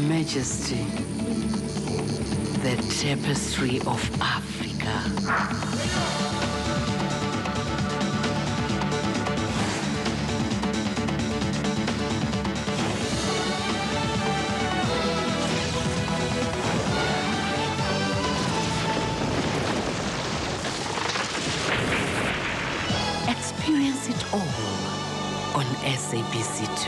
Majesty, the tapestry of Africa. Experience it all on SABC2.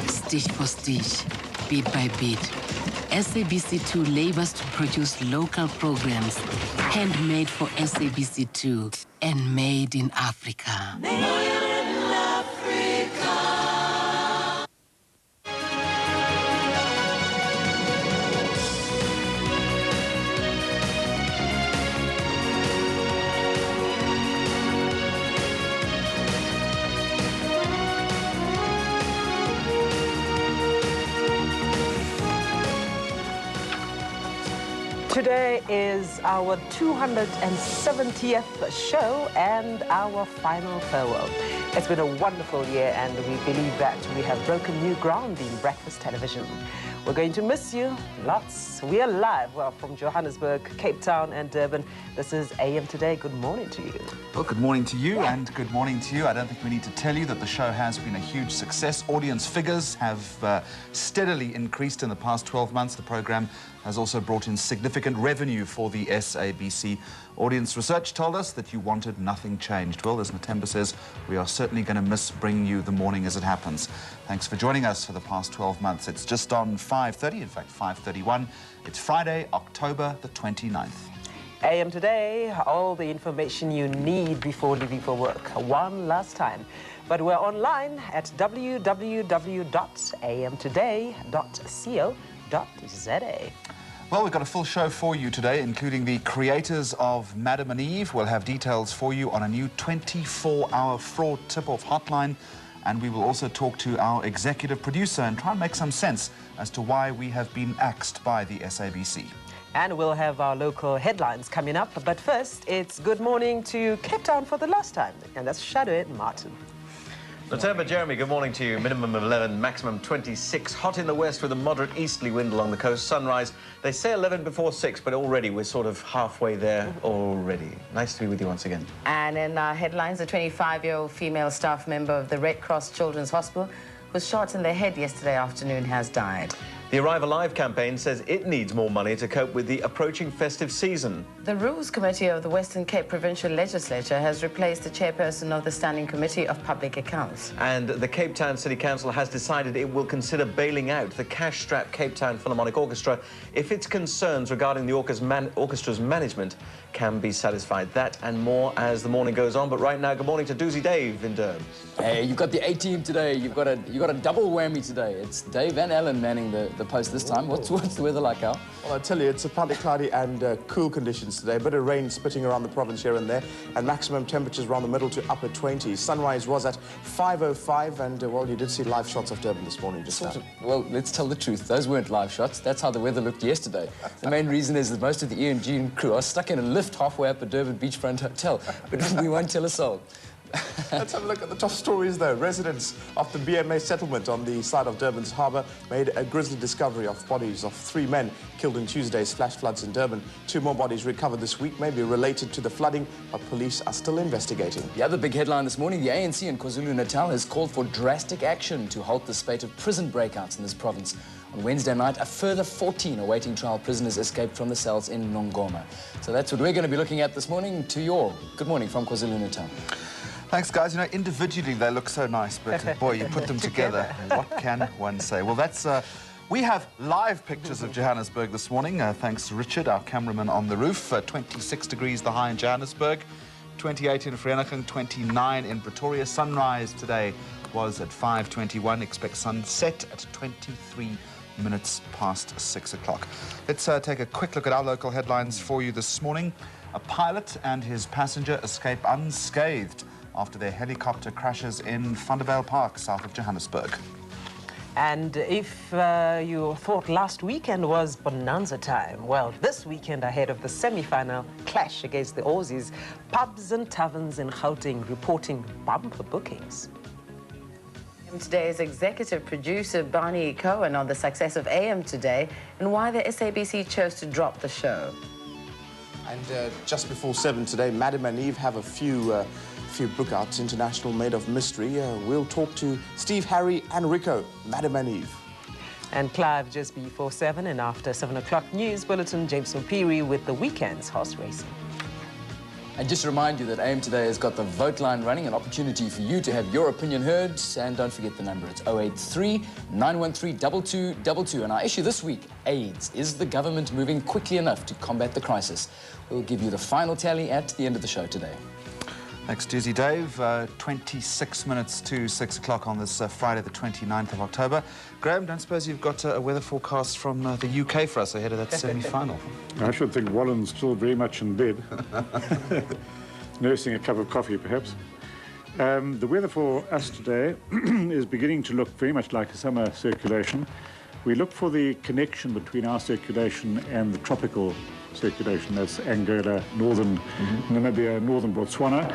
Stitch for stitch, beat by beat, SABC2 labors to produce local programs, handmade for SABC2 and made in Africa. Today is our 270th show and our final farewell. It's been a wonderful year and we believe that we have broken new ground in breakfast television. We're going to miss you lots. We are live, well, from Johannesburg, Cape Town and Durban. This is AM Today. Good morning to you. Well, good morning to you and good morning to you. I don't think we need to tell you that the show has been a huge success. Audience figures have steadily increased in the past 12 months. The programme has also brought in significant revenue for the SABC. Audience research told us that you wanted nothing changed. Well, as Nothemba says, we are certainly going to miss bringing you the morning as it happens. Thanks for joining us for the past 12 months. It's just on 5:30, in fact 5:31. It's Friday, October the 29th. AM Today, all the information you need before leaving for work. One last time. But we're online at www.amtoday.co.za. Well, we've got a full show for you today, including the creators of Madam and Eve. We'll have details for you on a new 24-hour fraud tip-off hotline. And we will also talk to our executive producer and try and make some sense as to why we have been axed by the SABC. And we'll have our local headlines coming up. But first, it's good morning to Cape Town for the last time. And that's Shado Martin. Nothemba, Jeremy, good morning to you. Minimum of 11, maximum 26. Hot in the west with a moderate easterly wind along the coast. Sunrise, they say 11 before 6, but already we're sort of halfway there already. Nice to be with you once again. And in our headlines, a 25-year-old female staff member of the Red Cross Children's Hospital who was shot in the head yesterday afternoon has died. The Arrive Alive campaign says it needs more money to cope with the approaching festive season. The Rules Committee of the Western Cape Provincial Legislature has replaced the chairperson of the Standing Committee of Public Accounts. And the Cape Town City Council has decided it will consider bailing out the cash-strapped Cape Town Philharmonic Orchestra if its concerns regarding the orchestra's management can be satisfied. That and more as the morning goes on. But right now, good morning to Doozy Dave in Durban. Hey, you've got the A team today. You've got a double whammy today. It's Dave and Alan manning the post this time. What's the weather like, Al? Well, I tell you, it's partly cloudy and cool conditions today. A bit of rain spitting around the province here and there, and maximum temperatures around the middle to upper 20s. Sunrise was at 5:05, and well, you did see live shots of Durban this morning. Well, let's tell the truth. Those weren't live shots. That's how the weather looked yesterday. The main reason is that most of the E&G crew are stuck in a lift halfway up a Durban beachfront hotel, but we won't tell a soul. Let's have a look at the top stories, though. Residents of the BMA settlement on the side of Durban's harbour made a grisly discovery of bodies of 3 men killed in Tuesday's flash floods in Durban. 2 more bodies recovered this week, maybe related to the flooding, but police are still investigating. The other big headline this morning, the ANC in KwaZulu-Natal has called for drastic action to halt the spate of prison breakouts in this province. On Wednesday night, a further 14 awaiting trial prisoners escaped from the cells in Nongoma. So that's what we're going to be looking at this morning. To your good morning from KwaZulu-Natal. Thanks, guys. You know, individually they look so nice, but boy, you put them together. What can one say? Well, that's... we have live pictures of Johannesburg this morning, thanks to Richard, our cameraman on the roof. 26 degrees the high in Johannesburg, 28 in Vereeniging, 29 in Pretoria. Sunrise today was at 5:21. Expect sunset at 23 minutes past 6 o'clock. Let's take a quick look at our local headlines for you this morning. A pilot and his passenger escape unscathed after their helicopter crashes in Vanderbijl Park, south of Johannesburg. And if you thought last weekend was bonanza time, well, this weekend ahead of the semi-final clash against the Aussies, pubs and taverns in Gauteng reporting bumper bookings. Today's executive producer Barney Cohen on the success of AM Today and why the SABC chose to drop the show. And just before 7 today, Madam and Eve have a few bookouts, International Made of Mystery. We'll talk to Steve, Harry and Rico, Madam and Eve. And Clive just before 7 and after 7 o'clock news bulletin, James Mpiri with the weekend's horse racing. And just to remind you that AM Today has got the vote line running, an opportunity for you to have your opinion heard. And don't forget the number, it's 083-913-2222. And our issue this week, AIDS. Is the government moving quickly enough to combat the crisis? We'll give you the final tally at the end of the show today. Thanks, Doozy Dave. 26 minutes to 6 o'clock on this Friday, the 29th of October. Graham, don't suppose you've got a weather forecast from the UK for us ahead of that semi-final? I should think Wallen's still very much in bed, nursing a cup of coffee, perhaps. The weather for us today is beginning to look very much like a summer circulation. We look for the connection between our circulation and the tropical circulation. That's Angola, northern Namibia, northern Botswana.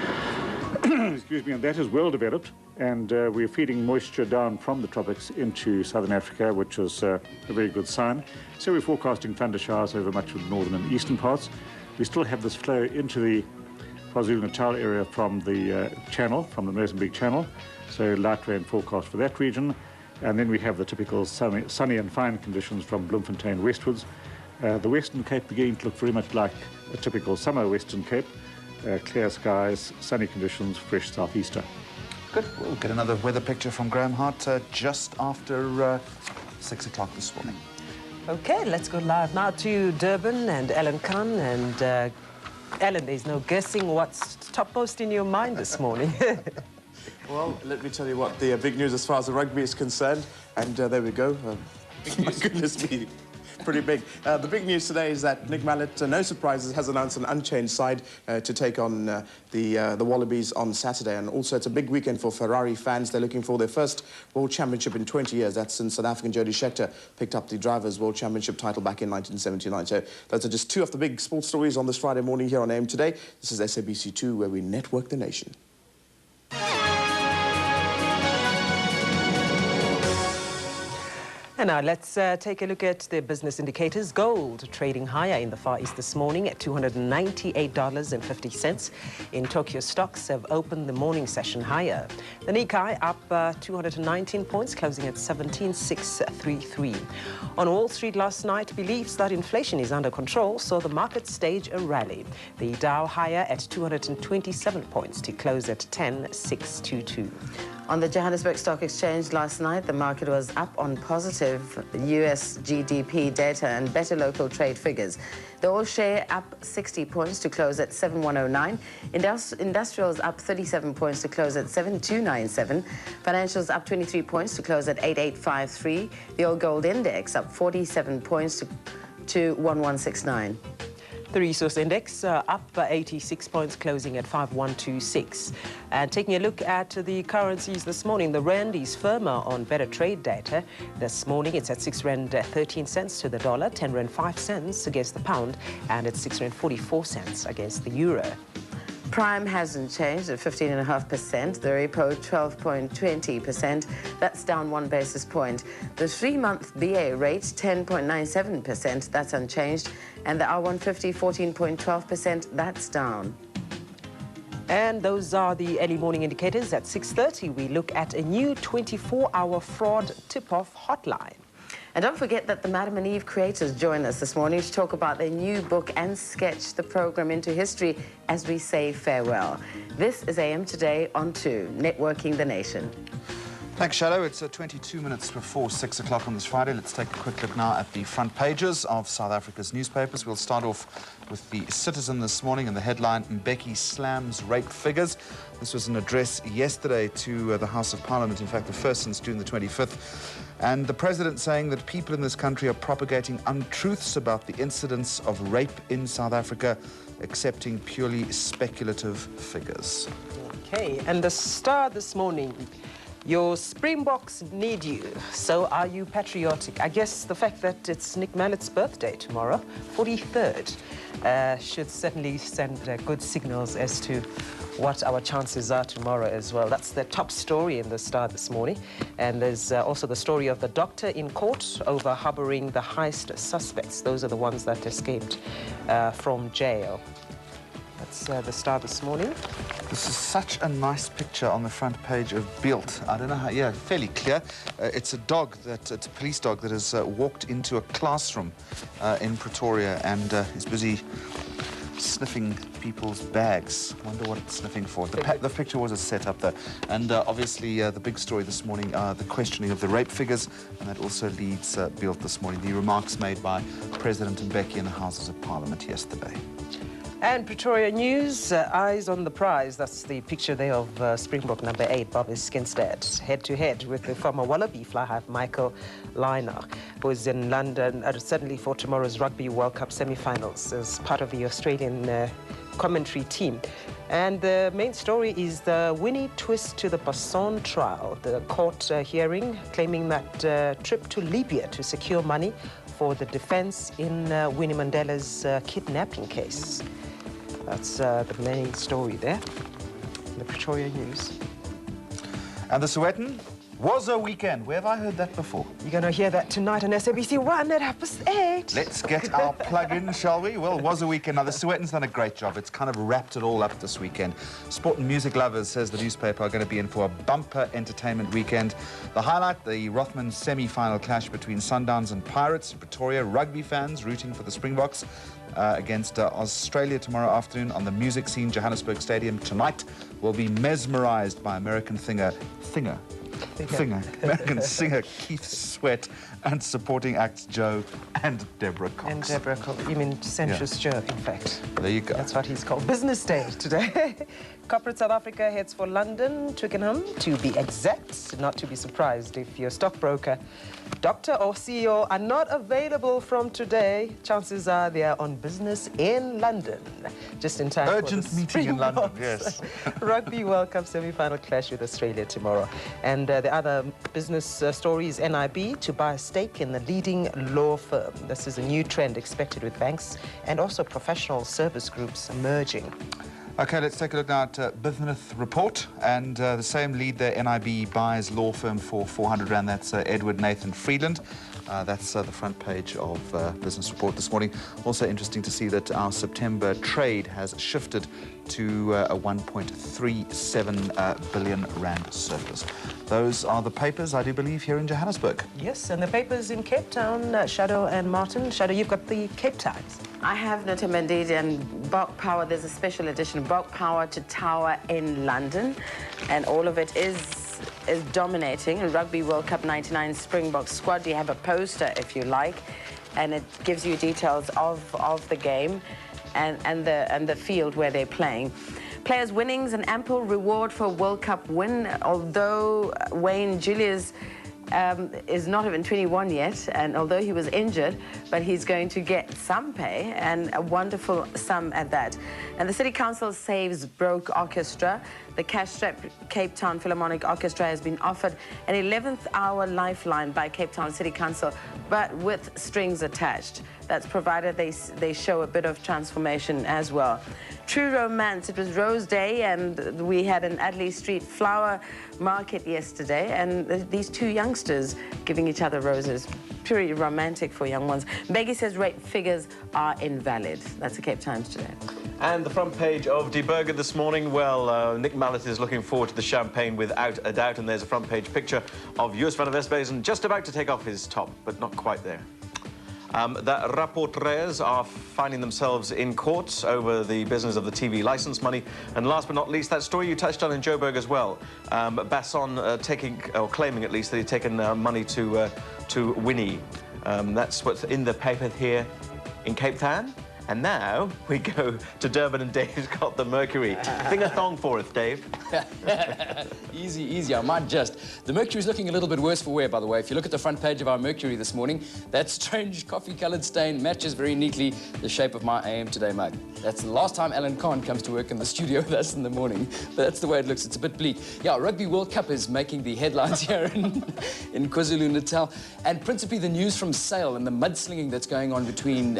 Excuse me, and that is well developed, and we're feeding moisture down from the tropics into southern Africa, which is a very good sign. So we're forecasting thunder showers over much of the northern and eastern parts. We still have this flow into the KwaZulu-Natal area from the channel, from the Mozambique Channel, so light rain forecast for that region. And then we have the typical sunny and fine conditions from Bloemfontein westwards. The Western Cape beginning to look very much like a typical summer Western Cape. Clear skies, sunny conditions, fresh southeaster. Good. We'll get another weather picture from Graham Hart just after 6 o'clock this morning. Okay, let's go live now to Durban and Alan Kahn. And Alan, there's no guessing what's topmost in your mind this morning. Well, let me tell you what, the big news as far as the rugby is concerned, and there we go. My goodness me, pretty big. The big news today is that Nick Mallett, no surprises, has announced an unchanged side to take on the Wallabies on Saturday. And also, it's a big weekend for Ferrari fans. They're looking for their first World Championship in 20 years. That's since South African Jody Scheckter picked up the Drivers' World Championship title back in 1979. So those are just two of the big sports stories on this Friday morning here on AM Today. This is SABC2, where we network the nation. And now let's take a look at the business indicators. Gold trading higher in the Far East this morning at $298.50. In Tokyo, stocks have opened the morning session higher. The Nikkei up 219 points, closing at 17,633. On Wall Street last night, beliefs that inflation is under control saw the market stage a rally. The Dow higher at 227 points to close at 10,622. On the Johannesburg Stock Exchange last night, the market was up on positive US GDP data and better local trade figures. The oil share up 60 points to close at 7109. Industrials up 37 points to close at 7297. Financials up 23 points to close at 8853. The oil gold index up 47 points to 1169. The resource index up 86 points, closing at 5126. And taking a look at the currencies this morning, the rand is firmer on better trade data. This morning it's at 6 rand 13 cents to the dollar, 10 rand 5 cents against the pound, and it's 6 rand 44 cents against the euro. Prime hasn't changed at 15.5%. The repo 12.20%. That's down 1 basis point. The 3-month BA rate 10.97%. That's unchanged. And the R150 14.12%. That's down. And those are the early morning indicators. At 6:30, we look at a new 24-hour fraud tip-off hotline. And don't forget that the Madam and Eve creators join us this morning to talk about their new book and sketch the program into history as we say farewell. This is AM Today on 2, Networking the Nation. Thanks, Shado. It's 22 minutes before 6 o'clock on this Friday. Let's take a quick look now at the front pages of South Africa's newspapers. We'll start off with the Citizen this morning and the headline, Mbeki slams rape figures. This was an address yesterday to the House of Parliament, in fact, the first since June the 25th. And the president saying that people in this country are propagating untruths about the incidence of rape in South Africa, accepting purely speculative figures. Okay, and the Star this morning. Your Springboks need you, so are you patriotic? I guess the fact that it's Nick Mallett's birthday tomorrow, 43rd, should certainly send good signals as to what our chances are tomorrow as well. That's the top story in the Star this morning. And there's also the story of the doctor in court over harbouring the heist suspects. Those are the ones that escaped from jail. That's the Star this morning. This is such a nice picture on the front page of Beeld. I don't know how, yeah, fairly clear. It's a dog, it's a police dog that has walked into a classroom in Pretoria and is busy sniffing people's bags. Wonder what it's sniffing for. The picture was a setup though. And obviously the big story this morning, the questioning of the rape figures, and that also leads Beeld this morning. The remarks made by President Mbeki in the Houses of Parliament yesterday. And Pretoria News, eyes on the prize. That's the picture there of Springbok number 8, Bobby Skinstad, head-to-head with the former Wallaby fly half Michael Lynagh, who is in London, certainly for tomorrow's Rugby World Cup semi-finals as part of the Australian commentary team. And the main story is the Winnie twist to the Basson trial. The court hearing claiming that trip to Libya to secure money for the defense in Winnie Mandela's kidnapping case. That's the main story there in the Pretoria News. And the Sowetan was a weekend. Where have I heard that before? You're going to hear that tonight on SABC 1 at 8:30. Let's get our plug in, shall we? Well, was a weekend. Now, the Sowetan's done a great job. It's kind of wrapped it all up this weekend. Sport and music lovers, says the newspaper, are going to be in for a bumper entertainment weekend. The highlight, the Rothman semi-final clash between Sundowns and Pirates in Pretoria. Rugby fans rooting for the Springboks against Australia tomorrow afternoon on the music scene. Johannesburg Stadium tonight will be mesmerised by American American singer Keith Sweat and supporting acts Joe and Deborah Cox. And Deborah Cox. You mean Sensuous Joe, in fact. There you go. That's what he's called. Business Day today. Corporate South Africa heads for London, Twickenham, to be exact. Not to be surprised if your stockbroker, doctor or CEO are not available from today. Chances are they are on business in London. Just in time Urgent for the meeting in London, yes. Rugby World Cup semi-final clash with Australia tomorrow. And the other business story is NIB to buy a stake in the leading law firm. This is a new trend expected with banks and also professional service groups emerging. OK, let's take a look now at Business Report. And the same lead there, NIB buys law firm for 400 Rand. That's Edward Nathan Friedland. That's the front page of Business Report this morning. Also interesting to see that our September trade has shifted to a 1.37 billion Rand surplus. Those are the papers, I do believe, here in Johannesburg. Yes, and the papers in Cape Town, Shado and Martin. Shado, you've got the Cape Times. I have Nothemba Madumo and Bulk Power. There's a special edition, Bulk Power to Tower in London, and all of it is dominating. Rugby World Cup 99 Springbok squad. You have a poster, if you like, and it gives you details of the game and the field where they're playing. Players' winnings, an ample reward for a World Cup win, although Wayne Julius is not even 21 yet, and although he was injured, but he's going to get some pay, and a wonderful sum at that. And the City Council saves broke orchestra. The cash-strapped Cape Town Philharmonic Orchestra has been offered an 11th hour lifeline by Cape Town City Council, but with strings attached. That's provided they show a bit of transformation as well. True romance. It was Rose Day, and we had an Adley Street flower market yesterday, and these two youngsters giving each other roses. Purely romantic for young ones. Beggy says rape figures are invalid. That's the Cape Times today. And the front page of Die Burger this morning, well, Nick Mallett is looking forward to the champagne without a doubt, and there's a front page picture of Joos van der Westhuizen just about to take off his top, but not quite there. The rapporteurs are finding themselves in court over the business of the TV licence money. And last but not least, that story you touched on in Joburg as well. Basson taking, or claiming at least, that he'd taken money to Winnie. That's what's in the paper here in Cape Town. And now we go to Durban, and Dave's got the Mercury. Sing a song for us, Dave. Easy, easy, I might just. The Mercury's looking a little bit worse for wear, by the way. If you look at the front page of our Mercury this morning, that strange coffee-coloured stain matches very neatly the shape of my AM Today mug. That's the last time Alan Kahn comes to work in the studio with us in the morning. But that's the way it looks. It's a bit bleak. Yeah, Rugby World Cup is making the headlines here in KwaZulu-Natal. And principally the news from Sale and the mudslinging that's going on between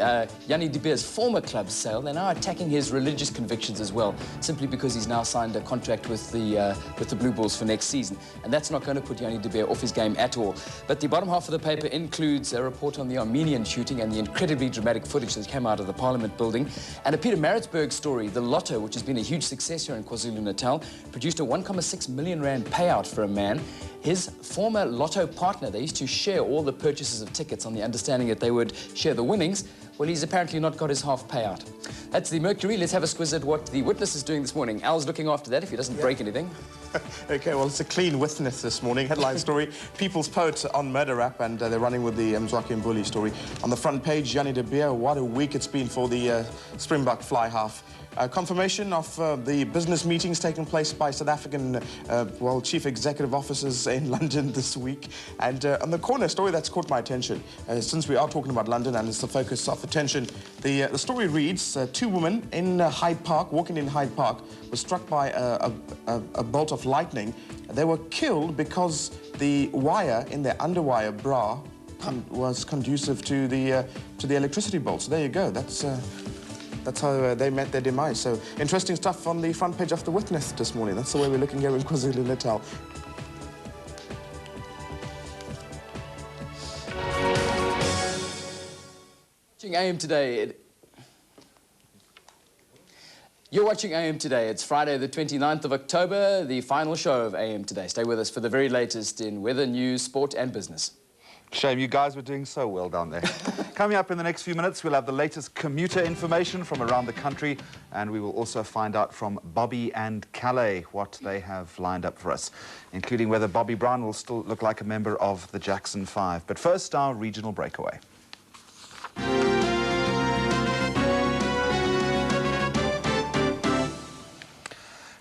Yanni de Beer's former club, Sale. They're now attacking his religious convictions as well, simply because he's now signed a contract with the Blue Bulls for next season. And that's not going to put Yanni de Beer off his game at all. But the bottom half of the paper includes a report on the Armenian shooting and the incredibly dramatic footage that came out of the Parliament building. And a Peter Maritzburg story, the Lotto, which has been a huge success here in KwaZulu-Natal, produced a 1.6 million rand payout for a man. His former Lotto partner, they used to share all the purchases of tickets on the understanding that they would share the winnings. Well, he's apparently not got his half payout. That's the Mercury. Let's have a squiz at what the Witness is doing this morning. Al's looking after that if he doesn't break anything. OK, well, it's a clean Witness this morning. Headline story, People's Poet on murder rap, and they're running with the Mzwakhe story. On the front page, Yanni de Beer, what a week it's been for the Springbok fly half. Confirmation of the business meetings taking place by South African, chief executive officers in London this week. And on the corner story that's caught my attention, since we are talking about London and it's the focus of attention, the story reads, two women in Hyde Park, walking in Hyde Park, were struck by a bolt of lightning. They were killed because the wire in their underwire bra was conducive to the electricity bolt. So there you go. That's how they met their demise. So interesting stuff on the front page of the Witness this morning. That's the way we're looking here in KwaZulu-Natal. Watching AM Today. You're watching AM Today. It's Friday the 29th of October, the final show of AM Today. Stay with us for the very latest in weather, news, sport and business. Shame, you guys were doing so well down there. Coming up in the next few minutes, we'll have the latest commuter information from around the country, and we will also find out from Bobby and Kallay what they have lined up for us, including whether Bobby Brown will still look like a member of the Jackson 5. But first, our regional breakaway.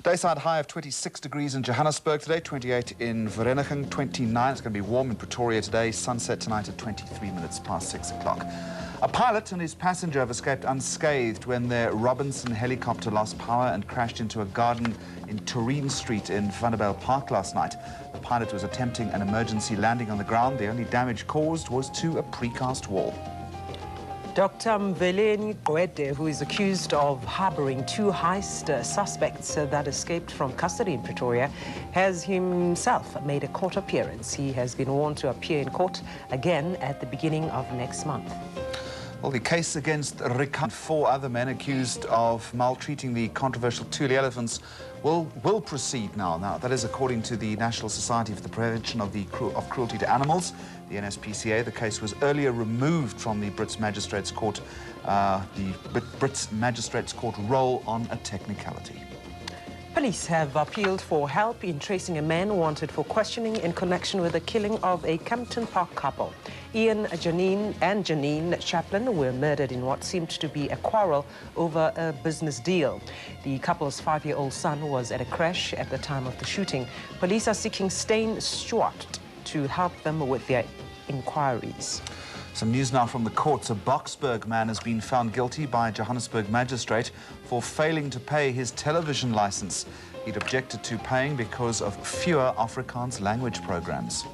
Dayside high of 26 degrees in Johannesburg today, 28 in Vereeniging, 29. It's going to be warm in Pretoria today. Sunset tonight at 23 minutes past 6 o'clock. A pilot and his passenger have escaped unscathed when their Robinson helicopter lost power and crashed into a garden in Tureen Street in Vanderbijl Park last night. The pilot was attempting an emergency landing on the ground. The only damage caused was to a precast wall. Dr. Mveleni, who is accused of harboring two heist suspects that escaped from custody in Pretoria, has himself made a court appearance. He has been warned to appear in court again at the beginning of next month. Well, the case against Rick and four other men accused of maltreating the controversial Thule elephants will proceed now. Now, that is according to the National Society for the Prevention of Cruelty to Animals, the NSPCA. The case was earlier removed from the Brits Magistrates Court, role on a technicality. Police have appealed for help in tracing a man wanted for questioning in connection with the killing of a Campton Park couple. Ian and Janine Chaplin were murdered in what seemed to be a quarrel over a business deal. The couple's 5-year-old son was at a crash at the time of the shooting. Police are seeking Stain Stewart to help them with their inquiries. Some news now from the courts. A Boksburg man has been found guilty by a Johannesburg magistrate for failing to pay his television license. He'd objected to paying because of fewer Afrikaans language programs.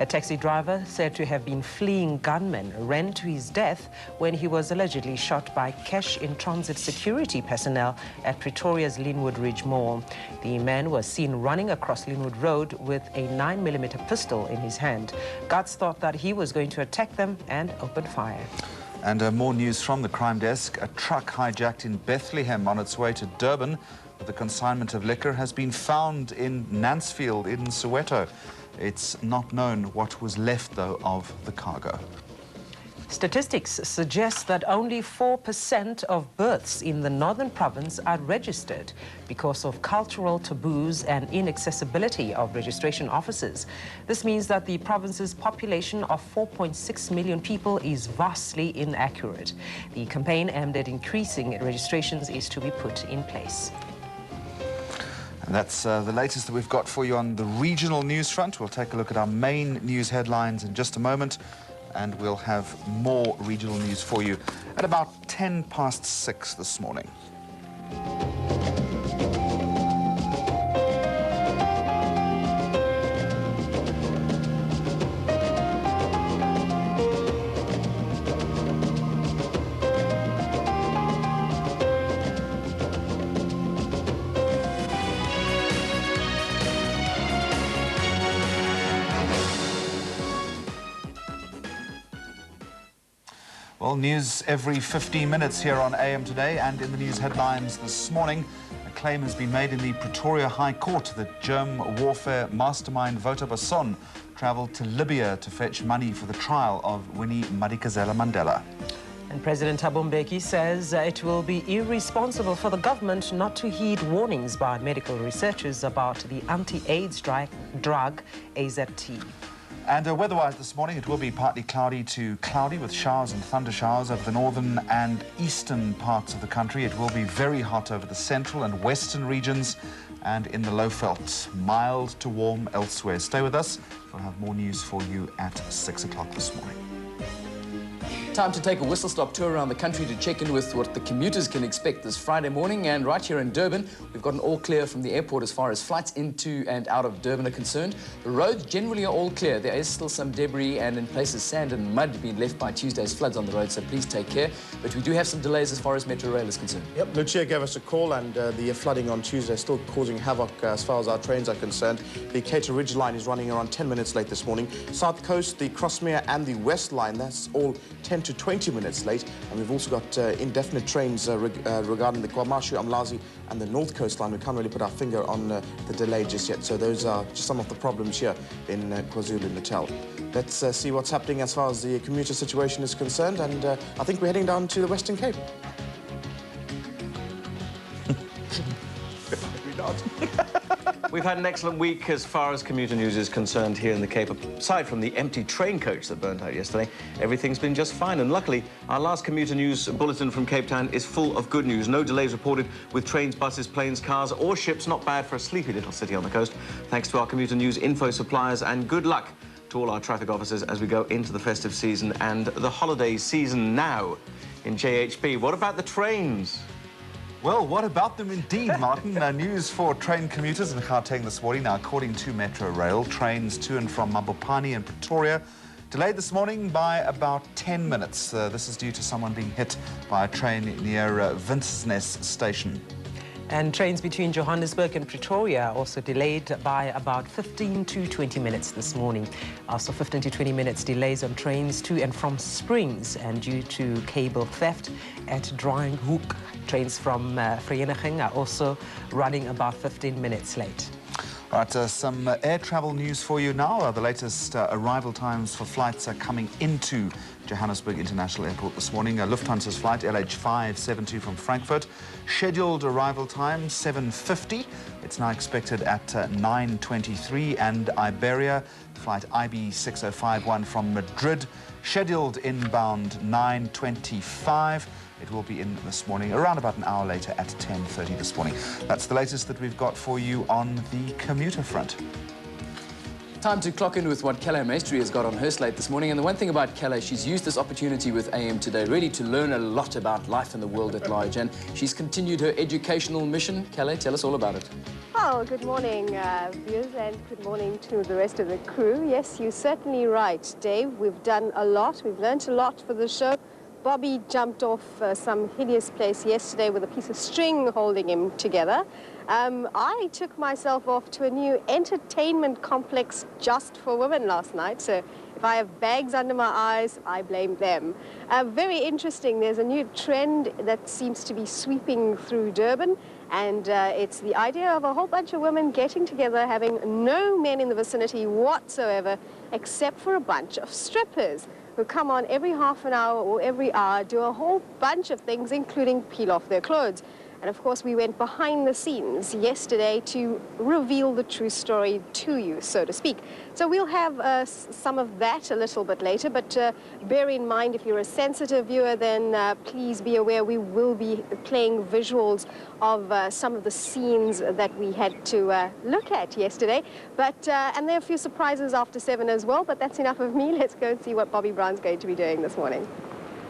A taxi driver said to have been fleeing gunmen ran to his death when he was allegedly shot by cash-in-transit security personnel at Pretoria's Linwood Ridge Mall. The man was seen running across Linwood Road with a 9mm pistol in his hand. Guards thought that he was going to attack them and opened fire. And more news from the crime desk. A truck hijacked in Bethlehem on its way to Durban with a consignment of liquor has been found in Nansfield in Soweto. It's not known what was left, though, of the cargo. Statistics suggest that only 4% of births in the northern province are registered because of cultural taboos and inaccessibility of registration offices. This means that the province's population of 4.6 million people is vastly inaccurate. The campaign aimed at increasing registrations is to be put in place. And that's the latest that we've got for you on the regional news front. We'll take a look at our main news headlines in just a moment, and we'll have more regional news for you at about 6:10 this morning. Well, news every 15 minutes here on AM Today, and in the news headlines this morning, a claim has been made in the Pretoria High Court that germ warfare mastermind Wouter Basson travelled to Libya to fetch money for the trial of Winnie Madikizela Mandela. And President Thabo Mbeki says it will be irresponsible for the government not to heed warnings by medical researchers about the anti-AIDS drug AZT. And weather-wise this morning, it will be partly cloudy to cloudy with showers and thunder showers over the northern and eastern parts of the country. It will be very hot over the central and western regions and in the Lowveld. Mild to warm elsewhere. Stay with us. We'll have more news for you at 6 o'clock this morning. Time to take a whistle-stop tour around the country to check in with what the commuters can expect this Friday morning. And right here in Durban, we've got an all clear from the airport as far as flights into and out of Durban are concerned. The roads generally are all clear. There is still some debris and in places sand and mud being left by Tuesday's floods on the road, so please take care. But we do have some delays as far as Metro Rail is concerned. Yep, Lucia gave us a call, and the flooding on Tuesday is still causing havoc as far as our trains are concerned. The Cater Ridge line is running around 10 minutes late this morning. South Coast, the Crossmere and the West line, that's all 10 to 20 minutes late. And we've also got indefinite trains regarding the KwaMashu, Umlazi and the North Coast line. We can't really put our finger on the delay just yet. So those are just some of the problems here in KwaZulu-Natal. Let's see what's happening as far as the commuter situation is concerned. And I think we're heading down to the Western Cape. We've had an excellent week as far as commuter news is concerned here in the Cape. Aside from the empty train coach that burnt out yesterday, everything's been just fine. And luckily, our last commuter news bulletin from Cape Town is full of good news. No delays reported with trains, buses, planes, cars or ships. Not bad for a sleepy little city on the coast. Thanks to our commuter news info suppliers, and good luck to all our traffic officers as we go into the festive season and the holiday season now in JHP. What about the trains? Well, what about them indeed, Martin? News for train commuters in Gauteng this morning. Now, according to Metro Rail, trains to and from Mabopane and Pretoria delayed this morning by about 10 minutes. This is due to someone being hit by a train near Vincersness station. And trains between Johannesburg and Pretoria also delayed by about 15 to 20 minutes this morning. Also 15 to 20 minutes delays on trains to and from Springs, and due to cable theft at Drying Hook. Trains from Vereniging are also running about 15 minutes late. All right, some air travel news for you now. The latest arrival times for flights are coming into Johannesburg International Airport this morning. Lufthansa's flight LH572 from Frankfurt, scheduled arrival time 7:50. It's now expected at 9:23. And Iberia, flight IB6051 from Madrid, scheduled inbound 9:25. It will be in this morning, around about an hour later at 10:30 this morning. That's the latest that we've got for you on the commuter front. Time to clock in with what Kallay Maistry has got on her slate this morning. And the one thing about Kallay, she's used this opportunity with AM Today really to learn a lot about life in the world at large. And she's continued her educational mission. Kallay, tell us all about it. Oh, good morning, viewers, and good morning to the rest of the crew. Yes, you're certainly right, Dave. We've done a lot. We've learnt a lot for the show. Bobby jumped off some hideous place yesterday with a piece of string holding him together. I took myself off to a new entertainment complex just for women last night, so if I have bags under my eyes, I blame them. Very interesting. There's a new trend that seems to be sweeping through Durban, and it's the idea of a whole bunch of women getting together, having no men in the vicinity whatsoever, except for a bunch of strippers. who come on every half an hour or every hour, do a whole bunch of things, including peel off their clothes. And of course, we went behind the scenes yesterday to reveal the true story to you, so to speak. So we'll have some of that a little bit later, but bear in mind, if you're a sensitive viewer, then please be aware we will be playing visuals of some of the scenes that we had to look at yesterday. But and there are a few surprises after 7 as well, but that's enough of me. Let's go and see what Bobby Brown's going to be doing this morning.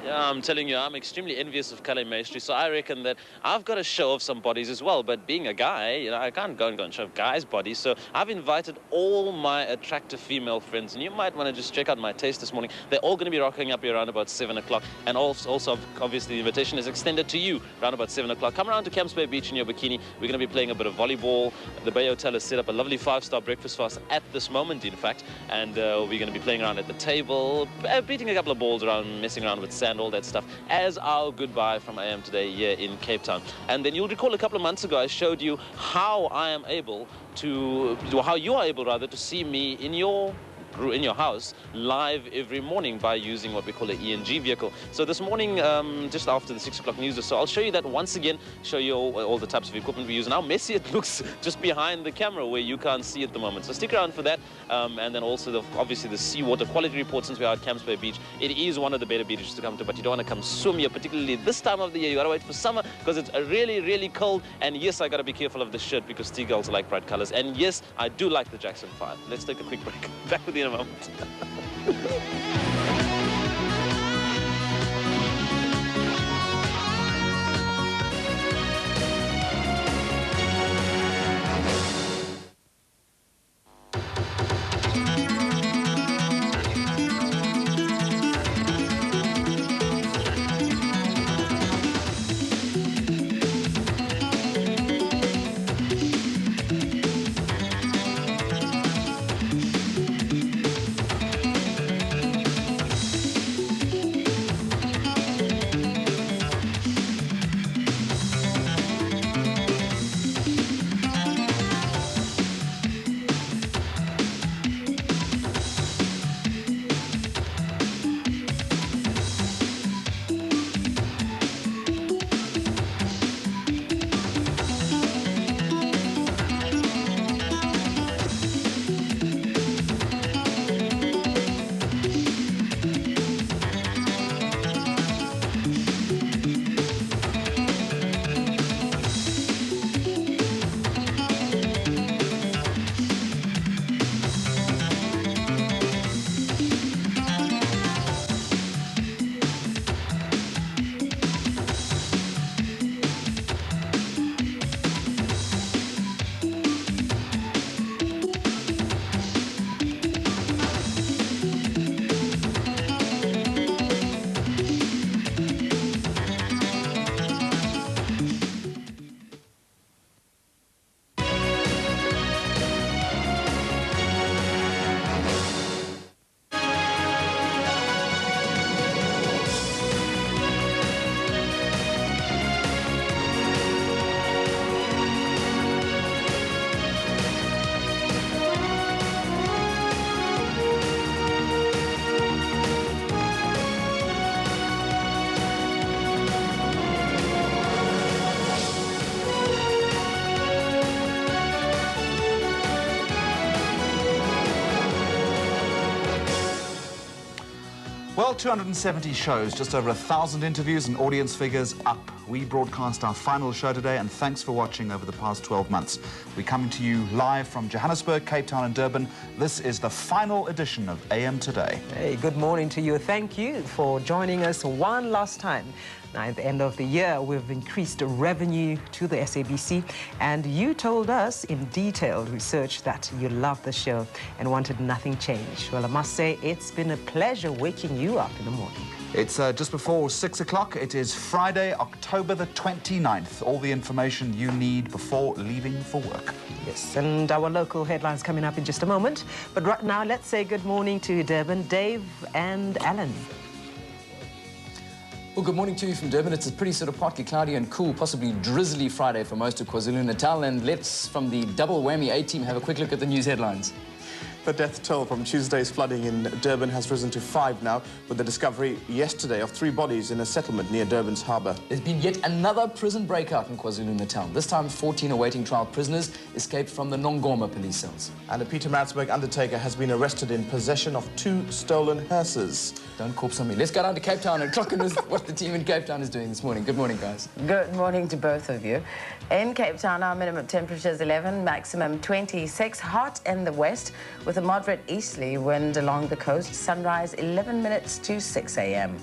Yeah, I'm telling you, I'm extremely envious of Kallay Maistry, so I reckon that I've got to show off some bodies as well. But being a guy, you know, I can't go and show guys' bodies, so I've invited all my attractive female friends, and you might want to just check out my taste this morning. They're all going to be rocking up here around about 7 o'clock, and also, obviously, the invitation is extended to you around about 7 o'clock. Come around to Camps Bay Beach in your bikini. We're going to be playing a bit of volleyball. The Bay Hotel has set up a lovely 5-star breakfast for us at this moment, in fact, and we're going to be playing around at the table, beating a couple of balls around, messing around with sand, all that stuff, as our goodbye from AM2day here in Cape Town. And then you'll recall a couple of months ago I showed you how I am able to, how you are able rather, to see me in your house live every morning by using what we call an ENG vehicle. So this morning, just after the 6 o'clock news or so, I'll show you that once again, show you all the types of equipment we use and how messy it looks just behind the camera where you can't see at the moment. So stick around for that. And then also, obviously, the seawater quality report since we're at Camps Bay Beach. It is one of the better beaches to come to, but you don't want to come swim here, particularly this time of the year. You got to wait for summer because it's really, really cold. And yes, I got to be careful of the shirt because seagulls like bright colors. And yes, I do like the Jackson 5. Let's take a quick break. Back with you in a moment. Well, 270 shows, just over 1,000 interviews and audience figures up. We broadcast our final show today, and thanks for watching over the past 12 months. We're coming to you live from Johannesburg, Cape Town and Durban. This is the final edition of AM2day. Hey, good morning to you. Thank you for joining us one last time. Now, at the end of the year, we've increased revenue to the SABC, and you told us in detailed research that you loved the show and wanted nothing changed. Well, I must say, it's been a pleasure waking you up in the morning. It's just before 6 o'clock. It is Friday, October the 29th. All the information you need before leaving for work. Yes, and our local headlines coming up in just a moment. But right now, let's say good morning to Durban, Dave and Alan. Well, good morning to you from Durban. It's a pretty sort of partly cloudy and cool, possibly drizzly Friday for most of KwaZulu-Natal. And let's, from the double whammy A-team, have a quick look at the news headlines. The death toll from Tuesday's flooding in Durban has risen to 5 now, with the discovery yesterday of 3 bodies in a settlement near Durban's harbour. There's been yet another prison breakout in KwaZulu-Natal. This time, 14 awaiting trial prisoners escaped from the Nongoma police cells. And a Pietermaritzburg undertaker has been arrested in possession of 2 stolen hearses. Don't corpse on me. Let's go down to Cape Town and clock in with what the team in Cape Town is doing this morning. Good morning, guys. Good morning to both of you. In Cape Town, our minimum temperature is 11, maximum 26. Hot in the west with a moderate easterly wind along the coast. Sunrise 11 minutes to 6 a.m.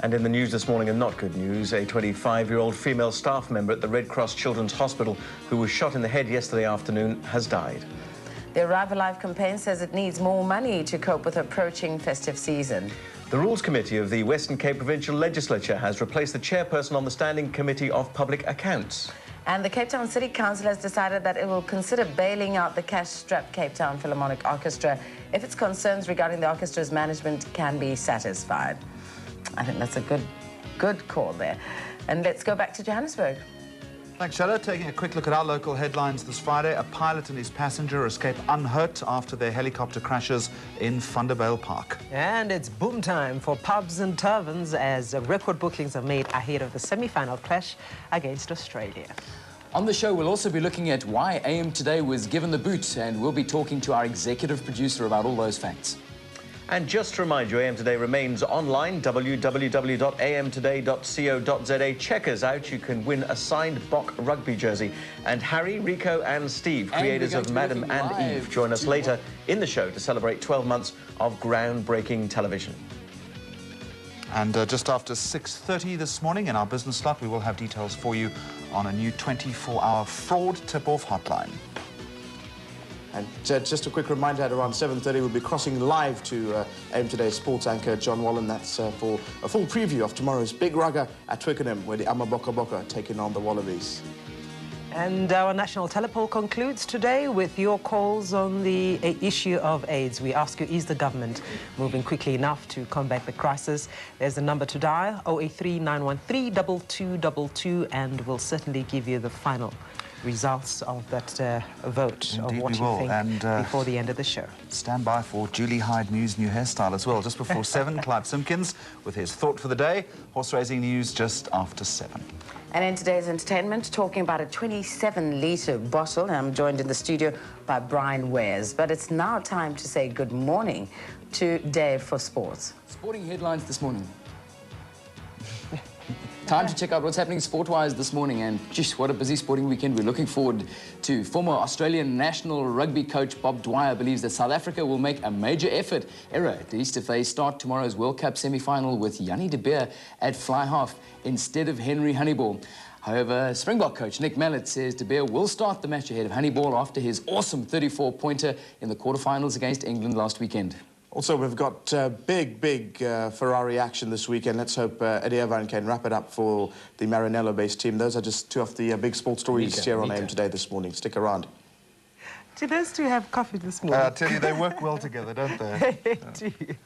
And in the news this morning, and not good news, a 25-year-old female staff member at the Red Cross Children's Hospital who was shot in the head yesterday afternoon has died. The Arrive Alive campaign says it needs more money to cope with approaching festive season. The Rules Committee of the Western Cape Provincial Legislature has replaced the chairperson on the Standing Committee of Public Accounts. And the Cape Town City Council has decided that it will consider bailing out the cash-strapped Cape Town Philharmonic Orchestra if its concerns regarding the orchestra's management can be satisfied. I think that's a good call there. And let's go back to Johannesburg. Thanks, Shado. Taking a quick look at our local headlines this Friday. A pilot and his passenger escape unhurt after their helicopter crashes in Vanderbijl Park. And it's boom time for pubs and taverns as record bookings are made ahead of the semi-final clash against Australia. On the show, we'll also be looking at why am2day was given the boot, and we'll be talking to our executive producer about all those facts. And just to remind you, am2day remains online, www.am2day.co.za. Check us out. You can win a signed Bok rugby jersey. And Harry, Rico and Steve, creators of Madam and Eve, join us later in the show to celebrate 12 months of groundbreaking television. And just after 6:30 this morning in our business slot, we will have details for you on a new 24-hour fraud tip-off hotline. And just a quick reminder, at around 7:30, we'll be crossing live to am2day sports anchor John Wallen. That's for a full preview of tomorrow's big rugger at Twickenham, where the Amaboka taking on the Wallabies. And our national telepoll concludes today with your calls on the issue of AIDS. We ask you, is the government moving quickly enough to combat the crisis? There's a number to dial, 083 913 2222, and we'll certainly give you the final results of that vote. Indeed, of what we you will. think And, before the end of the show. Stand by for Julie Hyde News' new hairstyle as well. Just before 7, Clyde Simpkins with his thought for the day. Horse racing news just after 7. And in today's entertainment, talking about a 27-litre bottle. I'm joined in the studio by Brian Wares. But it's now time to say good morning to Dave for sports. Sporting headlines this morning. Time to check out what's happening sport-wise this morning, and just what a busy sporting weekend we're looking forward to. Former Australian national rugby coach Bob Dwyer believes that South Africa will make a major effort, at least if they start tomorrow's World Cup semi-final with Jannie de Beer at fly-half instead of Henry Honeyball. However, Springbok coach Nick Mallett says de Beer will start the match ahead of Honeyball after his awesome 34-pointer in the quarterfinals against England last weekend. Also, we've got big Ferrari action this weekend. Let's hope Eddie Irvine can wrap it up for the Maranello-based team. Those are just 2 of the big sports stories here on am2day this morning. Stick around. Did those 2 have coffee this morning? I tell you, they work well together, don't they? Do you?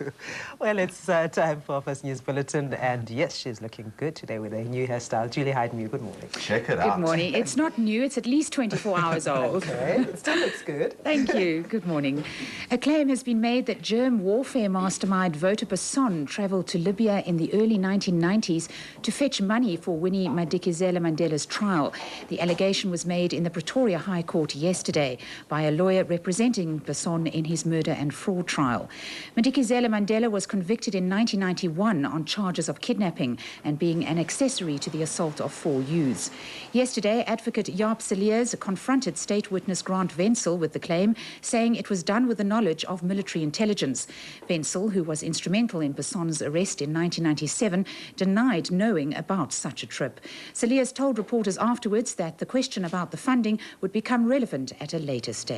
Well, it's time for our first news bulletin, and yes, she's looking good today with a new hairstyle. Julie Hyde, good morning. Check it out. Good morning. It's not new. It's at least 24 hours old. Okay, it still looks good. Thank you. Good morning. A claim has been made that germ warfare mastermind Wouter Basson travelled to Libya in the early 1990s to fetch money for Winnie Madikizela Mandela's trial. The allegation was made in the Pretoria High Court yesterday by a lawyer representing Basson in his murder and fraud trial. Madikizela Mandela was convicted in 1991 on charges of kidnapping and being an accessory to the assault of 4 youths. Yesterday, advocate Jaap Cilliers confronted state witness Grant Wenzel with the claim, saying it was done with the knowledge of military intelligence. Wenzel, who was instrumental in Basson's arrest in 1997, denied knowing about such a trip. Cilliers told reporters afterwards that the question about the funding would become relevant at a later stage.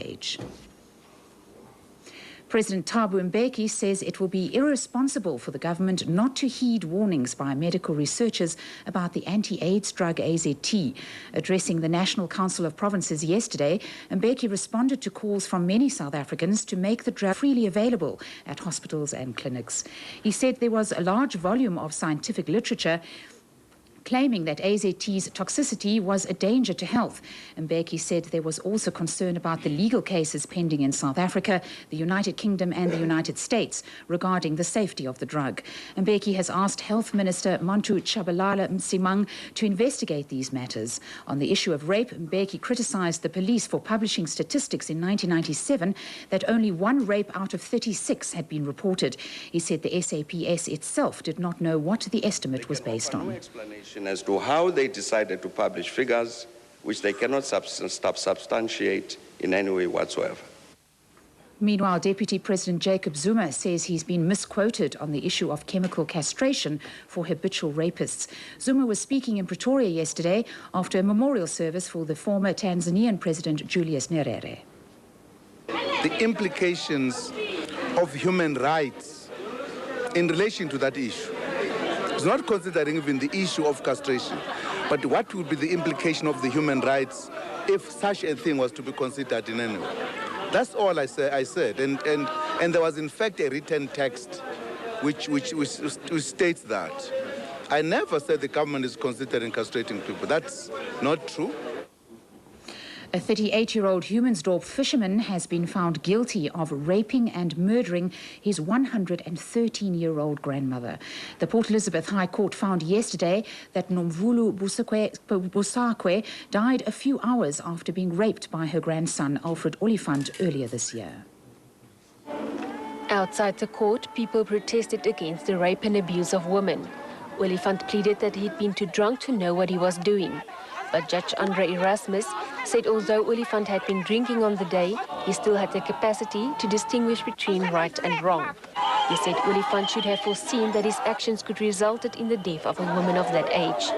President Thabo Mbeki says it will be irresponsible for the government not to heed warnings by medical researchers about the anti-AIDS drug AZT. Addressing the National Council of Provinces yesterday, Mbeki responded to calls from many South Africans to make the drug freely available at hospitals and clinics. He said there was a large volume of scientific literature claiming that AZT's toxicity was a danger to health. Mbeki said there was also concern about the legal cases pending in South Africa, the United Kingdom and the United States regarding the safety of the drug. Mbeki has asked Health Minister Mantu Tshabalala Msimang to investigate these matters. On the issue of rape, Mbeki criticised the police for publishing statistics in 1997 that only 1 rape out of 36 had been reported. He said the SAPS itself did not know what the estimate was based on. No explanation as to how they decided to publish figures which they cannot substantiate in any way whatsoever. Meanwhile, Deputy President Jacob Zuma says he's been misquoted on the issue of chemical castration for habitual rapists. Zuma was speaking in Pretoria yesterday after a memorial service for the former Tanzanian President Julius Nyerere. The implications of human rights in relation to that issue. It's not considering even the issue of castration, but what would be the implication of the human rights if such a thing was to be considered in any way. That's all I said. And there was in fact a written text which states that. I never said the government is considering castrating people. That's not true. A 38-year-old Humansdorp fisherman has been found guilty of raping and murdering his 113-year-old grandmother. The Port Elizabeth High Court found yesterday that Nomvulu Busakwe died a few hours after being raped by her grandson, Alfred Oliphant, earlier this year. Outside the court, people protested against the rape and abuse of women. Oliphant pleaded that he'd been too drunk to know what he was doing. But Judge Andre Erasmus said although Oliphant had been drinking on the day, he still had the capacity to distinguish between right and wrong. He said Oliphant should have foreseen that his actions could result in the death of a woman of that age.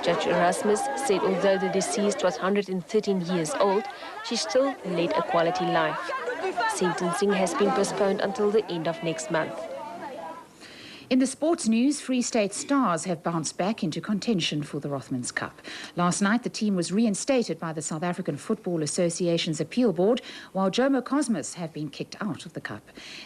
Judge Erasmus said although the deceased was 113 years old, she still led a quality life. Sentencing has been postponed until the end of next month. In the sports news, Free State Stars have bounced back into contention for the Rothmans Cup. Last night, the team was reinstated by the South African Football Association's appeal board, while Jomo Cosmos have been kicked out of the cup.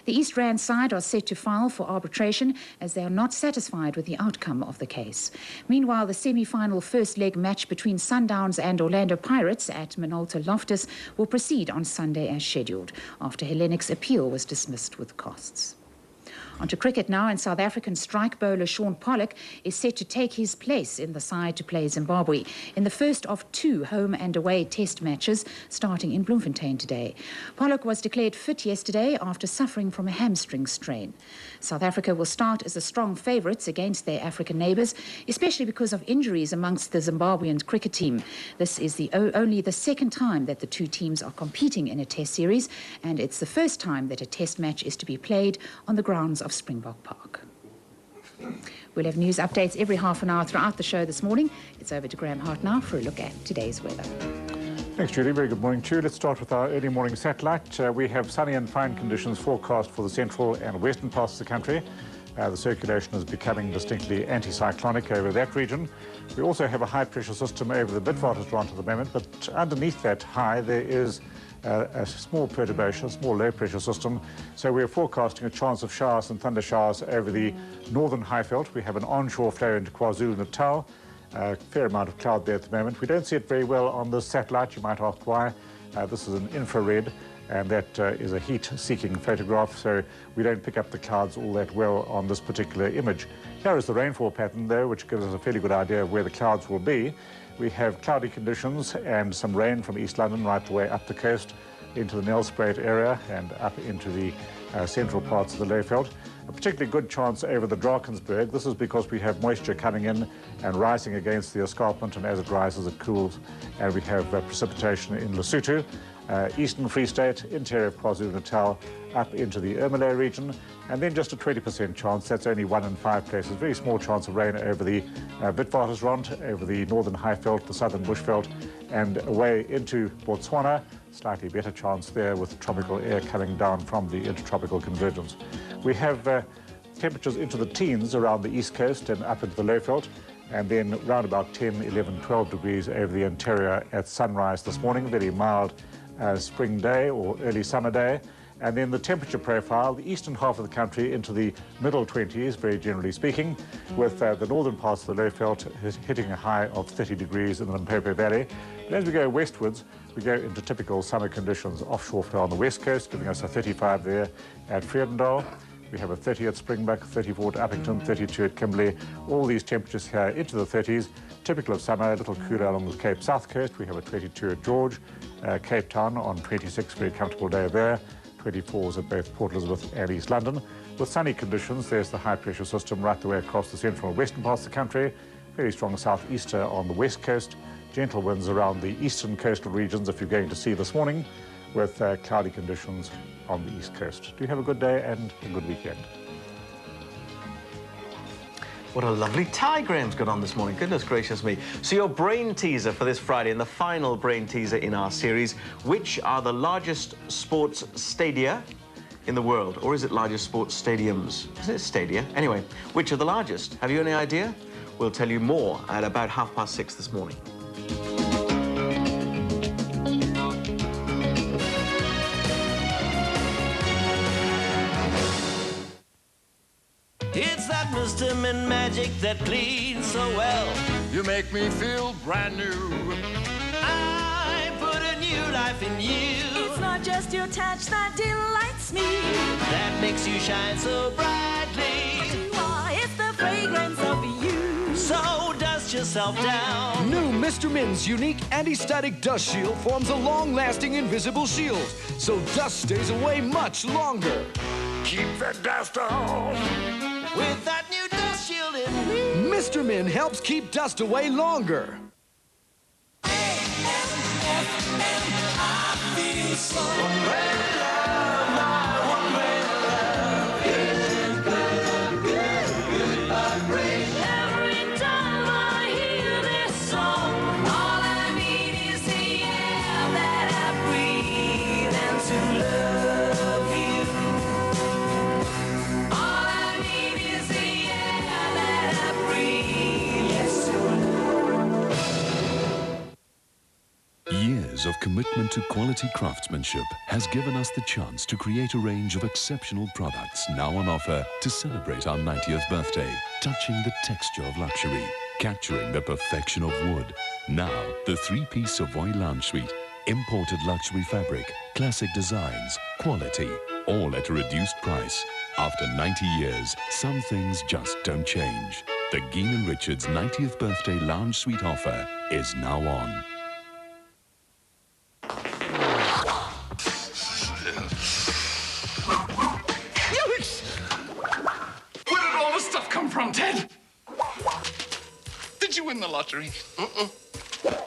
The East Rand side are set to file for arbitration as they are not satisfied with the outcome of the case. Meanwhile, the semi-final first leg match between Sundowns and Orlando Pirates at Minolta Loftus will proceed on Sunday as scheduled, after Hellenic's appeal was dismissed with costs. On to cricket now, and South African strike bowler Shaun Pollock is set to take his place in the side to play Zimbabwe in the first of 2 home and away test matches starting in Bloemfontein today. Pollock was declared fit yesterday after suffering from a hamstring strain. South Africa will start as the strong favourites against their African neighbours, especially because of injuries amongst the Zimbabwean cricket team. This is only the second time that the 2 teams are competing in a test series, and it's the first time that a test match is to be played on the grounds of Springbok Park. We'll have news updates every half an hour throughout the show this morning. It's over to Graham Hart now for a look at today's weather. Thanks, Julie. Very good morning to you. Let's start with our early morning satellite. We have sunny and fine conditions forecast for the central and western parts of the country. The circulation is becoming distinctly anticyclonic over that region. We also have a high-pressure system over the Witwatersrand at the moment, but underneath that high there is a small perturbation, a small low-pressure system. So we're forecasting a chance of showers and thunder showers over the northern Highveld. We have an onshore flow into KwaZulu-Natal. A fair amount of cloud there at the moment. We don't see it very well on this satellite. You might ask why. This is an infrared, and that is a heat-seeking photograph, so we don't pick up the clouds all that well on this particular image. Here is the rainfall pattern, though, which gives us a fairly good idea of where the clouds will be. We have cloudy conditions and some rain from East London right the way up the coast into the Nelspruit area and up into the central parts of the Leyveld. A particularly good chance over the Drakensberg. This is because we have moisture coming in and rising against the escarpment, and as it rises it cools, and we have precipitation in Lesotho, Eastern Free State, interior of KwaZulu-Natal, up into the Ermelo region, and then just a 20% chance. That's only 1 in 5 places. Very small chance of rain over the Witwatersrand, over the northern Highveld, the southern Bushveld, and away into Botswana. Slightly better chance there with tropical air coming down from the intertropical convergence. We have temperatures into the teens around the east coast and up into the Lowveld, and then around about 10, 11, 12 degrees over the interior at sunrise this morning. Very mild spring day or early summer day. And then the temperature profile, the eastern half of the country into the middle 20s, very generally speaking, with the northern parts of the low veld hitting a high of 30 degrees in the Limpopo Valley. But as we go westwards, we go into typical summer conditions offshore on the west coast, giving us a 35 there at Vredendal. We have a 30 at Springbok, 34 at Uppington, 32 at Kimberley. All these temperatures here into the 30s, typical of summer, a little cooler along the Cape South Coast. We have a 22 at George, Cape Town on 26, very comfortable day there. 24s at both Port Elizabeth and East London. With sunny conditions, there's the high pressure system right the way across the central and western parts of the country. Very strong southeaster on the west coast. Gentle winds around the eastern coastal regions if you're going to sea this morning, with cloudy conditions on the east coast. Do you have a good day and a good weekend? What a lovely tie Graham's got on this morning. Goodness gracious me. So your brain teaser for this Friday, and the final brain teaser in our series, which are the largest sports stadia in the world? Or is it largest sports stadiums? Is it stadia? Anyway, which are the largest? Have you any idea? We'll tell you more at about 6:30 this morning. It's that Mr. Min magic that cleans so well. You make me feel brand new. I put a new life in you. It's not just your touch that delights me, that makes you shine so brightly. But you are, it's the fragrance of you. So dust yourself down. New Mr. Min's unique anti-static dust shield forms a long-lasting invisible shield, so dust stays away much longer. Keep the dust off. With that new dust shield in me. Mr. Min helps keep dust away longer. I feel so Every time I hear this song, all I need is the air that I breathe and to love you. All I need is the air that I breathe, yes, to love. Years of commitment to quality craftsmanship has given us the chance to create a range of exceptional products now on offer to celebrate our 90th birthday, touching the texture of luxury, capturing the perfection of wood. Now, the three-piece Savoy Lounge Suite, imported luxury fabric, classic designs, quality, all at a reduced price. After 90 years, some things just don't change. The Gein & Richards 90th birthday lounge suite offer is now on. Where did all this stuff come from, Ted? Did you win the lottery?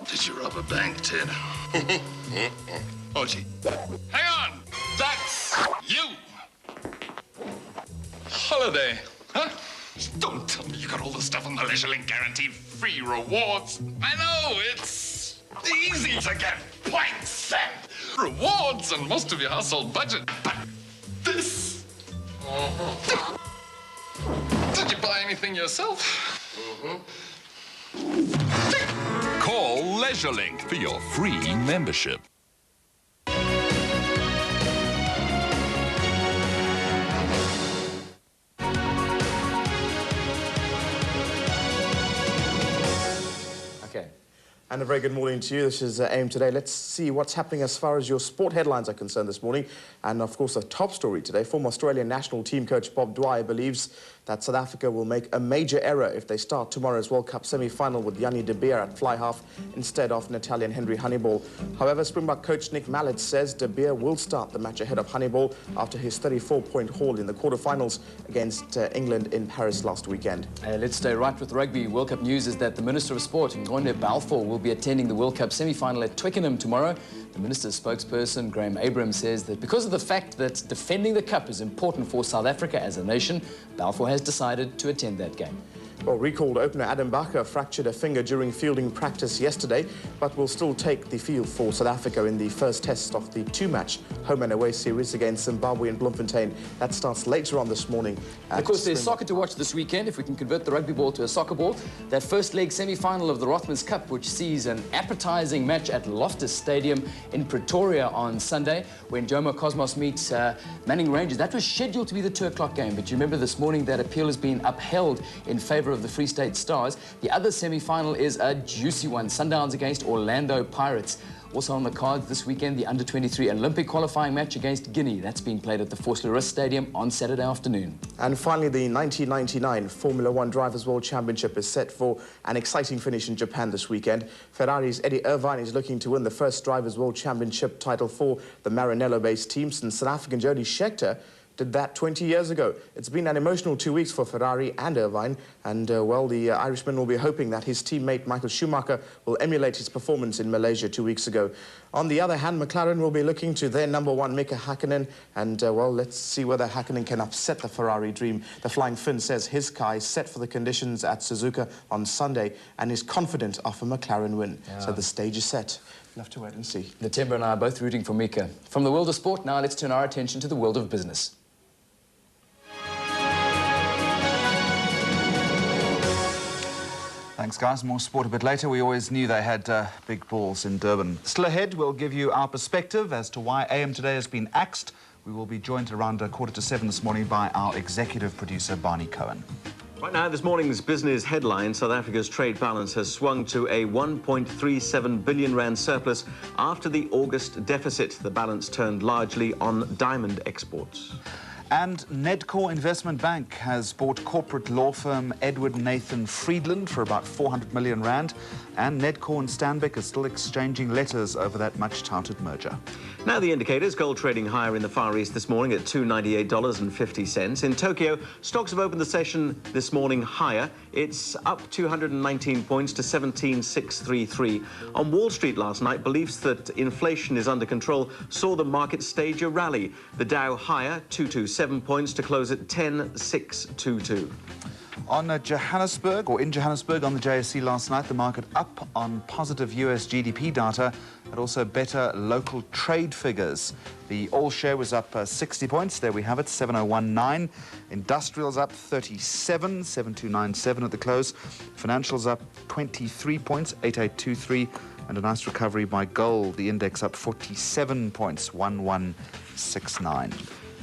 Did you rob a bank, Ted? Oh, gee. Hang on! That's you! Holiday, huh? Don't tell me you got all the stuff on the LeisureLink guaranteed free rewards. I know, it's easy to get points and rewards and most of your household budget, but this... Did you buy anything yourself? Call LeisureLink for your free membership. And a very good morning to you. This is Aim Today. Let's see what's happening as far as your sport headlines are concerned this morning. And of course, a top story today. Former Australian national team coach Bob Dwyer believes that South Africa will make a major error if they start tomorrow's World Cup semi-final with Jannie de Beer at fly half instead of Natalian Henry Honeyball. However, Springbok coach Nick Mallett says de Beer will start the match ahead of Honeyball after his 34-point haul in the quarterfinals against England in Paris last weekend. Let's stay right with rugby. World Cup news is that the Minister of Sport, Ngonde Balfour, will be attending the World Cup semi-final at Twickenham tomorrow. The Minister's spokesperson, Graham Abrams, says that because of the fact that defending the Cup is important for South Africa as a nation, Balfour has decided to attend that game. Well, recalled opener Adam Bakker fractured a finger during fielding practice yesterday, but will still take the field for South Africa in the first test of the two-match home and away series against Zimbabwe in Bloemfontein. That starts later on this morning. Of course, there's soccer to watch this weekend, if we can convert the rugby ball to a soccer ball. That first leg semi-final of the Rothmans Cup, which sees an appetising match at Loftus Stadium in Pretoria on Sunday, when Jomo Cosmos meets Manning Rangers. That was scheduled to be the 2 o'clock game, but you remember this morning that appeal has been upheld in favour of the Free State Stars. The other semi-final is a juicy one, Sundowns against Orlando Pirates. Also on the cards this weekend, the Under-23 Olympic qualifying match against Guinea. That's being played at the Forcelleris Stadium on Saturday afternoon. And finally, the 1999 Formula One Drivers' World Championship is set for an exciting finish in Japan this weekend. Ferrari's Eddie Irvine is looking to win the first Drivers' World Championship title for the Maranello-based team since South African Jody Scheckter did that 20 years ago. It's been an emotional 2 weeks for Ferrari and Irvine, and well, the Irishman will be hoping that his teammate Michael Schumacher will emulate his performance in Malaysia 2 weeks ago. On the other hand, McLaren will be looking to their number one Mika Hakkinen, and well, let's see whether Hakkinen can upset the Ferrari dream. The Flying Finn says his car is set for the conditions at Suzuka on Sunday and is confident of a McLaren win. Yeah. So the stage is set. We'll have to wait and see. Nothemba and I are both rooting for Mika. From the world of sport, now let's turn our attention to the world of business. Thanks, guys. More sport a bit later. We always knew they had big balls in Durban. Still ahead, we'll give you our perspective as to why AM Today has been axed. We will be joined around 6:45 this morning by our executive producer, Barney Cohen. Right now, this morning's business headline, South Africa's trade balance has swung to a 1.37 billion rand surplus after the August deficit. The balance turned largely on diamond exports. And Nedcor Investment Bank has bought corporate law firm Edward Nathan Friedland for about 400 million rand. And Nedcor and Stanbic are still exchanging letters over that much-touted merger. Now the indicators, gold trading higher in the Far East this morning at $298.50. In Tokyo, stocks have opened the session this morning higher. It's up 219 points to 17,633. On Wall Street last night, beliefs that inflation is under control saw the market stage a rally. The Dow higher, 227 points to close at 10,622. On Johannesburg, or in Johannesburg on the JSE last night, the market up on positive US GDP data and also better local trade figures. The all share was up 60 points. There we have it, 7019. Industrials up 37, 7297 at the close. Financials up 23 points, 8823. And a nice recovery by gold. The index up 47 points, 1169.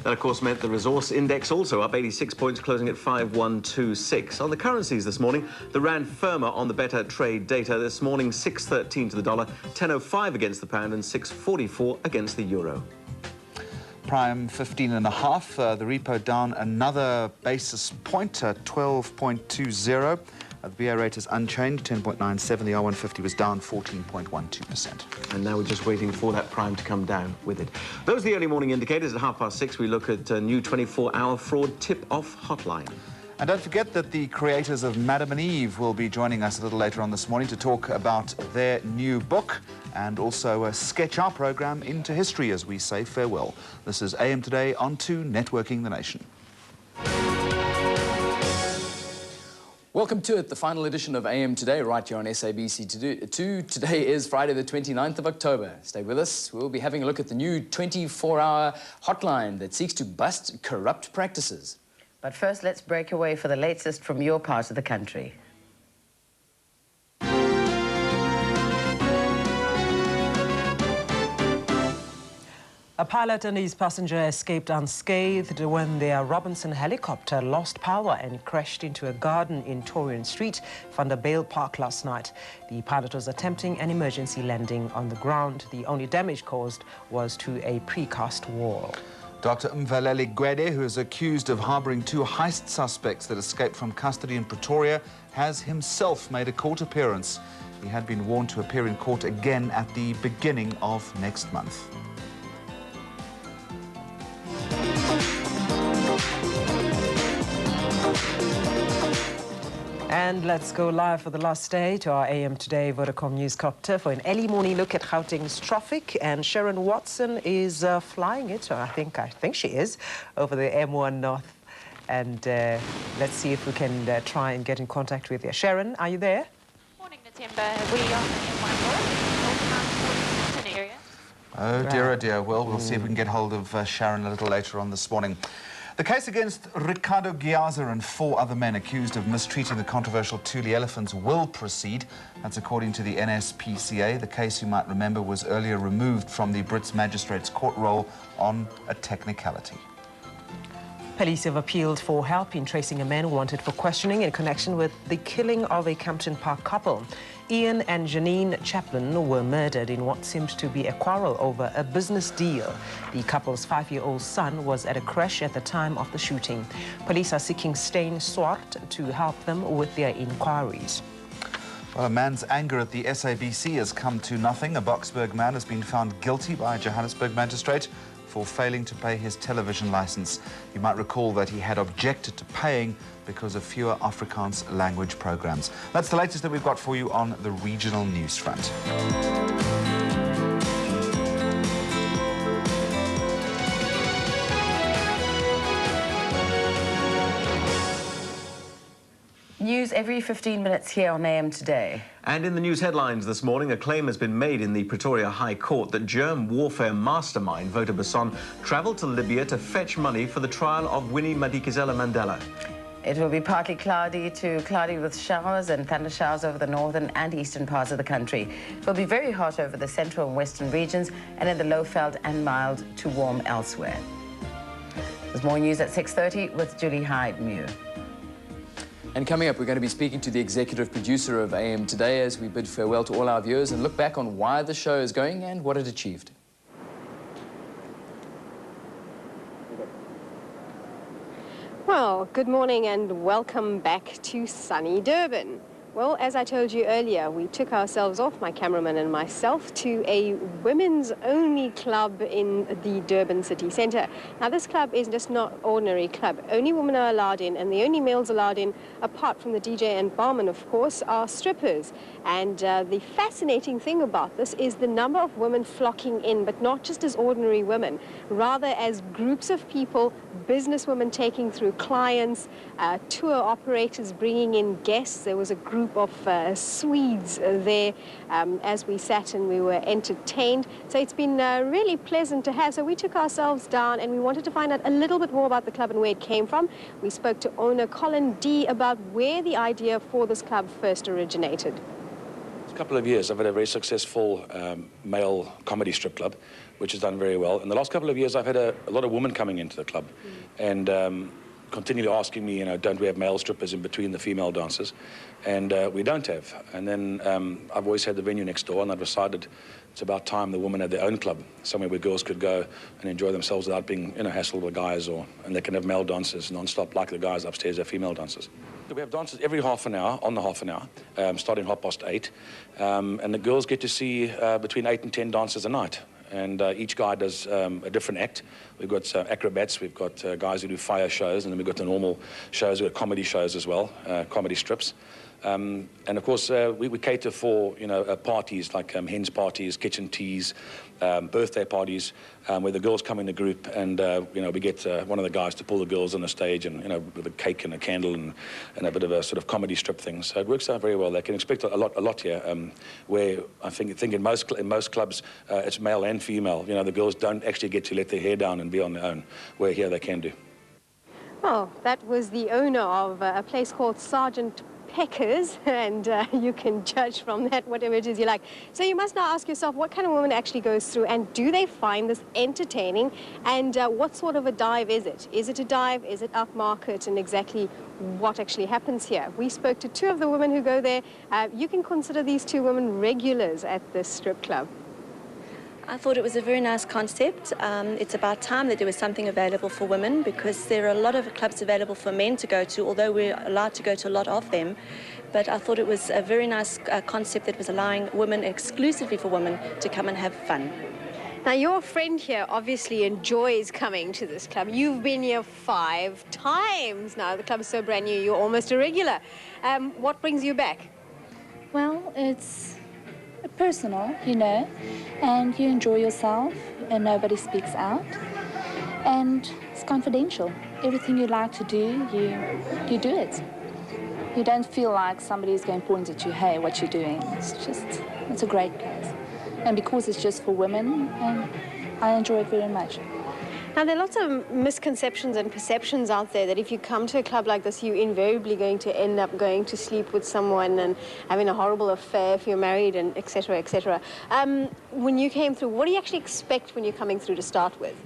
That, of course, meant the resource index also up 86 points, closing at 5126. On the currencies this morning, the rand firmer on the better trade data. This morning, 6.13 to the dollar, 10.05 against the pound and 6.44 against the euro. Prime 15.5. The repo down another basis point, 12.20. The BA rate is unchanged, 10.97. The R150 was down 14.12%. And now we're just waiting for that prime to come down with it. Those are the early morning indicators. At 6:30, we look at a new 24-hour fraud tip-off hotline. And don't forget that the creators of Madam and Eve will be joining us a little later on this morning to talk about their new book and also sketch our program into history as we say farewell. This is AM Today on to Networking the Nation. Welcome to it, the final edition of AM Today, right here on SABC2. Today is Friday the 29th of October. Stay with us. We'll be having a look at the new 24-hour hotline that seeks to bust corrupt practices. But first, let's break away for the latest from your part of the country. A pilot and his passenger escaped unscathed when their Robinson helicopter lost power and crashed into a garden in Torian Street, Vanderbale Park last night. The pilot was attempting an emergency landing on the ground. The only damage caused was to a precast wall. Dr. Mvaleli Gwede, who is accused of harbouring two heist suspects that escaped from custody in Pretoria, has himself made a court appearance. He had been warned to appear in court again at the beginning of next month. And let's go live for the last day to our AM Today Vodacom Newscopter for an early morning look at Gauteng's traffic. And Sharon Watson is flying it, or I think she is, over the M1 North. And let's see if we can try and get in contact with you. Sharon, are you there? Morning, Nothemba. We are in one area. Oh dear, oh dear. Well, we'll see if we can get hold of Sharon a little later on this morning. The case against Ricardo Ghiaza and 4 other men accused of mistreating the controversial Thule elephants will proceed. That's according to the NSPCA. The case, you might remember, was earlier removed from the Brits Magistrates Court roll on a technicality. Police have appealed for help in tracing a man wanted for questioning in connection with the killing of a Campton Park couple. Ian and Janine Chaplin were murdered in what seemed to be a quarrel over a business deal. The couple's 5-year-old son was at a crash at the time of the shooting. Police are seeking Steyn Swart to help them with their inquiries. Well, a man's anger at the SABC has come to nothing. A Boksburg man has been found guilty by a Johannesburg magistrate for failing to pay his television license. You might recall that he had objected to paying because of fewer Afrikaans language programs. That's the latest that we've got for you on the regional news front. News every 15 minutes here on AM Today. And in the news headlines this morning, a claim has been made in the Pretoria High Court that germ warfare mastermind Wouter Basson travelled to Libya to fetch money for the trial of Winnie Madikizela Mandela. It will be partly cloudy to cloudy with showers and thunder showers over the northern and eastern parts of the country. It will be very hot over the central and western regions and in the Lowveld and mild to warm elsewhere. There's more news at 6:30 with Julie Hyde-Mew. And coming up, we're going to be speaking to the executive producer of AM Today as we bid farewell to all our viewers and look back on why the show is going and what it achieved. Well, good morning and welcome back to sunny Durban. Well, as I told you earlier, we took ourselves off, my cameraman and myself, to a women's-only club in the Durban city centre. Now, this club is just not an ordinary club. Only women are allowed in, and the only males allowed in, apart from the DJ and barman, of course, are strippers. And the fascinating thing about this is the number of women flocking in, but not just as ordinary women, rather as groups of people, businesswomen taking through clients, tour operators bringing in guests. There was a group of Swedes there as we sat and we were entertained. So it's been really pleasant to have. So we took ourselves down and we wanted to find out a little bit more about the club and where it came from. We spoke to owner Colin D about where the idea for this club first originated. A couple of years I've had a very successful male comedy strip club, which has done very well. In the last couple of years I've had a lot of women coming into the club and continually asking me, you know, don't we have male strippers in between the female dancers? And we don't have. And then I've always had the venue next door, and I decided it's about time the women had their own club, somewhere where girls could go and enjoy themselves without being, you know, hassled with guys, and they can have male dancers non-stop like the guys upstairs have female dancers. We have dances every half an hour, on the half an hour, starting 8:30, and the girls get to see between 8 and 10 dancers a night. And each guy does a different act. We've got acrobats, we've got guys who do fire shows, and then we've got the normal shows, we've got comedy shows as well, comedy strips. And of course, we cater for, you know, parties like hens parties, kitchen teas, birthday parties, where the girls come in a group, and you know, we get one of the guys to pull the girls on the stage, and, you know, with a cake and a candle and a bit of a sort of comedy strip thing. So it works out very well. They can expect a lot here, where I think in most clubs it's male and female. You know, the girls don't actually get to let their hair down and be on their own, where here they can do. Well, that was the owner of a place called Sergeant Peckers, and you can judge from that whatever it is you like. So you must now ask yourself, what kind of woman actually goes through, and do they find this entertaining, and what sort of a dive is it? Is it a dive? Is it upmarket? And exactly what actually happens here? We spoke to 2 of the women who go there. You can consider these 2 women regulars at this strip club. I thought it was a very nice concept. It's about time that there was something available for women, because there are a lot of clubs available for men to go to, although we're allowed to go to a lot of them. But I thought it was a very nice concept that was allowing women, exclusively for women, to come and have fun. Now, your friend here obviously enjoys coming to this club. You've been here 5 times now. The club is so brand new, you're almost a regular. What brings you back? Well, it's personal, you know, and you enjoy yourself and nobody speaks out, and it's confidential. everything you like to do, you do it. You don't feel like somebody's going to point at you, hey, what you're doing. It's a great place. And because it's just for women, I enjoy it very much. Now, there are lots of misconceptions and perceptions out there that if you come to a club like this, you're invariably going to end up going to sleep with someone and having a horrible affair if you're married, and et cetera, et cetera. When you came through, what do you actually expect when you're coming through to start with?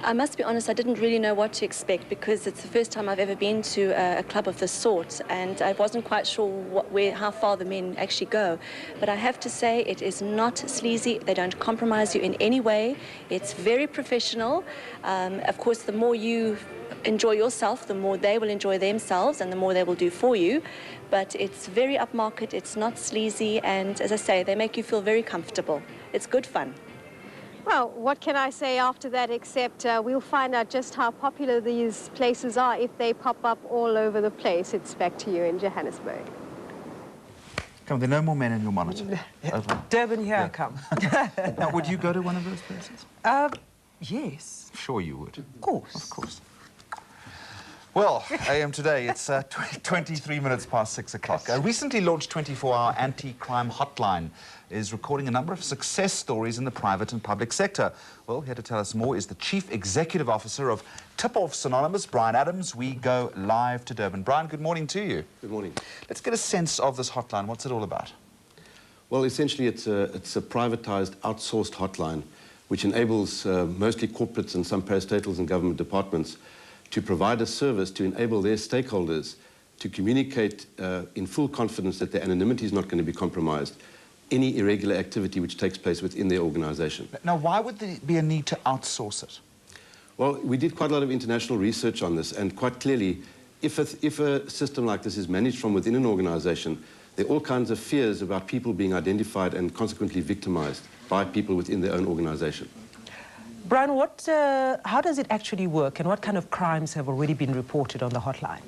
I must be honest, I didn't really know what to expect because it's the first time I've ever been to a club of this sort, and I wasn't quite sure how far the men actually go. But I have to say, it is not sleazy. They don't compromise you in any way. It's very professional. Of course, the more you enjoy yourself, the more they will enjoy themselves and the more they will do for you. But it's very upmarket, it's not sleazy, and as I say, they make you feel very comfortable. It's good fun. Well, what can I say after that except we'll find out just how popular these places are if they pop up all over the place. It's back to you in Johannesburg. Come on, there are no more men in your monitor. Over. Durban, here I come. Now, would you go to one of those places? Yes. Sure you would. Of course. Of course. Well, AM Today, it's 23 minutes past 6 o'clock. A recently launched 24-hour anti-crime hotline is recording a number of success stories in the private and public sector. Well, here to tell us more is the Chief Executive Officer of Tip-Offs Anonymous, Brian Adams. We go live to Durban. Brian, good morning to you. Good morning. Let's get a sense of this hotline. What's it all about? Well, essentially, it's a privatized, outsourced hotline, which enables mostly corporates and some parastatals and government departments to provide a service to enable their stakeholders to communicate in full confidence that their anonymity is not going to be compromised, any irregular activity which takes place within their organization. Now, why would there be a need to outsource it? Well, we did quite a lot of international research on this, and quite clearly, if a system like this is managed from within an organization, there are all kinds of fears about people being identified and consequently victimized by people within their own organization. Brian, how does it actually work, and what kind of crimes have already been reported on the hotline?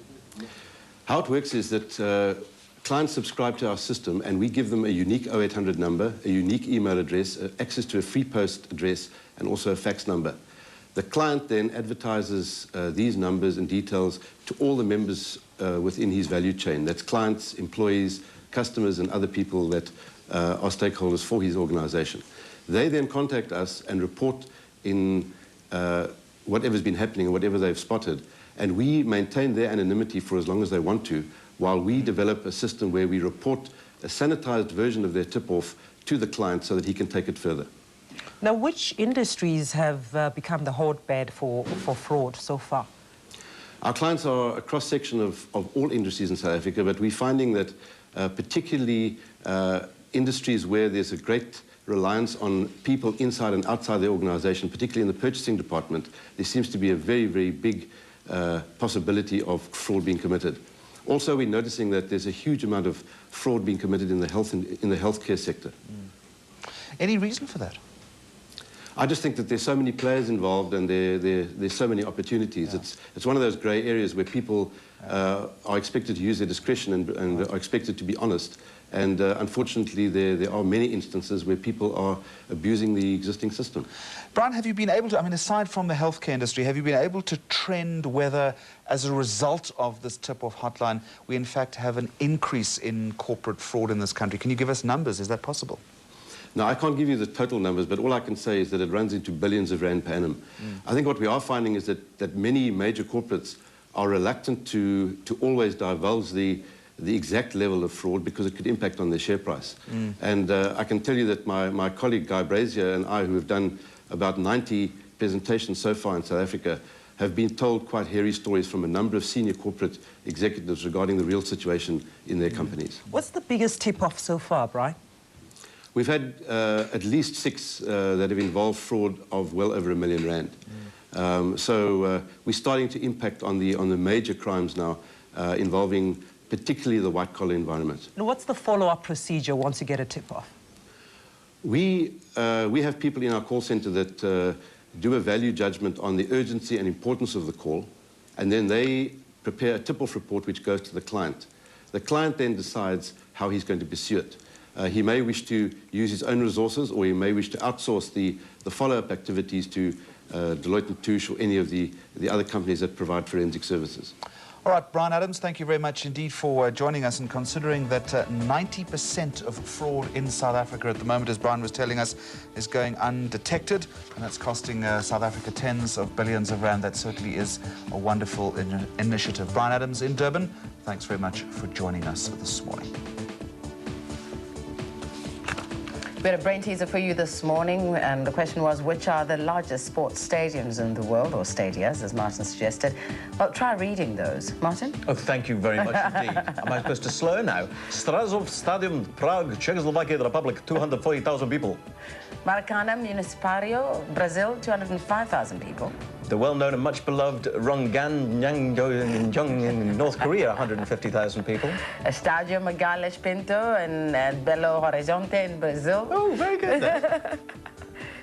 How it works is that clients subscribe to our system, and we give them a unique 0800 number, a unique email address, access to a free post address, and also a fax number. The client then advertises these numbers and details to all the members within his value chain. That's clients, employees, customers, and other people that are stakeholders for his organization. They then contact us and report in whatever's been happening and whatever they've spotted, and we maintain their anonymity for as long as they want to, while we develop a system where we report a sanitized version of their tip-off to the client so that he can take it further. Now, which industries have become the hotbed for fraud so far? Our clients are a cross-section of all industries in South Africa, but we're finding that particularly industries where there's a great reliance on people inside and outside the organization, particularly in the purchasing department, there seems to be a very, very big possibility of fraud being committed. Also, we're noticing that there's a huge amount of fraud being committed in the healthcare sector. Any reason for that? I just think that there's so many players involved and there's so many opportunities. Yeah. It's one of those grey areas where people are expected to use their discretion and are expected to be honest. And unfortunately, there are many instances where people are abusing the existing system. Brian, have you been able to, I mean, aside from the healthcare industry, have you been able to trend whether, as a result of this tip-off hotline, we in fact have an increase in corporate fraud in this country? Can you give us numbers? Is that possible? No, I can't give you the total numbers, but all I can say is that it runs into billions of rand per annum. I think what we are finding is that many major corporates are reluctant to always divulge the exact level of fraud because it could impact on their share price. And I can tell you that my colleague Guy Brazier and I, who have done about 90 presentations so far in South Africa, have been told quite hairy stories from a number of senior corporate executives regarding the real situation in their companies. What's the biggest tip-off so far, Brian? We've had at least 6 that have involved fraud of well over R1 million. So we're starting to impact on the major crimes now involving particularly the white-collar environment. And what's the follow-up procedure once you get a tip-off? We have people in our call centre that do a value judgment on the urgency and importance of the call, and then they prepare a tip-off report which goes to the client. The client then decides how he's going to pursue it. He may wish to use his own resources, or he may wish to outsource the follow-up activities to Deloitte & Touche or any of the other companies that provide forensic services. All right, Brian Adams, thank you very much indeed for joining us, and considering that 90% of fraud in South Africa at the moment, as Brian was telling us, is going undetected, and that's costing South Africa tens of billions of rand. That certainly is a wonderful initiative. Brian Adams in Durban, thanks very much for joining us this morning. We had a brain teaser for you this morning, and the question was, which are the largest sports stadiums in the world, or stadias, as Martin suggested? Well, try reading those. Martin? Oh, thank you very much indeed. Am I supposed to slow now? Strazov Stadium, Prague, Czechoslovakia, the Republic, 240,000 people. Maracana Municipal, Brazil, 205,000 people. The well-known and much-beloved Ronggangyeongjong in North Korea, 150,000 people. Estadio Magalhães Pinto in Belo Horizonte in Brazil. Oh, very good then.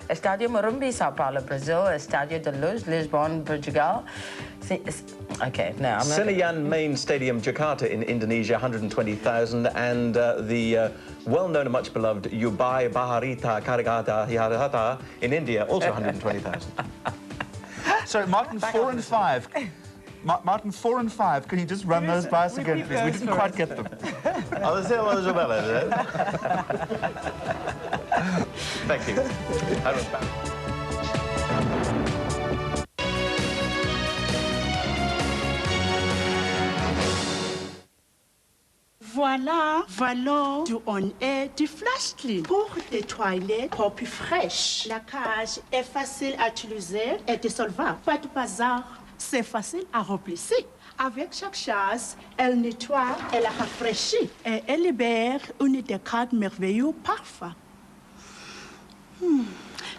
Estadio Morumbi, Sao Paulo, Brazil. Estadio de Luz, Lisbon, Portugal. Okay, no, I'm not... Senayan Main Stadium, Jakarta in Indonesia, 120,000. And the well-known and much-beloved Ubai Baharita Karigata Hiharata in India, also 120,000. Sorry, Martin, 4 and 5. Martin, 4 and 5. Can you just run those by us again, please? We didn't quite get them. Thank you. Voilà, Valon, du on-air, du flash clean pour des toilettes propres fraîches. La cage est facile à utiliser et dissolvable. Pas de bazar, c'est facile à remplacer. Avec chaque chasse, elle nettoie, elle la rafraîchit et elle libère une décade merveilleux parfum.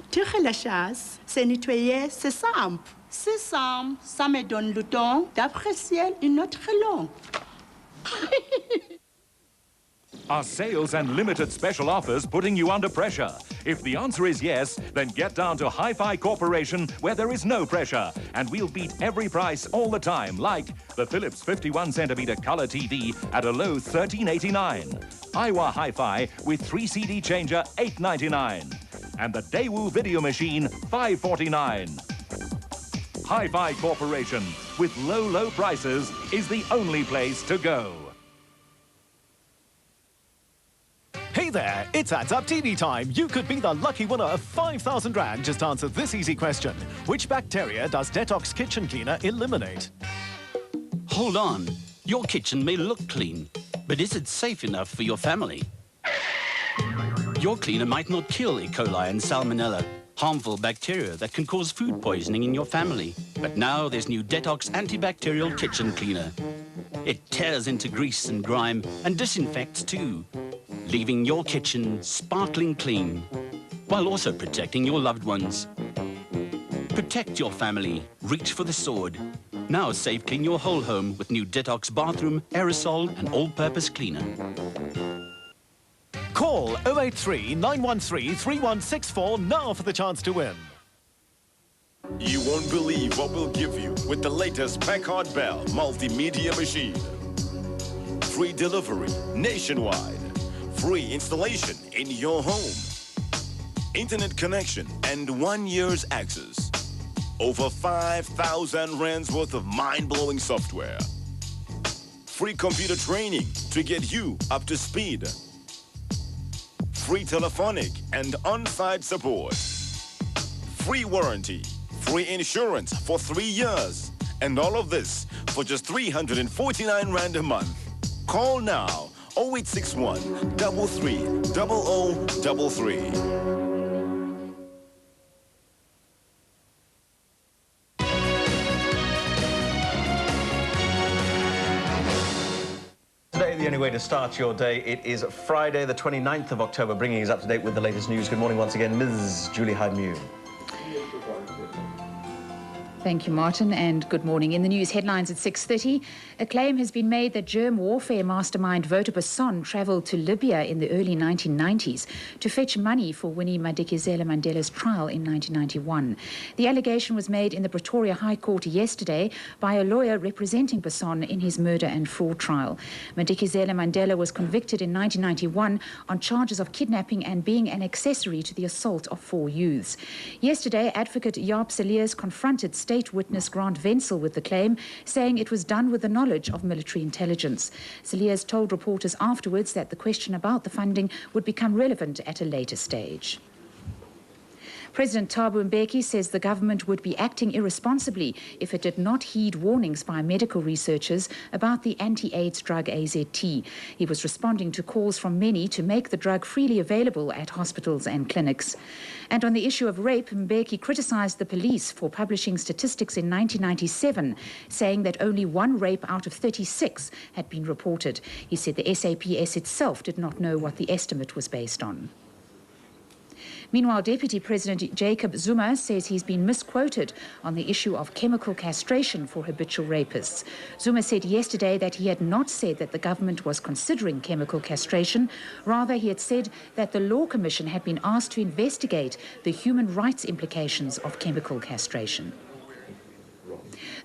Tirer la chasse, c'est nettoyer, c'est simple. C'est simple, ça me donne le temps d'apprécier une autre langue. Are sales and limited special offers putting you under pressure? If the answer is yes, then get down to Hi-Fi Corporation, where there is no pressure, and we'll beat every price all the time, like the Philips 51cm color TV at a low $13.89, Aiwa Hi-Fi with 3 CD changer $8.99, and the Daewoo video machine $5.49. Hi-Fi Corporation, with low prices, is the only place to go. Hey there, it's Adds Up TV time. You could be the lucky winner of 5,000 Rand. Just answer this easy question. Which bacteria does Detox Kitchen Cleaner eliminate? Hold on. Your kitchen may look clean, but is it safe enough for your family? Your cleaner might not kill E. coli and Salmonella, harmful bacteria that can cause food poisoning in your family. But now there's new Detox Antibacterial Kitchen Cleaner. It tears into grease and grime and disinfects too, leaving your kitchen sparkling clean, while also protecting your loved ones. Protect your family. Reach for the sword. Now safe clean your whole home with new Detox Bathroom, Aerosol and All-Purpose Cleaner. Call 083 913 3164 now for the chance to win. You won't believe what we'll give you with the latest Packard Bell multimedia machine. Free delivery nationwide. Free installation in your home. Internet connection and 1 year's access. Over 5,000 rands worth of mind-blowing software. Free computer training to get you up to speed. Free telephonic and on-site support. Free warranty. Free insurance for 3 years. And all of this for just 349 Rand a month. Call now. 0861 33 0033. Today, the only way to start your day, it is Friday, the 29th of October, bringing us up to date with the latest news. Good morning once again, Ms. Julie Hyde-Mew. Thank you, Martin, and good morning. In the news headlines at 6:30, a claim has been made that germ warfare mastermind Wouter Basson travelled to Libya in the early 1990s to fetch money for Winnie Madikizela Mandela's trial in 1991. The allegation was made in the Pretoria High Court yesterday by a lawyer representing Basson in his murder and fraud trial. Madikizela Mandela was convicted in 1991 on charges of kidnapping and being an accessory to the assault of 4 youths. Yesterday, advocate Jaap Cilliers confronted State witness Grant Wenzel with the claim, saying it was done with the knowledge of military intelligence. Cilliers told reporters afterwards that the question about the funding would become relevant at a later stage. President Thabo Mbeki says the government would be acting irresponsibly if it did not heed warnings by medical researchers about the anti-AIDS drug AZT. He was responding to calls from many to make the drug freely available at hospitals and clinics. And on the issue of rape, Mbeki criticised the police for publishing statistics in 1997, saying that only 1 rape out of 36 had been reported. He said the SAPS itself did not know what the estimate was based on. Meanwhile, Deputy President Jacob Zuma says he's been misquoted on the issue of chemical castration for habitual rapists. Zuma said yesterday that he had not said that the government was considering chemical castration. Rather, he had said that the Law Commission had been asked to investigate the human rights implications of chemical castration.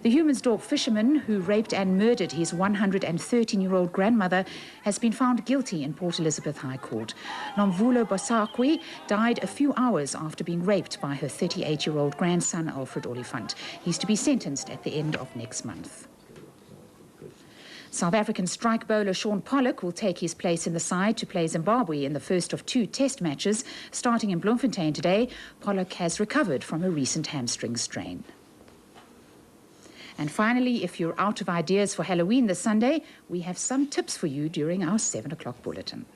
The Humansdorp fisherman who raped and murdered his 113-year-old grandmother has been found guilty in Port Elizabeth High Court. Nomvulo Bosakwi died a few hours after being raped by her 38-year-old grandson, Alfred Olifant. He's to be sentenced at the end of next month. South African strike bowler Sean Pollock will take his place in the side to play Zimbabwe in the first of 2 test matches. Starting in Bloemfontein today, Pollock has recovered from a recent hamstring strain. And finally, if you're out of ideas for Halloween this Sunday, we have some tips for you during our 7 o'clock bulletin.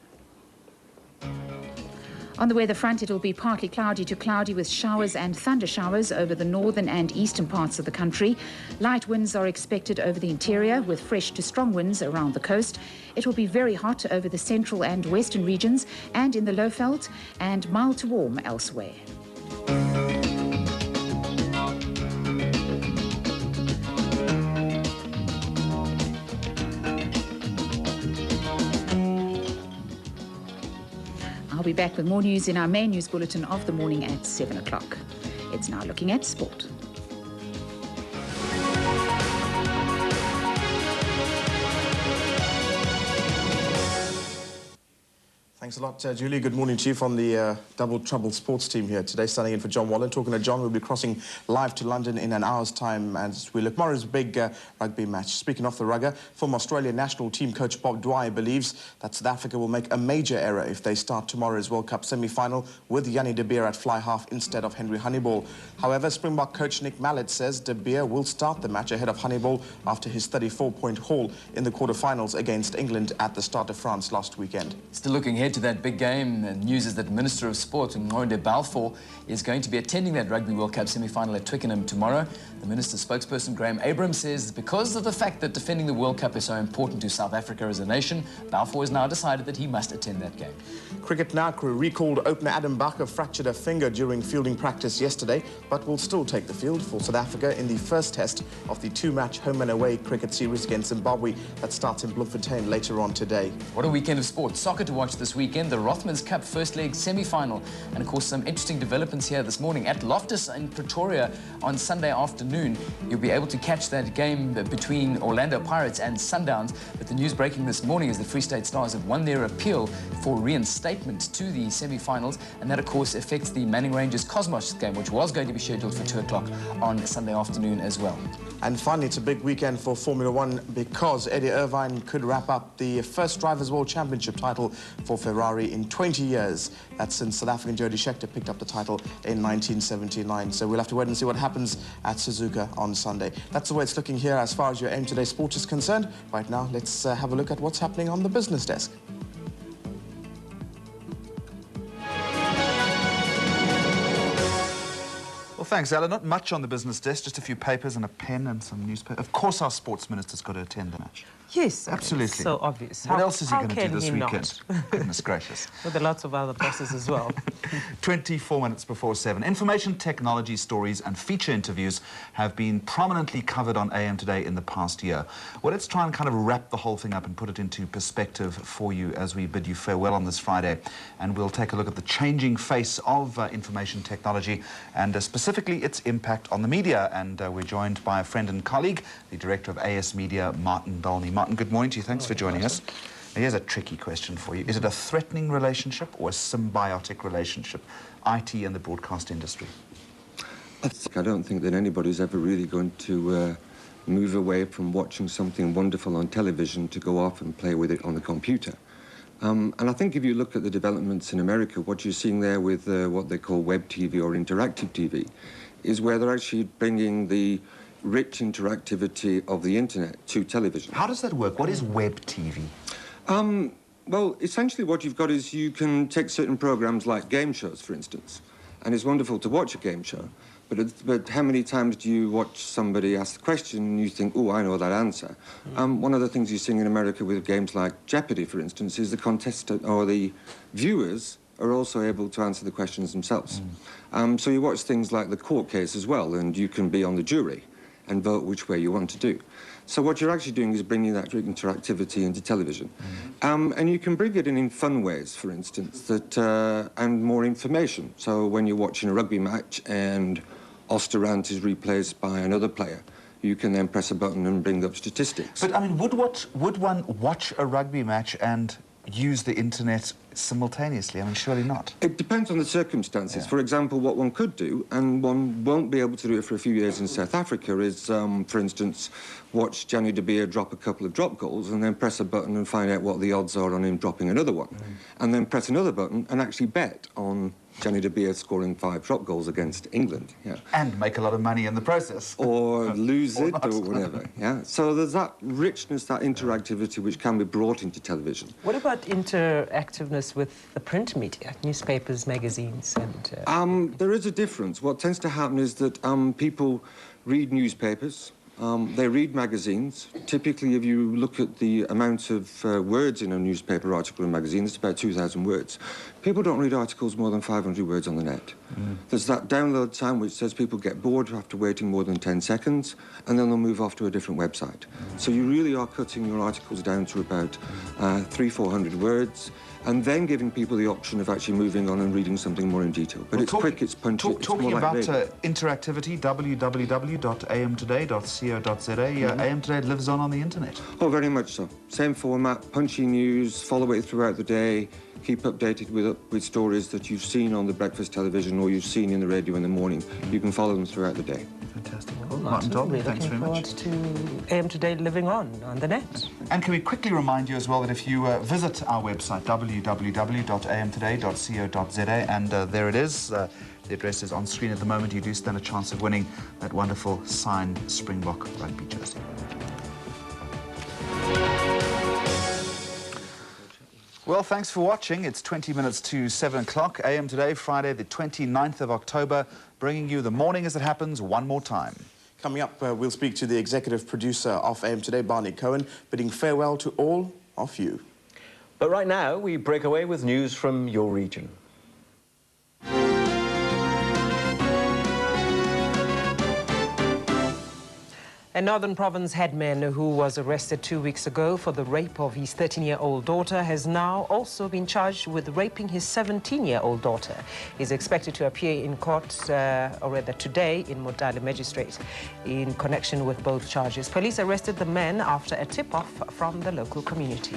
On the weather front, it'll be partly cloudy to cloudy with showers and thunder showers over the northern and eastern parts of the country. Light winds are expected over the interior with fresh to strong winds around the coast. It will be very hot over the central and western regions and in the Lowveld, and mild to warm elsewhere. I'll be back with more news in our main news bulletin of the morning at 7 o'clock. It's now looking at sport. Thanks a lot, Julie. Good morning to you from the Double Trouble sports team here today, standing in for John Wallen. Talking to John, we'll be crossing live to London in an hour's time as we look tomorrow's big rugby match. Speaking of the rugger, former Australian national team coach Bob Dwyer believes that South Africa will make a major error if they start tomorrow's World Cup semi-final with Yanni de Beer at fly half instead of Henry Honeyball. However, Springbok coach Nick Mallett says de Beer will start the match ahead of Honeyball after his 34-point haul in the quarterfinals against England at the Stade de France last weekend. Still looking ahead to that big game. The news is that Minister of Sport, Nqonde Balfour, is going to be attending that Rugby World Cup semi-final at Twickenham tomorrow. The minister's spokesperson, Graham Abrams, says because of the fact that defending the World Cup is so important to South Africa as a nation, Balfour has now decided that he must attend that game. Cricket now crew recalled opener Adam Bacher fractured a finger during fielding practice yesterday, but will still take the field for South Africa in the first test of the 2-match home and away cricket series against Zimbabwe that starts in Bloemfontein later on today. What a weekend of sport. Soccer to watch this weekend, the Rothmans Cup first leg semi-final, and of course some interesting developments here this morning at Loftus in Pretoria on Sunday afternoon. You'll be able to catch that game between Orlando Pirates and Sundowns, but the news breaking this morning is the Free State Stars have won their appeal for reinstatement to the semi-finals, and that of course affects the Manning Rangers Cosmos game, which was going to be scheduled for 2 o'clock on Sunday afternoon as well. And finally, it's a big weekend for Formula One because Eddie Irvine could wrap up the first Drivers' World Championship title for Ferrari in 20 years. That's since South African Jody Scheckter picked up the title in 1979. So we'll have to wait and see what happens at Suzuka on Sunday. That's the way it's looking here as far as your am2day sport is concerned. Right now, let's have a look at what's happening on the business desk. Well, thanks, Alan. Not much on the business desk, just a few papers and a pen and some newspaper. Of course our sports minister's got to attend the match. Yes, absolutely. So obvious. What else is he going to do this can he weekend? Goodness gracious. With lots of other bosses as well. 24 minutes before 7. Information technology stories and feature interviews have been prominently covered on AM Today in the past year. Well, let's try and kind of wrap the whole thing up and put it into perspective for you as we bid you farewell on this Friday. And we'll take a look at the changing face of information technology and specifically its impact on the media. And we're joined by a friend and colleague, the Director of AS Media, Martin Dalney. Martin, good morning to you. Thanks for joining us. Now, here's a tricky question for you. Is it a threatening relationship or a symbiotic relationship, IT and the broadcast industry? I don't think that anybody's ever really going to move away from watching something wonderful on television to go off and play with it on the computer. And I think if you look at the developments in America, what you're seeing there with what they call web TV or interactive TV is where they're actually bringing the rich interactivity of the internet to television. How does that work? What is web TV? Well, essentially what you've got is you can take certain programs like game shows, for instance, and it's wonderful to watch a game show, but how many times do you watch somebody ask the question and you think, oh, I know that answer? One of the things you're seeing in America with games like Jeopardy, for instance, is the contestant or the viewers are also able to answer the questions themselves. So you watch things like the court case as well, and you can be on the jury and vote which way you want to do. So what you're actually doing is bringing that interactivity into television. And you can bring it in fun ways, for instance, that and more information. So when you're watching a rugby match and Osterant is replaced by another player, you can then press a button and bring up statistics. But, I mean, would one watch a rugby match and use the internet simultaneously? I mean, surely not. It depends on the circumstances. For example, what one could do, and one won't be able to do it for a few years in South Africa, is, for instance, watch Gianni De Beer drop a couple of drop goals and then press a button and find out what the odds are on him dropping another one. And then press another button and actually bet on Gianni De Beer scoring 5 drop goals against England. And make a lot of money in the process. Or lose it, or whatever. So there's that richness, that interactivity which can be brought into television. What about interactiveness with the print media, newspapers, magazines, and... There is a difference. What tends to happen is that people read newspapers, they read magazines. Typically, if you look at the amount of words in a newspaper article or magazine, it's about 2,000 words. People don't read articles more than 500 words on the net. There's that download time which says people get bored after waiting more than 10 seconds, and then they'll move off to a different website. So you really are cutting your articles down to about 300-400 words, and then giving people the option of actually moving on and reading something more in detail. But it's quick, it's punchy, it's talking more like about interactivity, www.am2day.co.za. AM Today lives on the internet. Oh, very much so. Same format, punchy news, follow it throughout the day, keep updated with stories that you've seen on the breakfast television or you've seen in the radio in the morning. You can follow them throughout the day. Fantastic. Well, Martin Dalney, thanks very much. Looking forward to AM Today living on the net. And can we quickly remind you as well that if you visit our website, www.am2day.co.za, and there it is, the address is on screen at the moment, you do stand a chance of winning that wonderful signed Springbok rugby jersey. Well, thanks for watching. It's 20 minutes to 7 o'clock. AM Today, Friday, the 29th of October, bringing you the morning as it happens one more time. Coming up, we'll speak to the executive producer of AM Today, Barney Cohen, bidding farewell to all of you. But right now, we break away with news from your region. A Northern Province headman who was arrested 2 weeks ago for the rape of his 13-year-old daughter has now also been charged with raping his 17-year-old daughter. He's expected to appear in court, or rather today, in Modale Magistrate in connection with both charges. Police arrested the man after a tip-off from the local community.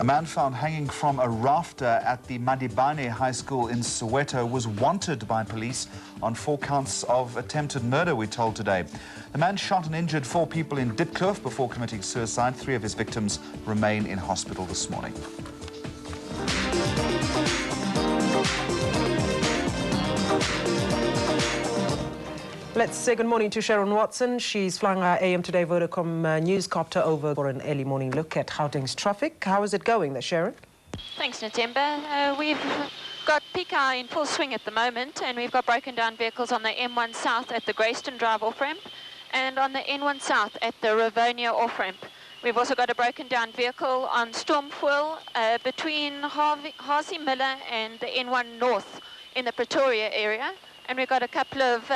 A man found hanging from a rafter at the Madibane High School in Soweto was wanted by police on 4 counts of attempted murder, we're told today. The man shot and injured 4 people in Diepkloof before committing suicide. 3 of his victims remain in hospital this morning. Let's say good morning to Sharon Watson. She's flying our AM Today Vodacom newscopter over for an early morning look at Gauteng's traffic. How is it going there, Sharon? Thanks, Nothemba. We've got peak hour in full swing at the moment, and we've got broken down vehicles on the M1 South at the Grayston Drive off-ramp and on the N1 South at the Rivonia off-ramp. We've also got a broken down vehicle on Stormfoil between Harsey Miller and the N1 North in the Pretoria area. And we've got a couple of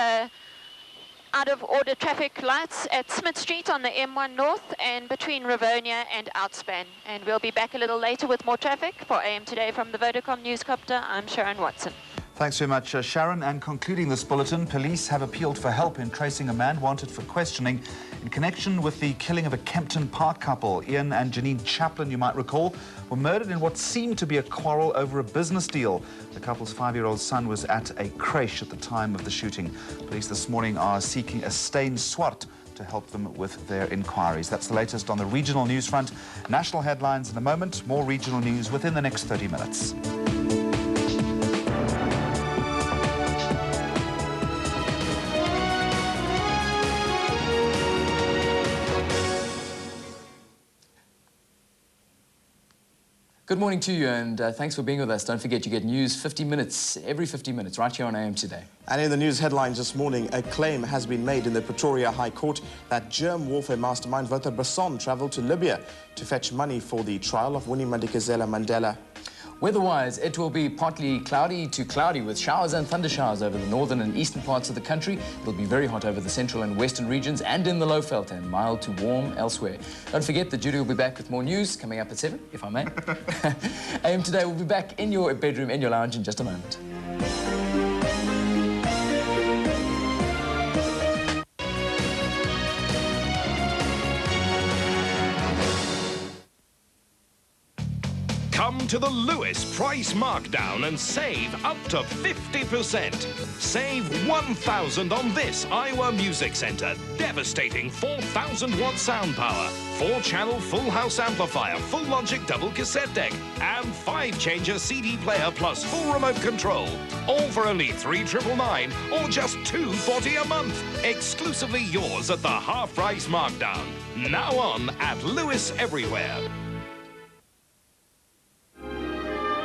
out-of-order traffic lights at Smith Street on the M1 North and between Rivonia and Outspan. And we'll be back a little later with more traffic. For AM Today from the Vodacom Newscopter, I'm Sharon Watson. Thanks very much, Sharon. And concluding this bulletin, police have appealed for help in tracing a man wanted for questioning in connection with the killing of a Kempton Park couple. Ian and Janine Chaplin, you might recall, were murdered in what seemed to be a quarrel over a business deal. The couple's 5-year-old son was at a creche at the time of the shooting. Police this morning are seeking a stain swart to help them with their inquiries. That's the latest on the regional news front. National headlines in a moment. More regional news within the next 30 minutes. Good morning to you, and thanks for being with us. Don't forget, you get news 50 minutes, every 50 minutes, right here on AM Today. And in the news headlines this morning, a claim has been made in the Pretoria High Court that germ warfare mastermind Wouter Besson travelled to Libya to fetch money for the trial of Winnie Madikizela-Mandela. Weather-wise, it will be partly cloudy to cloudy with showers and thundershowers over the northern and eastern parts of the country. It'll be very hot over the central and western regions and in the Lowveld, and mild to warm elsewhere. Don't forget that Judy will be back with more news coming up at 7, if I may. AM Today will be back in your bedroom, in your lounge in just a moment. Come to the Lewis price markdown and save up to 50%. Save 1,000 on this Iowa Music Center. Devastating 4,000 watt sound power, 4-channel full house amplifier, full logic double cassette deck, and 5-changer CD player plus full remote control. All for only $3,999 or just $240 a month. Exclusively yours at the half price markdown. Now on at Lewis Everywhere.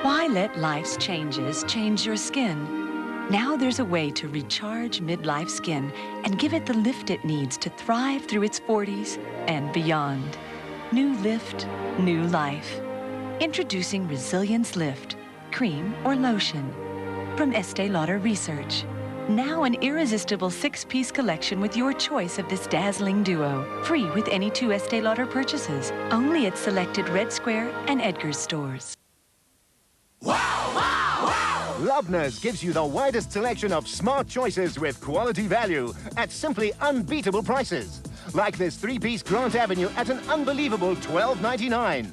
Why let life's changes change your skin? Now there's a way to recharge midlife skin and give it the lift it needs to thrive through its 40s and beyond. New lift, new life. Introducing Resilience Lift, cream or lotion. From Estee Lauder Research. Now an irresistible 6-piece collection with your choice of this dazzling duo. Free with any 2 Estee Lauder purchases. Only at selected Red Square and Edgar's stores. Lubna's gives you the widest selection of smart choices with quality value at simply unbeatable prices. Like this 3-piece Grant Avenue at an unbelievable $12.99.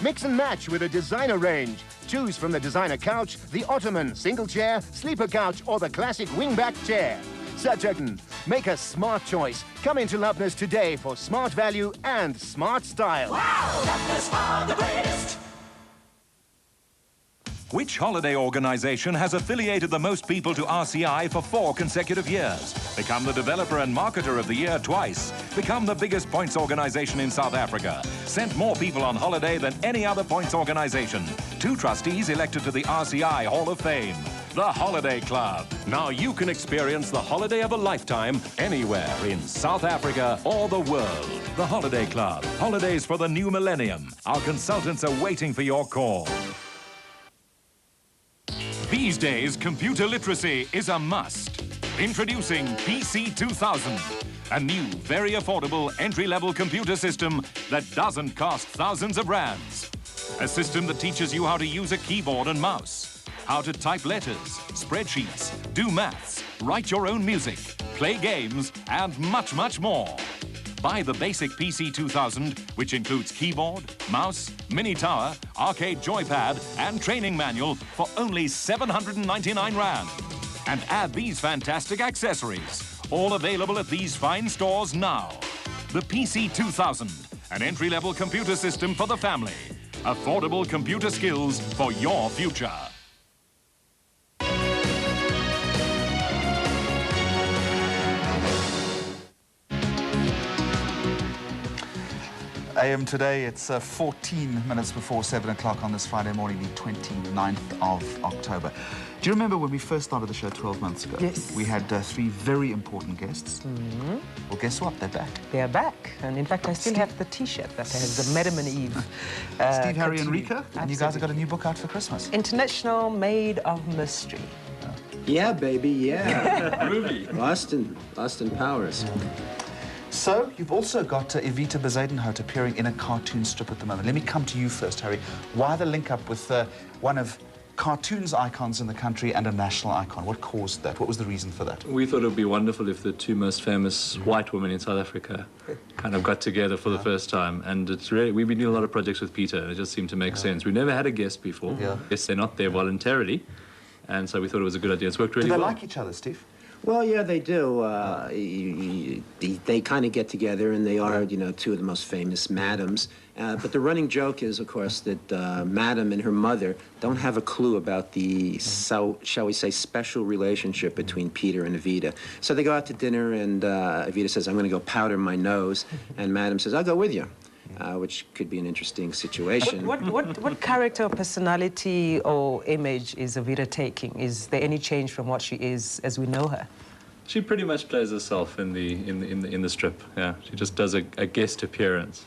Mix and match with a designer range. Choose from the designer couch, the ottoman, single chair, sleeper couch, or the classic wingback chair. Such a... Make a smart choice. Come into Lubna's today for smart value and smart style. Wow! Lubna's are the greatest! Which holiday organization has affiliated the most people to RCI for 4 consecutive years? Become the developer and marketer of the year twice. Become the biggest points organization in South Africa. Sent more people on holiday than any other points organization. 2 trustees elected to the RCI Hall of Fame. The Holiday Club. Now you can experience the holiday of a lifetime anywhere in South Africa or the world. The Holiday Club. Holidays for the new millennium. Our consultants are waiting for your call. These days, computer literacy is a must. Introducing PC 2000, a new, very affordable entry-level computer system that doesn't cost thousands of rands. A system that teaches you how to use a keyboard and mouse, how to type letters, spreadsheets, do maths, write your own music, play games, and much, much more. Buy the basic PC 2000, which includes keyboard, mouse, mini tower, arcade joypad, and training manual for only 799 rand. And add these fantastic accessories, all available at these fine stores now. The PC 2000, an entry-level computer system for the family. Affordable computer skills for your future. AM Today, it's 14 minutes before 7 o'clock on this Friday morning, the 29th of October. Do you remember when we first started the show 12 months ago? Yes. We had 3 very important guests. Mm-hmm. Well, guess what? They're back. They're back. And in fact, I still have the T-shirt that has the Madam and Eve. Steve, Harry and Rika. And you guys have got a new book out for Christmas. International Maid of Mystery. Yeah, baby, yeah. Groovy. Austin Powers. So, you've also got Evita Bezuidenhout appearing in a cartoon strip at the moment. Let me come to you first, Harry. Why the link up with one of cartoons icons in the country and a national icon? What caused that? What was the reason for that? We thought it would be wonderful if the two most famous white women in South Africa kind of got together for the first time. And it's really, we've been doing a lot of projects with Peter, and it just seemed to make sense. We never had a guest before. Yes, they're not there voluntarily. And so we thought it was a good idea. It's worked really well. Do they like each other, Steve? Well, yeah, they do. They kind of get together, and they are, you know, two of the most famous madams. But the running joke is, of course, that Madam and her mother don't have a clue about the, shall we say, special relationship between Peter and Evita. So they go out to dinner, and Evita says, I'm going to go powder my nose. And Madam says, I'll go with you. Which could be an interesting situation. What character or personality or image is Evita taking? Is there any change from what she is as we know her? She pretty much plays herself in the strip. Yeah, she just does a guest appearance.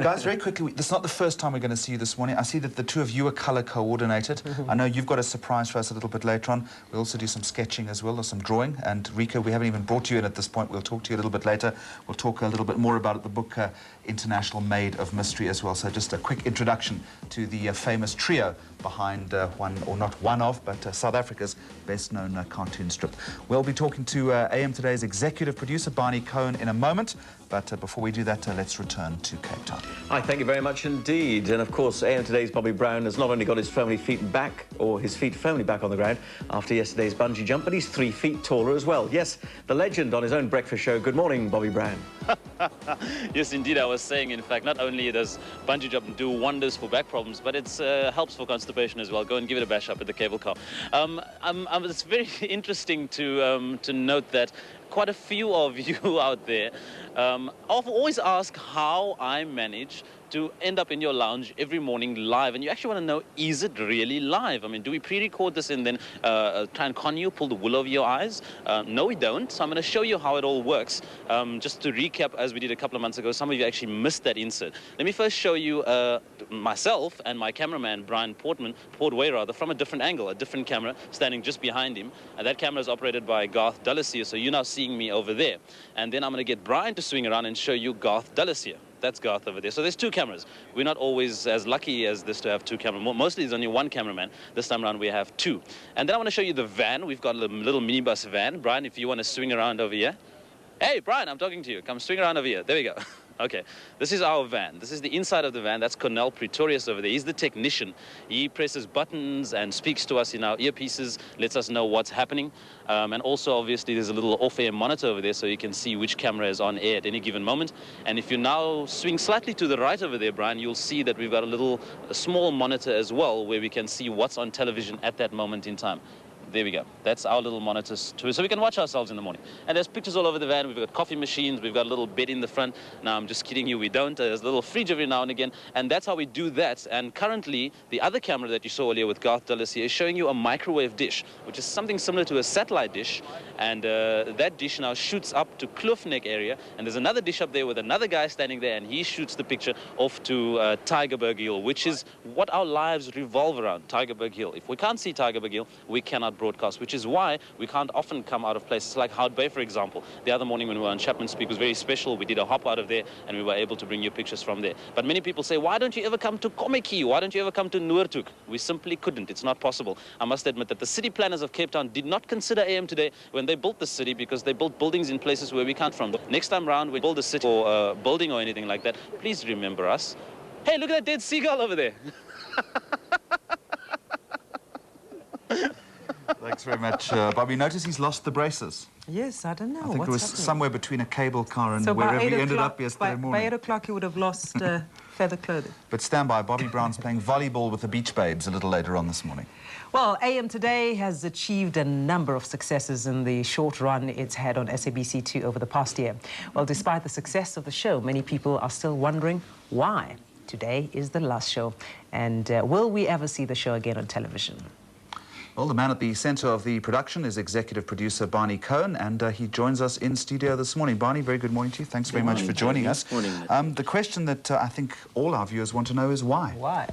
Guys, very quickly, this is not the first time we're going to see you this morning. I see that the two of you are colour coordinated. I know you've got a surprise for us a little bit later on. We'll also do some sketching as well, or some drawing. And Rico, we haven't even brought you in at this point. We'll talk to you a little bit later. We'll talk a little bit more about the book International Maid of Mystery as well. So just a quick introduction to the famous trio behind South Africa's best-known cartoon strip. We'll be talking to AM Today's executive producer, Barney Cohen, in a moment. But before we do that, let's return to Cape Town. Hi, thank you very much indeed. And of course, AM Today's Bobby Brown has not only got his feet back on the ground after yesterday's bungee jump, but he's 3 feet taller as well. Yes, the legend on his own breakfast show. Good morning, Bobby Brown. Yes, indeed, I was saying, in fact, not only does bungee jumping do wonders for back problems, but it helps for constipation as well. Go and give it a bash up at the cable car. It's very interesting to note that quite a few of you out there always ask how I manage to end up in your lounge every morning live, and you actually want to know, is it really live? I mean, do we pre-record this and then try and con you, pull the wool over your eyes? No, we don't. So I'm going to show you how it all works. Just to recap, as we did a couple of months ago, some of you actually missed that insert. Let me first show you myself and my cameraman, Brian Portway, from a different angle, a different camera standing just behind him. And that camera is operated by Garth Dullasier, so you're now seeing me over there. And then I'm going to get Brian to swing around and show you Garth Dullasier. That's Garth over there. So there's 2 cameras. We're not always as lucky as this to have 2 cameras. Mostly there's only 1 cameraman. This time around we have 2. And then I want to show you the van. We've got a little minibus van. Brian, if you want to swing around over here. Hey, Brian, I'm talking to you. Come swing around over here. There we go. Okay, this is our van. This is the inside of the van. That's Cornel Pretorius over there. He's the technician. He presses buttons and speaks to us in our earpieces, lets us know what's happening. And also, obviously, there's a little off-air monitor over there so you can see which camera is on air at any given moment. And if you now swing slightly to the right over there, Brian, you'll see that we've got a small monitor as well where we can see what's on television at that moment in time. There we go. That's our little monitors too, so we can watch ourselves in the morning. And there's pictures all over the van. We've got coffee machines. We've got a little bed in the front. Now, I'm just kidding you, we don't. There's a little fridge every now and again. And that's how we do that. And currently, the other camera that you saw earlier with Garth Dullasier is showing you a microwave dish, which is something similar to a satellite dish. And that dish now shoots up to Kloof Neck area. And there's another dish up there with another guy standing there, and he shoots the picture off to Tygerberg Hill, which is what our lives revolve around, Tygerberg Hill. If we can't see Tygerberg Hill, we cannot broadcast, which is why we can't often come out of places like Hout Bay, for example. The other morning when we were on Chapman Speak was very special. We did a hop out of there, and we were able to bring you pictures from there. But many people say, why don't you ever come to Kommetjie? Why don't you ever come to Noordhoek? We simply couldn't. It's not possible. I must admit that the city planners of Cape Town did not consider AM Today when they built the city, because they built buildings in places where we can't from. Next time round, we build a city or a building or anything like that, please remember us. Hey, look at that dead seagull over there. Thanks very much, Bobby. Notice he's lost the braces. Yes, I don't know. I think it was somewhere between a cable car and so wherever he ended up yesterday morning. By 8 o'clock, he would have lost feather clothing. But stand by, Bobby Brown's playing volleyball with the Beach Babes a little later on this morning. Well, AM Today has achieved a number of successes in the short run it's had on SABC2 over the past year. Well, despite the success of the show, many people are still wondering why today is the last show. And will we ever see the show again on television? Well, the man at the centre of the production is executive producer Barney Cohen, and he joins us in studio this morning. Barney, very good morning to you. Thanks very much for joining us. The question that I think all our viewers want to know is why? Why?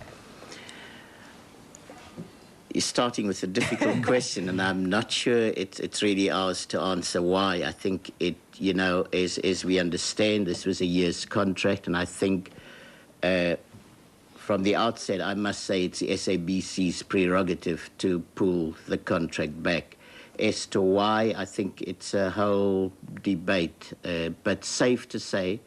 starting with a difficult question, and I'm not sure it's really ours to answer why. I think it, you know, as we understand, this was a year's contract, and I think from the outset, I must say it's the SABC's prerogative to pull the contract back. As to why, I think it's a whole debate, but safe to say,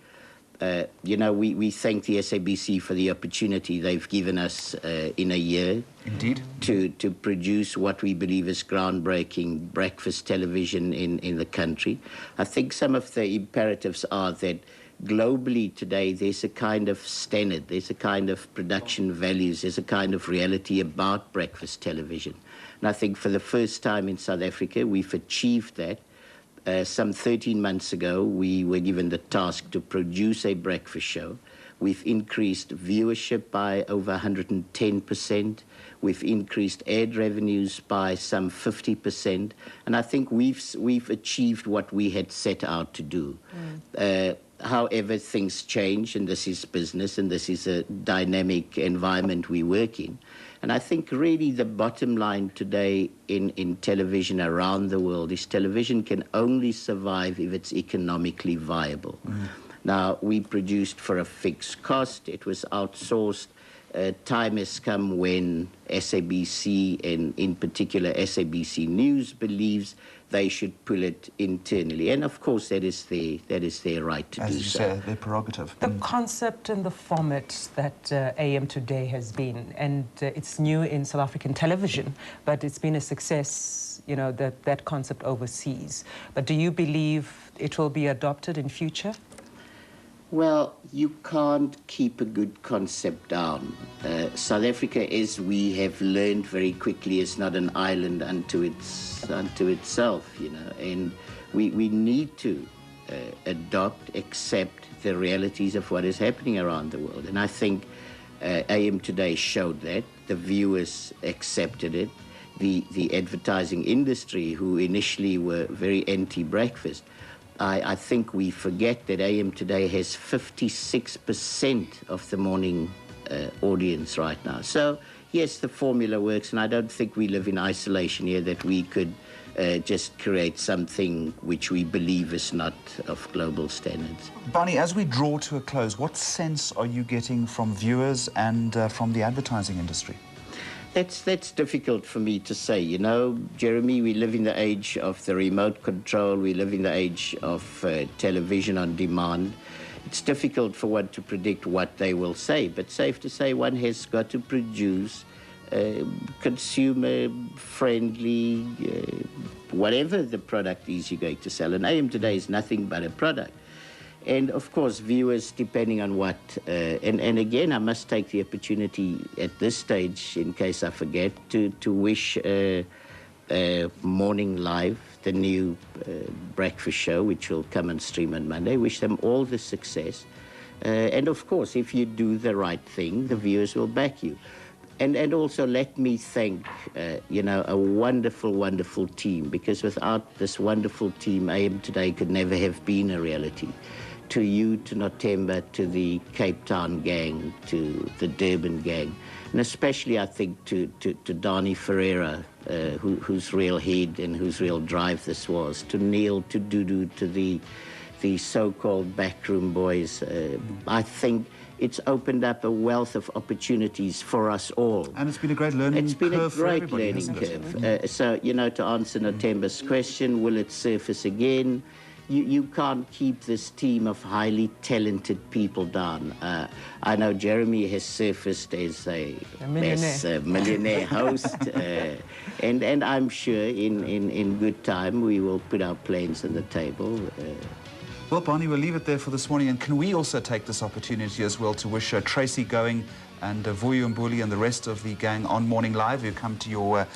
you know, we thank the SABC for the opportunity they've given us in a year. Indeed. To produce what we believe is groundbreaking breakfast television in the country. I think some of the imperatives are that globally today there's a kind of standard, there's a kind of production values, there's a kind of reality about breakfast television. And I think for the first time in South Africa, we've achieved that. Some 13 months ago, we were given the task to produce a breakfast show. We've increased viewership by over 110%. We've increased ad revenues by some 50%. And I think we've achieved what we had set out to do. However, things change, and this is business, and this is a dynamic environment we work in. And I think really the bottom line today in television around the world is television can only survive if it's economically viable. Now, we produced for a fixed cost. It was outsourced. Time has come when SABC, and in particular SABC News, believes they should pull it internally. And of course, that is their right to do so. As you say, their prerogative. The concept and the format that am2day has been, and it's new in South African television, but it's been a success, you know, that concept overseas. But do you believe it will be adopted in future? Well, you can't keep a good concept down. South Africa, as we have learned very quickly, is not an island unto itself, you know, and we need to adopt, accept the realities of what is happening around the world. And I think am2day showed that. The viewers accepted it. The advertising industry, who initially were very anti-breakfast, I think we forget that am2day has 56% of the morning audience right now. So, yes, the formula works, and I don't think we live in isolation here, that we could just create something which we believe is not of global standards. Barney, as we draw to a close, what sense are you getting from viewers and from the advertising industry? That's difficult for me to say. You know, Jeremy, we live in the age of the remote control. We live in the age of television on demand. It's difficult for one to predict what they will say, but safe to say one has got to produce consumer-friendly, whatever the product is you're going to sell. And am2day is nothing but a product. And, of course, viewers, depending on what... and again, I must take the opportunity at this stage, in case I forget, to wish Morning Live, the new breakfast show, which will come and stream on Monday, wish them all the success. And, of course, if you do the right thing, the viewers will back you. And also let me thank, you know, a wonderful, wonderful team, because without this wonderful team, am2day could never have been a reality. To you, to Nothemba, to the Cape Town gang, to the Durban gang, and especially, I think, to Dani Ferreira, whose real head and whose real drive this was, to Neil, to Dudu, to the so-called backroom boys. I think it's opened up a wealth of opportunities for us all. And it's been a great learning curve. It's been a great learning curve. So, you know, to answer Nothemba's question, will it surface again? You can't keep this team of highly talented people down. I know Jeremy has surfaced as a millionaire host, and I'm sure in good time we will put our plans on the table. Well, Barney, we'll leave it there for this morning. And can we also take this opportunity as well to wish Tracy Going and Vuyo Mbuli and the rest of the gang on Morning Live, who come to your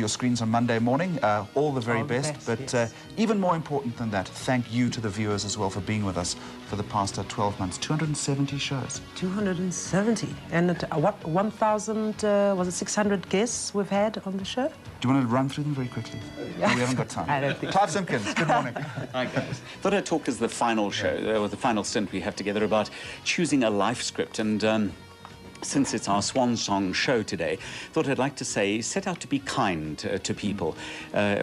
screens on Monday morning, all the very best. But yes, even more important than that, thank you to the viewers as well for being with us for the past 12 months. 270 shows. 270. And what, 1,000, was it 600 guests we've had on the show? Do you want to run through them very quickly? No, we haven't got time. I don't think Clive Simpkins, good morning. Hi, guys. Thought I'd talk as the final show, or the final stint we have together, about choosing a life script. And since it's our swan song show today, thought I'd like to say, set out to be kind to people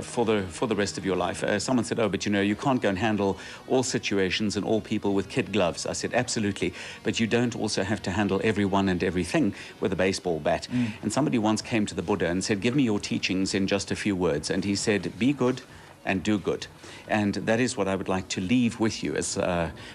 for the rest of your life. Someone said, oh, but you know, you can't go and handle all situations and all people with kid gloves. I said, absolutely, but you don't also have to handle everyone and everything with a baseball bat. And somebody once came to the Buddha and said, give me your teachings in just a few words. And he said, be good and do good. And that is what I would like to leave with you as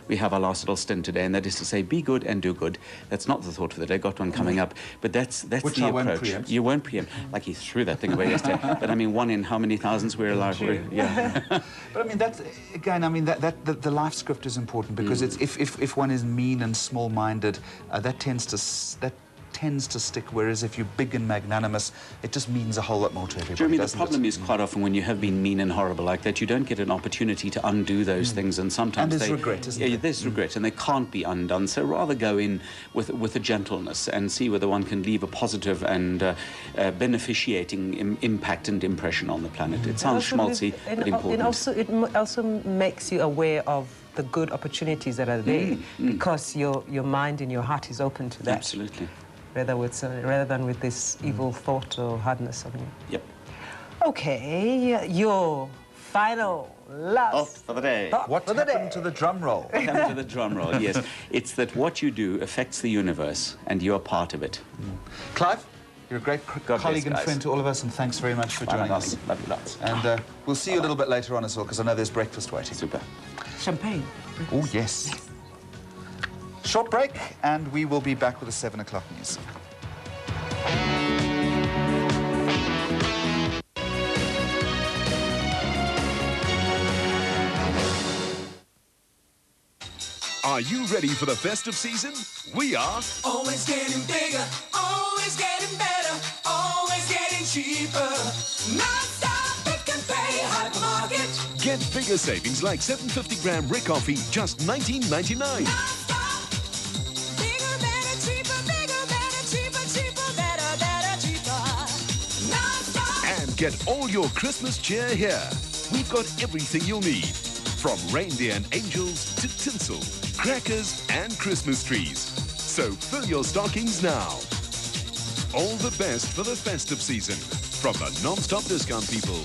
we have our last little stint today, and that is to say, be good and do good. That's not the thought for the day. Got one coming up, but that's Which the I approach. won't preempt. You won't preempt. Like he threw that thing away yesterday. But I mean, one in how many thousands we're alive? Yeah. But I mean, that's again. I mean, the life script is important because it's if one is mean and small-minded, that tends to stick, whereas if you're big and magnanimous, it just means a whole lot more to everybody. Jeremy, the problem is quite often when you have been mean and horrible like that, you don't get an opportunity to undo those things, and sometimes there's regret, isn't there? There's regret, and they can't be undone. So rather go in with a gentleness and see whether one can leave a positive and beneficiating impact and impression on the planet. It sounds schmaltzy, but important. It also makes you aware of the good opportunities that are there because your mind and your heart is open to that. Absolutely. Rather than with this evil thought or hardness of you. Yep. Okay, your final last for the day. What happened to the drum roll? What happened to the drum roll? Yes, it's that what you do affects the universe, and you're part of it. Clive, you're a great colleague and friend to all of us, and thanks very much for joining us. Love you lots. And we'll see you a little bit later on as well, because I know there's breakfast waiting. Super. Champagne. Oh, yes. Short break, and we will be back with the 7 o'clock news. Are you ready for the festive season? We are. Always getting bigger, always getting better, always getting cheaper. Non-stop pick and pay hypermarket. Get bigger savings like 750-gram Rick coffee, just $19.99. And get all your Christmas cheer here. We've got everything you'll need. From reindeer and angels to tinsel, crackers and Christmas trees. So fill your stockings now. All the best for the festive season from the non-stop discount people.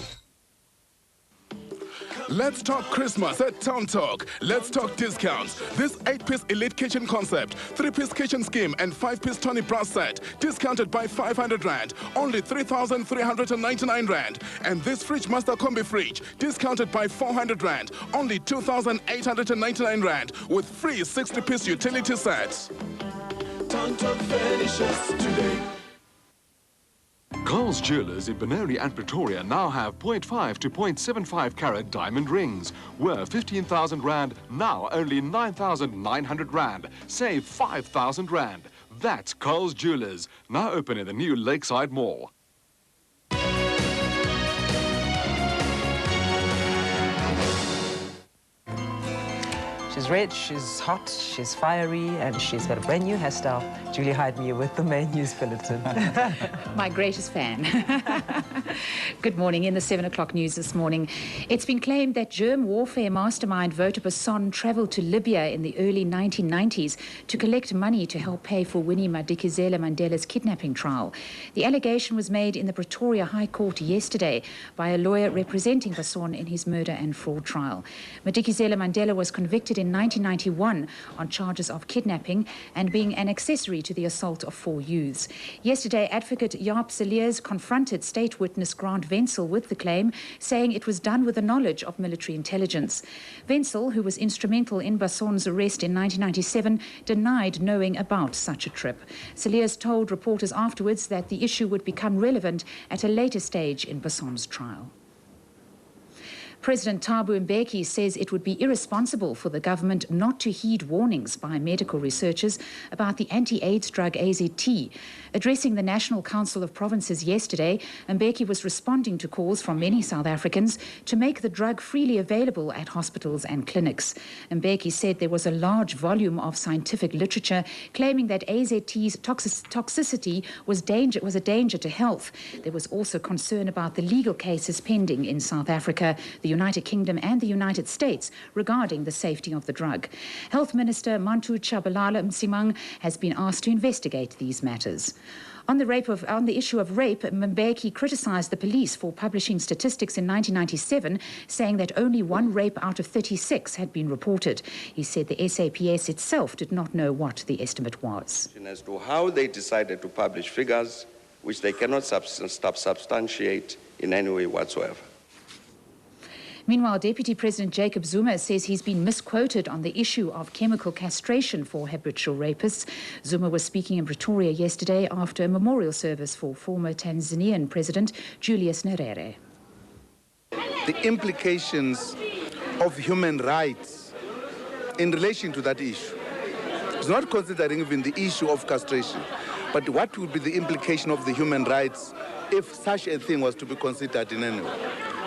Let's talk Christmas at Town Talk. Let's talk discounts. This 8-piece Elite Kitchen concept, 3-piece kitchen scheme and 5-piece Tony Brass set, discounted by 500 Rand, only 3,399 Rand. And this Fridge Master Combi Fridge, discounted by 400 Rand, only 2,899 Rand, with free 60-piece utility sets. Town Talk finishes today. Carl's Jewelers in Benoni and Pretoria now have 0.5 to 0.75 carat diamond rings worth 15,000 Rand, now only 9,900 Rand. Save 5,000 Rand. That's Carl's Jewelers, now open in the new Lakeside Mall. She's red, she's hot, she's fiery, and she's got a brand new hairstyle. Julie hired me with the main news bulletin. My greatest fan. Good morning. In the 7 o'clock news this morning, it's been claimed that germ warfare mastermind Wouter Basson travelled to Libya in the early 1990s to collect money to help pay for Winnie Madikizela Mandela's kidnapping trial. The allegation was made in the Pretoria High Court yesterday by a lawyer representing Basson in his murder and fraud trial. Madikizela Mandela was convicted in 1991 on charges of kidnapping and being an accessory to the assault of 4 youths. Yesterday, advocate Jaap Cilliers confronted state witness Grant Wenzel with the claim, saying it was done with the knowledge of military intelligence. Wenzel, who was instrumental in Basson's arrest in 1997, denied knowing about such a trip. Cilliers told reporters afterwards that the issue would become relevant at a later stage in Basson's trial. President Thabo Mbeki says it would be irresponsible for the government not to heed warnings by medical researchers about the anti-AIDS drug AZT. Addressing the National Council of Provinces yesterday, Mbeki was responding to calls from many South Africans to make the drug freely available at hospitals and clinics. Mbeki said there was a large volume of scientific literature claiming that AZT's toxicity was a danger to health. There was also concern about the legal cases pending in South Africa. The the United Kingdom and the United States regarding the safety of the drug. Health Minister Mantu Chabalala Msimang has been asked to investigate these matters. On the issue of rape, Mbeki criticised the police for publishing statistics in 1997, saying that only 1 rape out of 36 had been reported. He said the SAPS itself did not know what the estimate was. As to how they decided to publish figures which they cannot substantiate in any way whatsoever. Meanwhile, Deputy President Jacob Zuma says he's been misquoted on the issue of chemical castration for habitual rapists. Zuma was speaking in Pretoria yesterday after a memorial service for former Tanzanian President Julius Nyerere. The implications of human rights in relation to that issue. It's not considering even the issue of castration, but what would be the implication of the human rights if such a thing was to be considered in any way.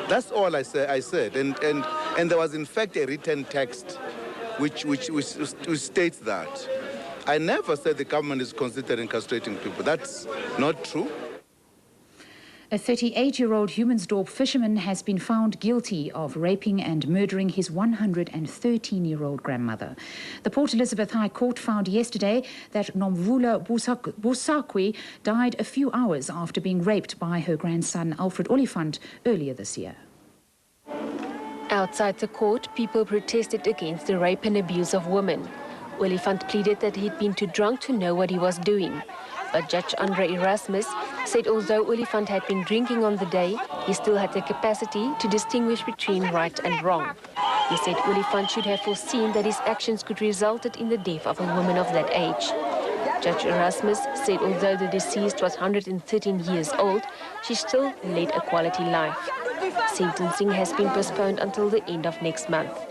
That's all I said. And there was, in fact, a written text which states that. I never said the government is considering castrating people. That's not true. A 38-year-old Humansdorp fisherman has been found guilty of raping and murdering his 113-year-old grandmother. The Port Elizabeth High Court found yesterday that Nomvula Busakwe died a few hours after being raped by her grandson Alfred Olifant earlier this year. Outside the court, people protested against the rape and abuse of women. Olifant pleaded that he'd been too drunk to know what he was doing. But Judge Andre Erasmus said although Olifant had been drinking on the day, he still had the capacity to distinguish between right and wrong. He said Olifant should have foreseen that his actions could result in the death of a woman of that age. Judge Erasmus said although the deceased was 113 years old, she still led a quality life. Sentencing has been postponed until the end of next month.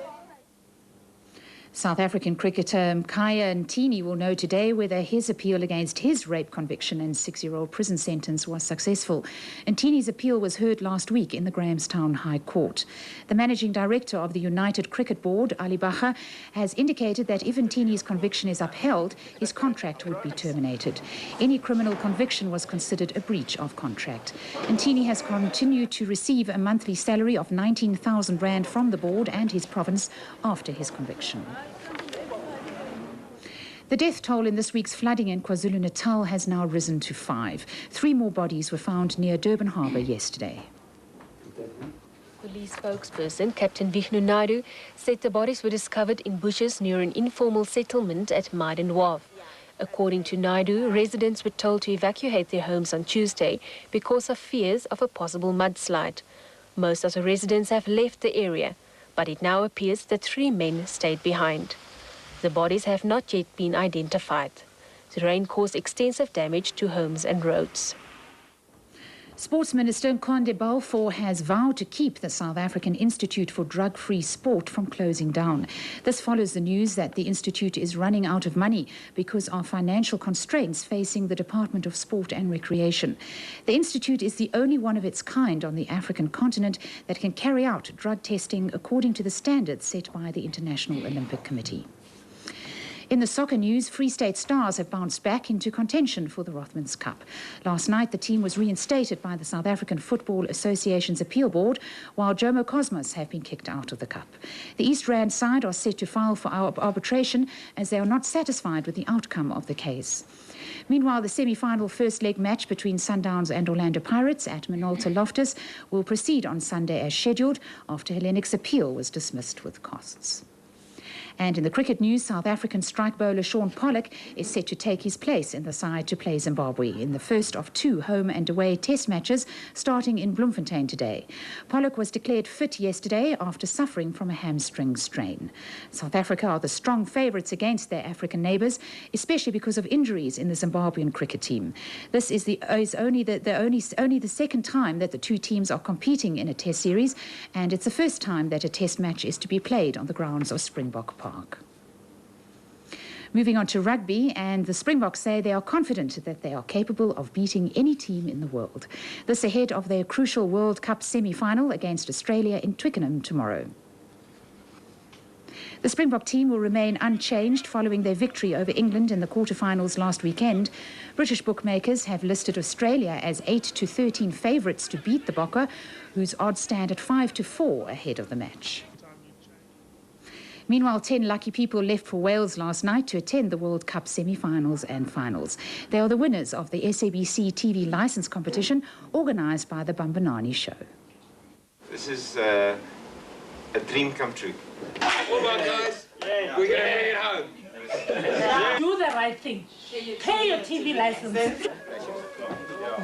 South African cricketer Mkhaya Ntini will know today whether his appeal against his rape conviction and 6-year-old prison sentence was successful. Ntini's appeal was heard last week in the Grahamstown High Court. The managing director of the United Cricket Board, Ali Baha, has indicated that if Ntini's conviction is upheld, his contract would be terminated. Any criminal conviction was considered a breach of contract. Ntini has continued to receive a monthly salary of 19,000 rand from the board and his province after his conviction. The death toll in this week's flooding in KwaZulu-Natal has now risen to 5. 3 more bodies were found near Durban Harbour yesterday. Police spokesperson Captain Vishnu Naidu said the bodies were discovered in bushes near an informal settlement at Maiden Wharf. According to Naidu, residents were told to evacuate their homes on Tuesday because of fears of a possible mudslide. Most of the residents have left the area, but it now appears that 3 men stayed behind. The bodies have not yet been identified. The rain caused extensive damage to homes and roads. Sports Minister Nkonde Balfour has vowed to keep the South African Institute for Drug-Free Sport from closing down. This follows the news that the institute is running out of money because of financial constraints facing the Department of Sport and Recreation. The institute is the only one of its kind on the African continent that can carry out drug testing according to the standards set by the International Olympic Committee. In the soccer news, Free State Stars have bounced back into contention for the Rothmans Cup. Last night, the team was reinstated by the South African Football Association's appeal board, while Jomo Cosmos have been kicked out of the cup. The East Rand side are set to file for arbitration as they are not satisfied with the outcome of the case. Meanwhile, the semi-final first leg match between Sundowns and Orlando Pirates at Minolta Loftus will proceed on Sunday as scheduled after Hellenic's appeal was dismissed with costs. And in the cricket news, South African strike bowler Sean Pollock is set to take his place in the side to play Zimbabwe in the first of 2 home and away test matches starting in Bloemfontein today. Pollock was declared fit yesterday after suffering from a hamstring strain. South Africa are the strong favourites against their African neighbours, especially because of injuries in the Zimbabwean cricket team. This is only the second time that the 2 teams are competing in a test series, and it's the first time that a test match is to be played on the grounds of Springbok Park. Moving on to rugby, and the Springboks say they are confident that they are capable of beating any team in the world. This ahead of their crucial World Cup semi-final against Australia in Twickenham tomorrow. The Springbok team will remain unchanged following their victory over England in the quarterfinals last weekend. British bookmakers have listed Australia as 8-13 favourites to beat the Bokke, whose odds stand at 5-4 ahead of the match. Meanwhile, 10 lucky people left for Wales last night to attend the World Cup semi-finals and finals. They are the winners of the SABC TV licence competition organised by the Bambanani Show. This is a dream come true. Well done, guys. We're going to bring it home. Do the right thing. Pay your TV license.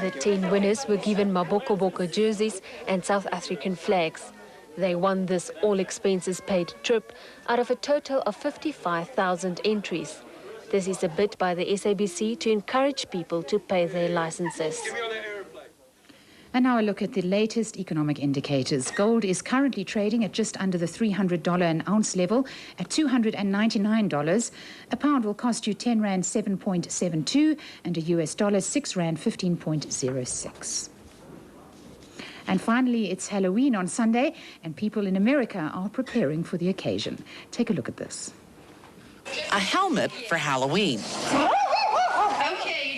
The 10 winners were given Maboko jerseys and South African flags. They won this all-expenses-paid trip out of a total of 55,000 entries. This is a bid by the SABC to encourage people to pay their licenses. And now a look at the latest economic indicators. Gold is currently trading at just under the $300 an ounce level at $299. A pound will cost you 10 Rand 7.72 and a US dollar 6 Rand 15.06. And finally, it's Halloween on Sunday, and people in America are preparing for the occasion. Take a look at this. A helmet for Halloween.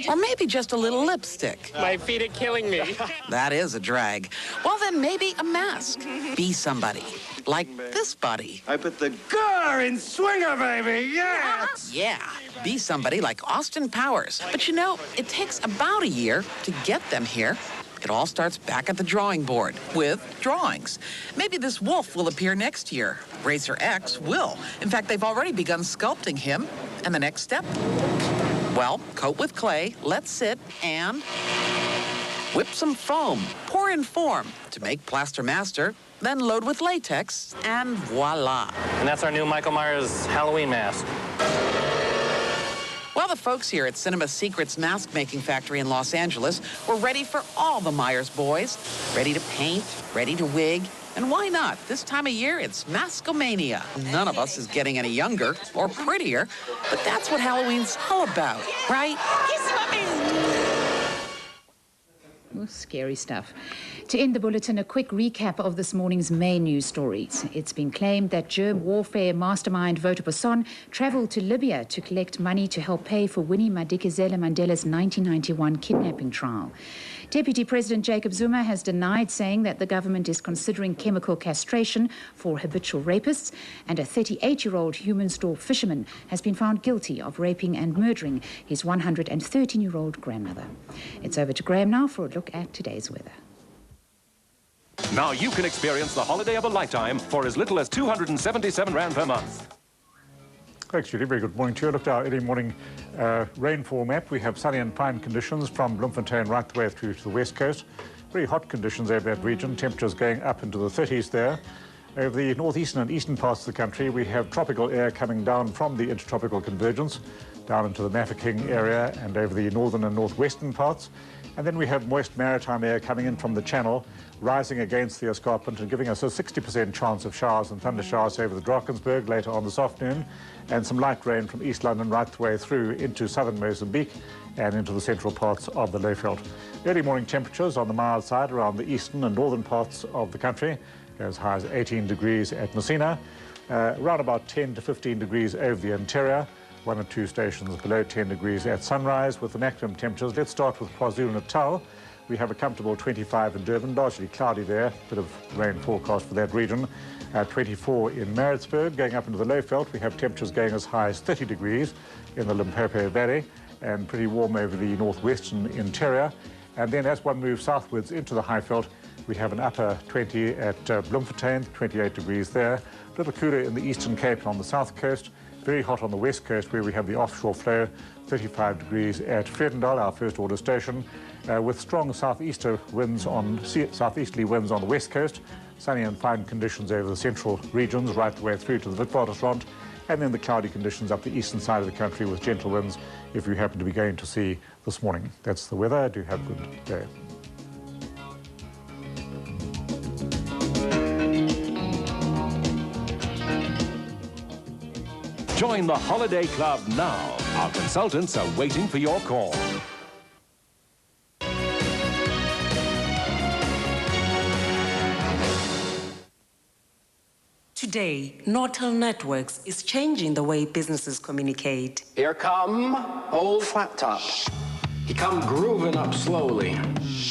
Or maybe just a little lipstick. My feet are killing me. That is a drag. Well, then maybe a mask. Be somebody. Like this buddy. I put the gar in Swinger, baby, yeah! Yeah, be somebody like Austin Powers. But you know, it takes about a year to get them here. It all starts back at the drawing board with drawings. Maybe this wolf will appear next year. Racer X will. In fact, they've already begun sculpting him. And the next step? Well, coat with clay, let sit, and whip some foam. Pour in form to make plaster master, then load with latex, and voila. And that's our new Michael Myers Halloween mask. Well, the folks here at Cinema Secret's mask-making factory in Los Angeles were ready for all the Myers boys. Ready to paint, ready to wig, and why not? This time of year, it's Maskomania. None of us is getting any younger or prettier, but that's what Halloween's all about, right? Oh, scary stuff. To end the bulletin, a quick recap of this morning's main news stories. It's been claimed that germ warfare mastermind Votupa Son travelled to Libya to collect money to help pay for Winnie Madikizela Mandela's 1991 kidnapping trial. Deputy President Jacob Zuma has denied saying that the government is considering chemical castration for habitual rapists, and a 38-year-old Humansdorp fisherman has been found guilty of raping and murdering his 113-year-old grandmother. It's over to Graham now for a look at today's weather. Now you can experience the holiday of a lifetime for as little as 277 Rand per month. Thanks, Judy. Very good morning to you. Look at our early morning rainfall map. We have sunny and fine conditions from Bloemfontein right the way through to the west coast. Very hot conditions over that region. Temperatures going up into the 30s there. Over the northeastern and eastern parts of the country, we have tropical air coming down from the intertropical convergence down into the Mafeking area and over the northern and northwestern parts. And then we have moist maritime air coming in from the Channel, rising against the escarpment and giving us a 60% chance of showers and thunder showers over the Drakensberg later on this afternoon, and some light rain from East London right the way through into southern Mozambique and into the central parts of the Lowveld. Early morning temperatures on the mild side around the eastern and northern parts of the country, as high as 18 degrees at Messina, around about 10 to 15 degrees over the interior, 1 or 2 stations below 10 degrees at sunrise with the maximum temperatures. Let's start with KwaZulu-Natal. We have a comfortable 25 in Durban, largely cloudy there, bit of rain forecast for that region. 24 in Maritzburg. Going up into the Lowveld, we have temperatures going as high as 30 degrees in the Limpopo Valley and pretty warm over the northwestern interior. And then as one moves southwards into the Highveld, we have an upper 20 at Bloemfontein, 28 degrees there. A little cooler in the Eastern Cape and on the south coast. Very hot on the west coast where we have the offshore flow, 35 degrees at Vredendal, our first order station, with strong southeasterly winds on the west coast, sunny and fine conditions over the central regions right the way through to the Witwatersrand, and then the cloudy conditions up the eastern side of the country with gentle winds if you happen to be going to sea this morning. That's the weather. Do have a good day. Join the Holiday Club now. Our consultants are waiting for your call. Today Today, Nortel Networks is changing the way businesses communicate. Here come old Flat Top. He come grooving up slowly.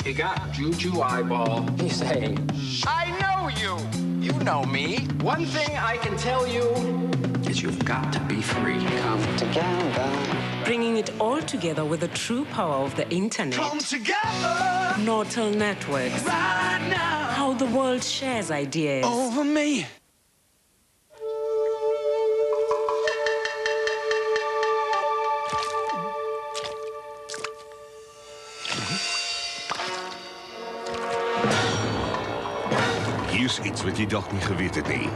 He got juju eyeball. He's saying, I know you. You know me. One thing I can tell you is you've got to be free. Come together. Bringing it all together with the true power of the internet. Come together. Nortel Networks. Right now. How the world shares ideas. Over me. Hier's iets wat jy dalk nie geweet het nie.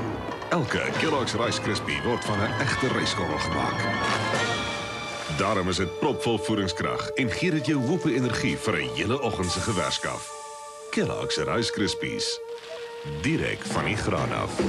Elke Kellogg's Rice Krispie word van 'n egte ryskorrel gemaak. Daarom is dit propvol voedingskrag en gee dit jou hoop en energie vir 'n hele oggend se gewerskaf. Kellogg's Rice Krispies. Direk van die graan af.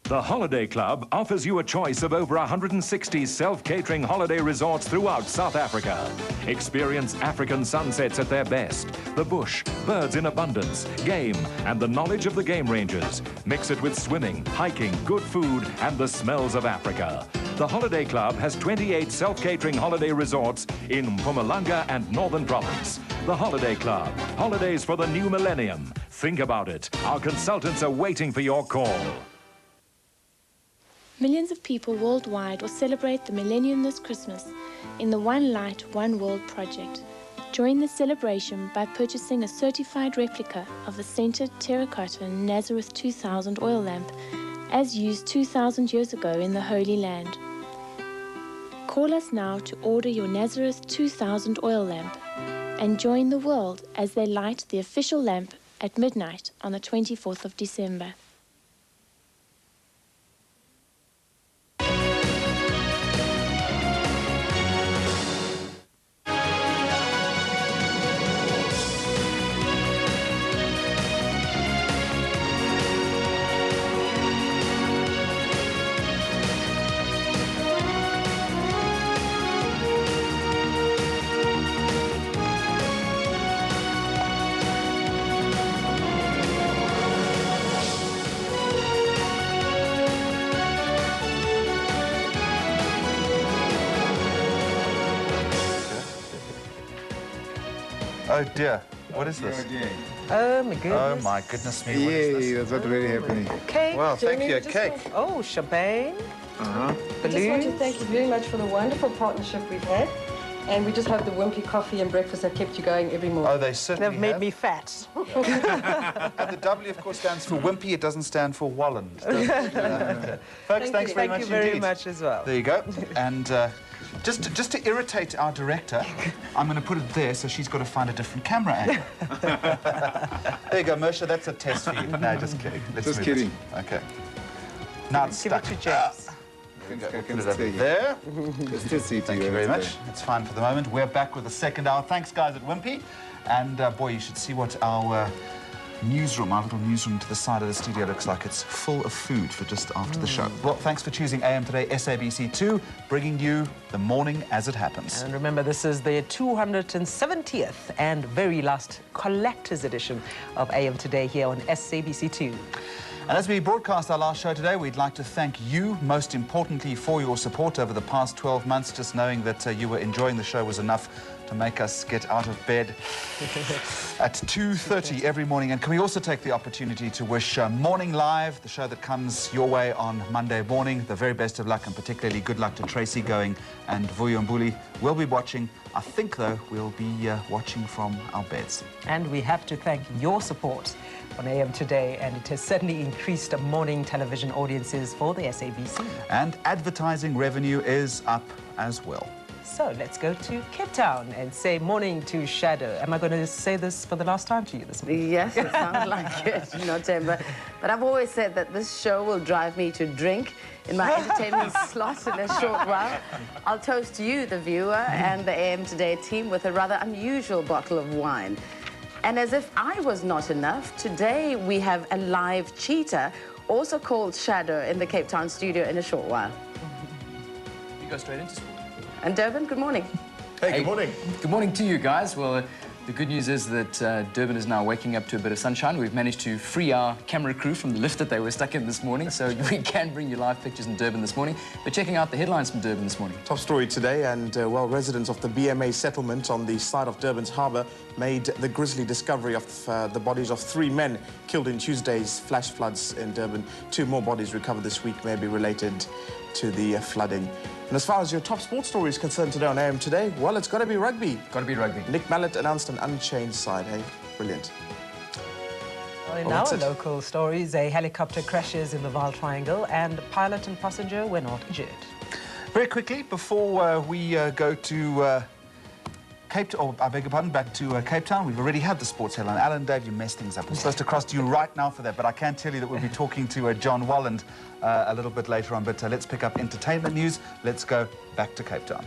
The Holiday Club offers you a choice of over 160 self-catering holiday resorts throughout South Africa. Experience African sunsets at their best, the bush, birds in abundance, game, and the knowledge of the game rangers. Mix it with swimming, hiking, good food, and the smells of Africa. The Holiday Club has 28 self-catering holiday resorts in Mpumalanga and Northern Province. The Holiday Club, holidays for the new millennium. Think about it. Our consultants are waiting for your call. Millions of people worldwide will celebrate the millennium this Christmas in the One Light, One World project. Join the celebration by purchasing a certified replica of the scented terracotta Nazareth 2000 oil lamp as used 2,000 years ago in the Holy Land. Call us now to order your Nazareth 2000 oil lamp and join the world as they light the official lamp at midnight on the 24th of December. Oh dear, what is this? Oh my goodness. Oh my goodness me, what is this? That's what really happening. Cake. Well, thank Jeremy, you, a just cake. Oh, champagne. Uh-huh. I just want to thank you very much for the wonderful partnership we've had. And we just hope the Wimpy coffee and breakfast have kept you going every morning. Oh, they certainly They've made have. me fat. And the W, of course, stands for Wimpy. It doesn't stand for Walland. Folks, thanks very much Thank you very indeed. much as well. There you go. And just to irritate our director, I'm going to put it there so she's got to find a different camera angle. There you go, Mersha. That's a test for you. No, just kidding. Let's Just move kidding. It. Okay. Now it's Give it stuck. to James. We'll put it over there. Thank you very much. It's fine for the moment. We're back with the second hour. Thanks, guys, at Wimpy. And, boy, you should see what our newsroom, our little newsroom to the side of the studio looks like. It's full of food for just after the show. Well, thanks for choosing AM Today, SABC2, bringing you the morning as it happens. And remember, this is the 270th and very last collector's edition of AM Today here on SABC2. And as we broadcast our last show today, we'd like to thank you, most importantly, for your support over the past 12 months. Just knowing that you were enjoying the show was enough to make us get out of bed at 2:30 every morning. And can we also take the opportunity to wish Morning Live, the show that comes your way on Monday morning, the very best of luck, and particularly good luck to Tracy Going and Vuyo Mbuli. We'll be watching. I think, though, we'll be watching from our beds. And we have to thank your support on AM Today, and it has certainly increased morning television audiences for the SABC. And advertising revenue is up as well. So let's go to Cape Town and say morning to Shado. Am I going to say this for the last time to you this morning? Yes, it sounds like it, Nothemba. But I've always said that this show will drive me to drink in my entertainment slot in a short while. I'll toast you, the viewer, and the AM Today team with a rather unusual bottle of wine. And as if I was not enough, today we have a live cheetah, also called Shado, in the Cape Town studio in a short while. You go straight into sport. And Durban, good morning. Hey, good morning. Good morning to you guys. Well, The good news is that Durban is now waking up to a bit of sunshine. We've managed to free our camera crew from the lift that they were stuck in this morning, so we can bring you live pictures in Durban this morning. But checking out the headlines from Durban this morning. Top story today, and well, residents of the BMA settlement on the side of Durban's harbour made the grisly discovery of the bodies of 3 men killed in Tuesday's flash floods in Durban. 2 more bodies recovered this week may be related to the flooding. And as far as your top sports story is concerned today on AM Today, well, it's got to be rugby. Got to be rugby. Nick Mallett announced an unchanged side, hey? Brilliant. Well, in our local stories, a helicopter crashes in the Vaal Triangle and pilot and passenger were not injured. Very quickly, before we go to back to Cape Town, we've already had the sports headline. Alan, Dave, you messed things up. I'm supposed to cross to you right now for that, but I can tell you that we'll be talking to John Walland a little bit later on. But let's pick up entertainment news. Let's go back to Cape Town.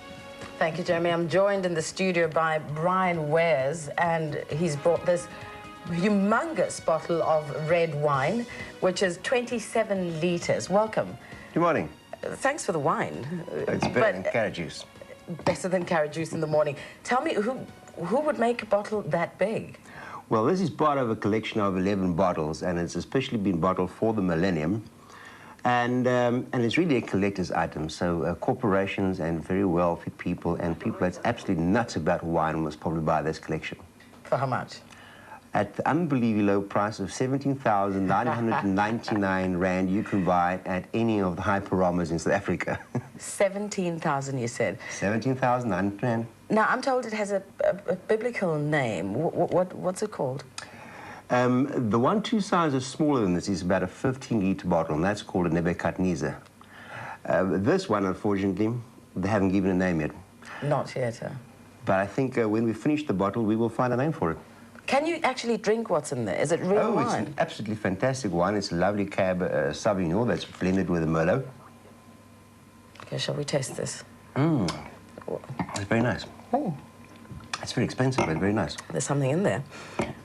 Thank you, Jeremy. I'm joined in the studio by Brian Wares, and he's brought this humongous bottle of red wine, which is 27 litres. Welcome. Good morning. Thanks for the wine. It's better than carrot juice. Better than carrot juice in the morning. Tell me, who would make a bottle that big? Well, this is part of a collection of 11 bottles, and it's especially been bottled for the millennium. And it's really a collector's item, so corporations and very wealthy people and people that's absolutely nuts about wine must probably buy this collection. For how much? At the unbelievably low price of 17,999 Rand, you can buy it at any of the hyperamas in South Africa. 17,000, you said? 17,900 Rand. Now, I'm told it has a biblical name. What's it called? The one 2 sizes smaller than this is about a 15-litre bottle, and that's called a Nebuchadnezzar. This one, unfortunately, they haven't given a name yet. Not yet, But I think when we finish the bottle, we will find a name for it. Can you actually drink what's in there? Is it real wine? It's an absolutely fantastic wine. It's a lovely Cab Sauvignon that's blended with a Merlot. Okay, shall we taste this? It's very nice. Oh. It's very expensive, but very nice. There's something in there.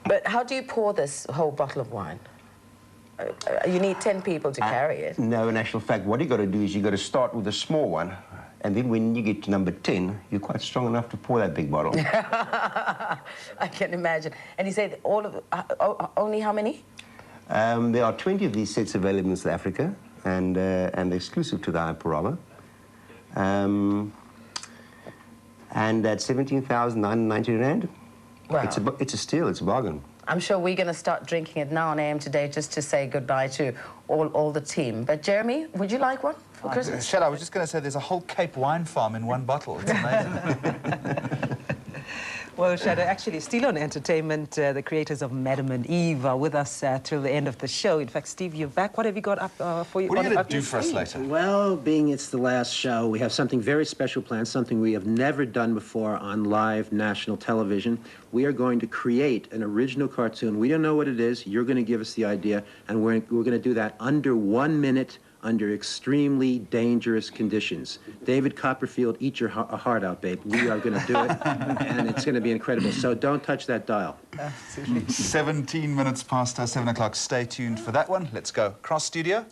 But how do you pour this whole bottle of wine? You need 10 people to carry it. No, in actual fact, what you got to do is you got to start with a small one, and then when you get to number 10, you're quite strong enough to pour that big bottle. I can imagine. And you say all of only how many? There are 20 of these sets available in South Africa, and exclusive to the Hyperama. And at 17,990 Rand, wow. It's a steal, it's a bargain. I'm sure we're going to start drinking it now on AM Today just to say goodbye to all the team. But Jeremy, would you like one for Christmas? Shado, I was just going to say there's a whole Cape wine farm in one bottle. It's amazing. Well, Shado, actually, still on entertainment, the creators of Madam and Eve are with us till the end of the show. In fact, Steve, you're back. What have you got up for you? What are you going to do for us later? Well, being it's the last show, we have something very special planned, something we have never done before on live national television. We are going to create an original cartoon. We don't know what it is. You're going to give us the idea, and we're going to do that under 1 minute, under extremely dangerous conditions. David Copperfield, eat your heart out, babe. We are going to do it, and it's going to be incredible. So don't touch that dial. Absolutely. 17 minutes past 7 o'clock. Stay tuned for that one. Let's go. Cross studio.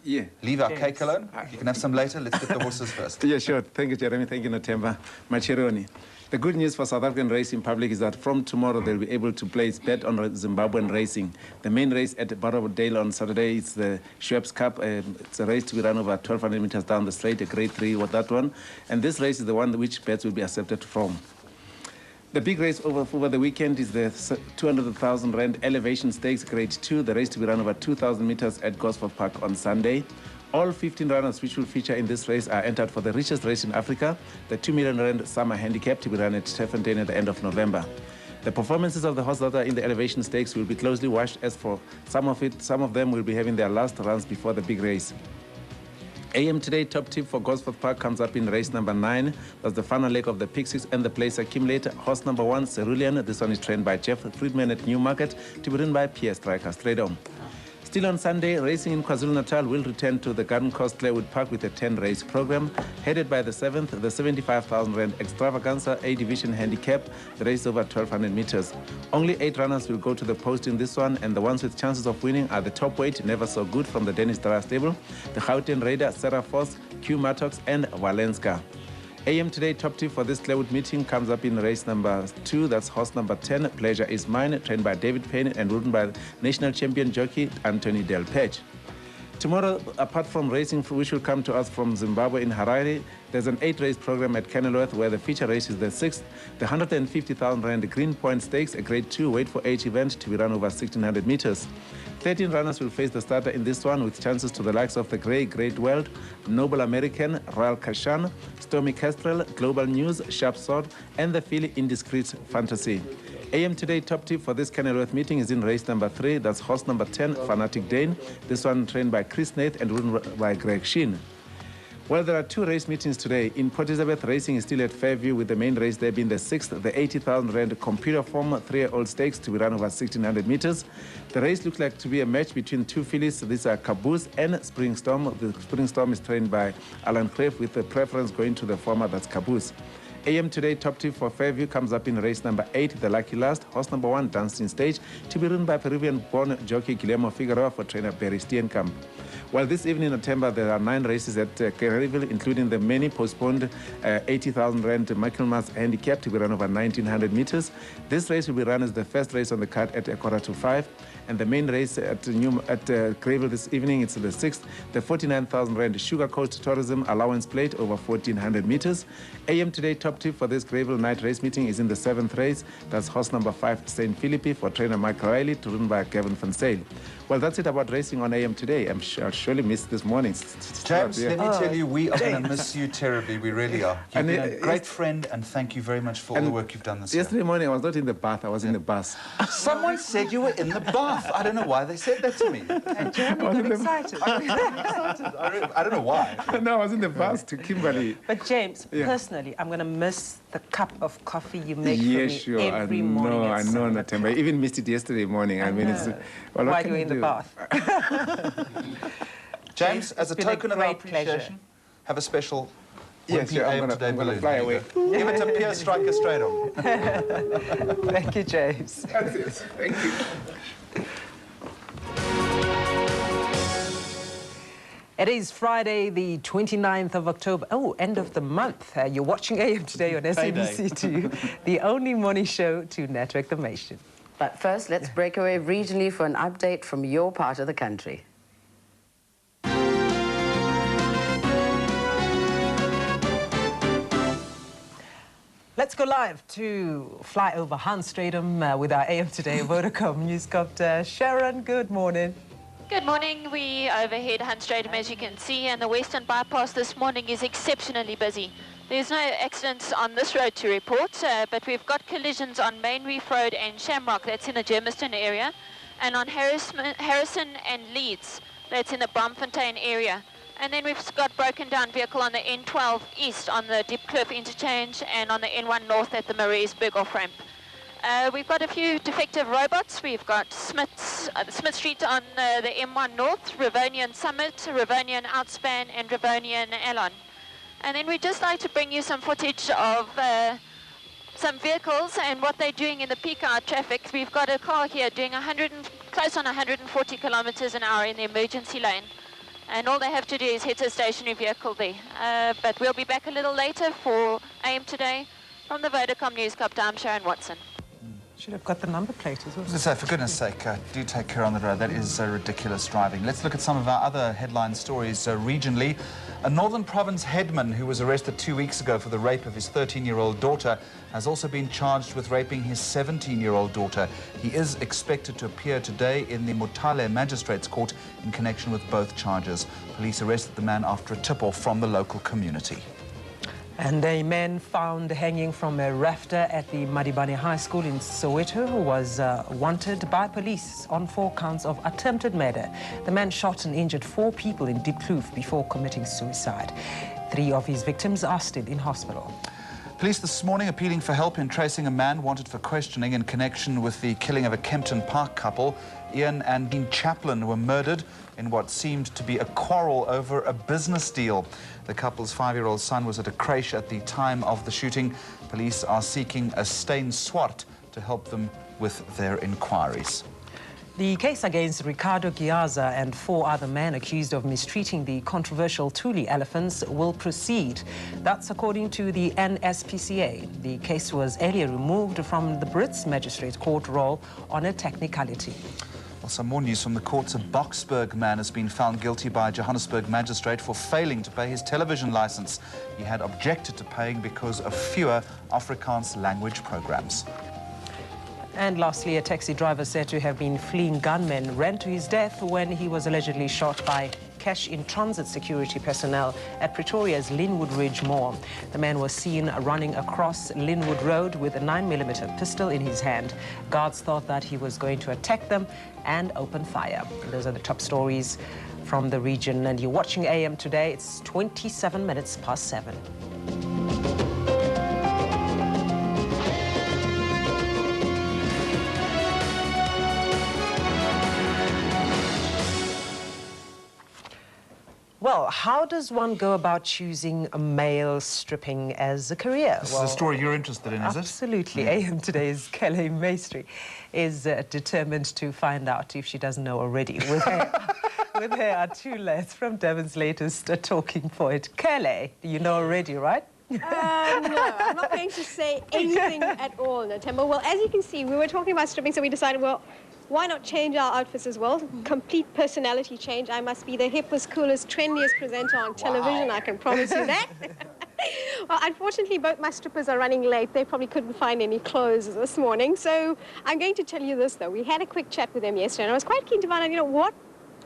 Yeah. Leave our cake alone. You can have some later. Let's get the horses first. Yeah, sure. Thank you, Jeremy. Thank you, Nothemba. Machironi. The good news for South African racing public is that from tomorrow they'll be able to place bet on Zimbabwean racing. The main race at Barrow-Dale on Saturday is the Schweppes Cup. It's a race to be run over 1,200 meters down the straight, a grade 3 with that one. And this race is the one which bets will be accepted from. The big race over the weekend is the 200,000 Rand Elevation Stakes, grade 2, the race to be run over 2,000 meters at Gosford Park on Sunday. All 15 runners which will feature in this race are entered for the richest race in Africa, the 2 million Rand Summer Handicap, to be run at Trefontein at the end of November. The performances of the horse that are in the Elevation Stakes will be closely watched, as for some of them will be having their last runs before the big race. AM Today top tip for Gosford Park comes up in race number 9. That's the final leg of the Pixies and the place accumulator. Horse number 1, Cerulean. This one is trained by Jeff Friedman at Newmarket, to be ridden by Pierre Striker straight on. Still on Sunday, racing in KwaZulu-Natal will return to the Garden Coast Clearwood Park with a 10-race program. Headed by the 7th, the 75,000 Rand Extravaganza A Division Handicap, the race over 1,200 meters. Only 8 runners will go to the post in this one, and the ones with chances of winning are the top weight, Never So Good from the Dennis Dara stable, the Gauteng Raider, Sarah Foss, Q Matox, and Valenska. AM Today top tip for this Claywood meeting comes up in race number 2. That's horse number 10, Pleasure Is Mine, trained by David Payne and ridden by national champion jockey Anthony Del Page. Tomorrow, apart from racing, which will come to us from Zimbabwe in Harare, there's an 8-race program at Kenilworth where the feature race is the 6th, the 150,000 Rand Green Point Stakes, a grade 2 weight for age event to be run over 1,600 meters. 13 runners will face the starter in this one with chances to the likes of the Grey Great World, Noble American, Royal Kashan, Stormy Kestrel, Global News, Sharp Sword, and the Philly Indiscreet Fantasy. AM Today top tip for this Kenilworth meeting is in race number 3. That's horse number 10, Fanatic Dane. This one trained by Chris Nath and ridden by Greg Sheen. Well, there are 2 race meetings today. In Port Elizabeth, racing is still at Fairview with the main race there being the 6th, the 80,000 Rand computer form 3-year-old stakes to be run over 1,600 meters. The race looks like to be a match between 2 fillies. These are Caboose and Springstorm. The Springstorm is trained by Alan Crave with the preference going to the former, that's Caboose. AM Today top tip for Fairview comes up in race number 8, the Lucky Last, horse number 1, Dancing Stage, to be ridden by Peruvian-born jockey Guillermo Figueroa for trainer Barry Steenkamp. Well, this evening in Nothemba, there are 9 races at Kerryville, including the many postponed 80,000 Rand Michaelmas Handicap to be run over 1,900 meters. This race will be run as the first race on the card at 4:45. And the main race at Kerryville this evening, it's the 6th, the 49,000 Rand Sugar Coast Tourism Allowance Plate over 1,400 meters. AM Today top tip for this Kerryville night race meeting is in the 7th race. That's horse number 5, St. Philippi, for trainer Mike Riley, ridden by Gavin Van Sale. Well, that's it about racing on AM Today. I'll surely miss this morning. James, let me tell you, we are going to miss you terribly. We really are. You've been a great friend, and thank you very much for all the work you've done this year. Yesterday morning, I was not in the bath. I was in the bus. Someone said you were in the bath. I don't know why they said that to me. And Jeremy got excited. I don't know why. No, I was in the bus to Kimberley. But James, personally, I'm going to miss the cup of coffee you make for me every morning. I know, Nothemba. I even missed it yesterday morning. I mean, it's... Well, while you were in the bath. James, as a token of our appreciation, have a special AM Today balloon. Fly away. Give it to Pierre Striker straight on. Thank you, James. That's it. Thank you. It is Friday, the 29th of October. Oh, end of the month. You're watching AM Today on SABC2, the only morning show to network the nation. But first, let's break away regionally for an update from your part of the country. Let's go live to fly over Hansstradum with our AM Today Vodacom newscopter. Sharon, good morning. Good morning. We overhead Hansstradum, as you can see, and the Western Bypass this morning is exceptionally busy. There's no accidents on this road to report, but we've got collisions on Main Reef Road and Shamrock, that's in the Germiston area, and on Harrison and Leeds, that's in the Bromfontein area. And then we've got broken down vehicle on the N12 East on the Diepkloof interchange and on the N1 North at the Mariesburg off-ramp. We've got a few defective robots. We've got Smith Street on the M1 North, Ravonian Summit, Ravonian Outspan, and Ravonian Alon. And then we'd just like to bring you some footage of some vehicles and what they're doing in the peak hour traffic. We've got a car here doing close on 140 kilometers an hour in the emergency lane. And all they have to do is hit a stationary vehicle there. But we'll be back a little later for AM Today from the Vodacom Newscopter. I'm Sharon Watson. Should have got the number plate as well. So, for goodness sake, do take care on the road. That is ridiculous driving. Let's look at some of our other headline stories regionally. A Northern Province headman who was arrested 2 weeks ago for the rape of his 13-year-old daughter has also been charged with raping his 17-year-old daughter. He is expected to appear today in the Motale Magistrates Court in connection with both charges. Police arrested the man after a tip-off from the local community. And a man found hanging from a rafter at the Madibane High School in Soweto was wanted by police on 4 counts of attempted murder. The man shot and injured 4 people in Diepkloof before committing suicide. 3 of his victims are still in hospital. Police this morning appealing for help in tracing a man wanted for questioning in connection with the killing of a Kempton Park couple. Ian and Dean Chaplin were murdered in what seemed to be a quarrel over a business deal. The couple's 5-year-old son was at a creche at the time of the shooting. Police are seeking a stain swart to help them with their inquiries. The case against Ricardo Giaza and 4 other men accused of mistreating the controversial Thuli elephants will proceed. That's according to the NSPCA. The case was earlier removed from the Brits Magistrates Court roll on a technicality. Well, some more news from the courts. A Boksburg man has been found guilty by a Johannesburg magistrate for failing to pay his television license. He had objected to paying because of fewer Afrikaans language programs. And lastly, a taxi driver said to have been fleeing gunmen ran to his death when he was allegedly shot by cash-in-transit security personnel at Pretoria's Linwood Ridge Mall. The man was seen running across Linwood Road with a 9mm pistol in his hand. Guards thought that he was going to attack them and open fire. And those are the top stories from the region. And you're watching AM Today. It's 27 minutes past 7. Well, how does one go about choosing a male stripping as a career? This is a story you're interested in, is it? Absolutely. AM Today's Kallay Maistry is determined to find out if she doesn't know already. With her are 2 lads from Devon's latest talking point. Kallay, you know already, right? No, I'm not going to say anything at all, Nothemba. Well, as you can see, we were talking about stripping, so we decided, well, why not change our outfits as well? Complete personality change. I must be the hippest, coolest, trendiest presenter on television, I can promise you that. Well, unfortunately, both my strippers are running late. They probably couldn't find any clothes this morning. So I'm going to tell you this, though. We had a quick chat with them yesterday, and I was quite keen to find out, you know, what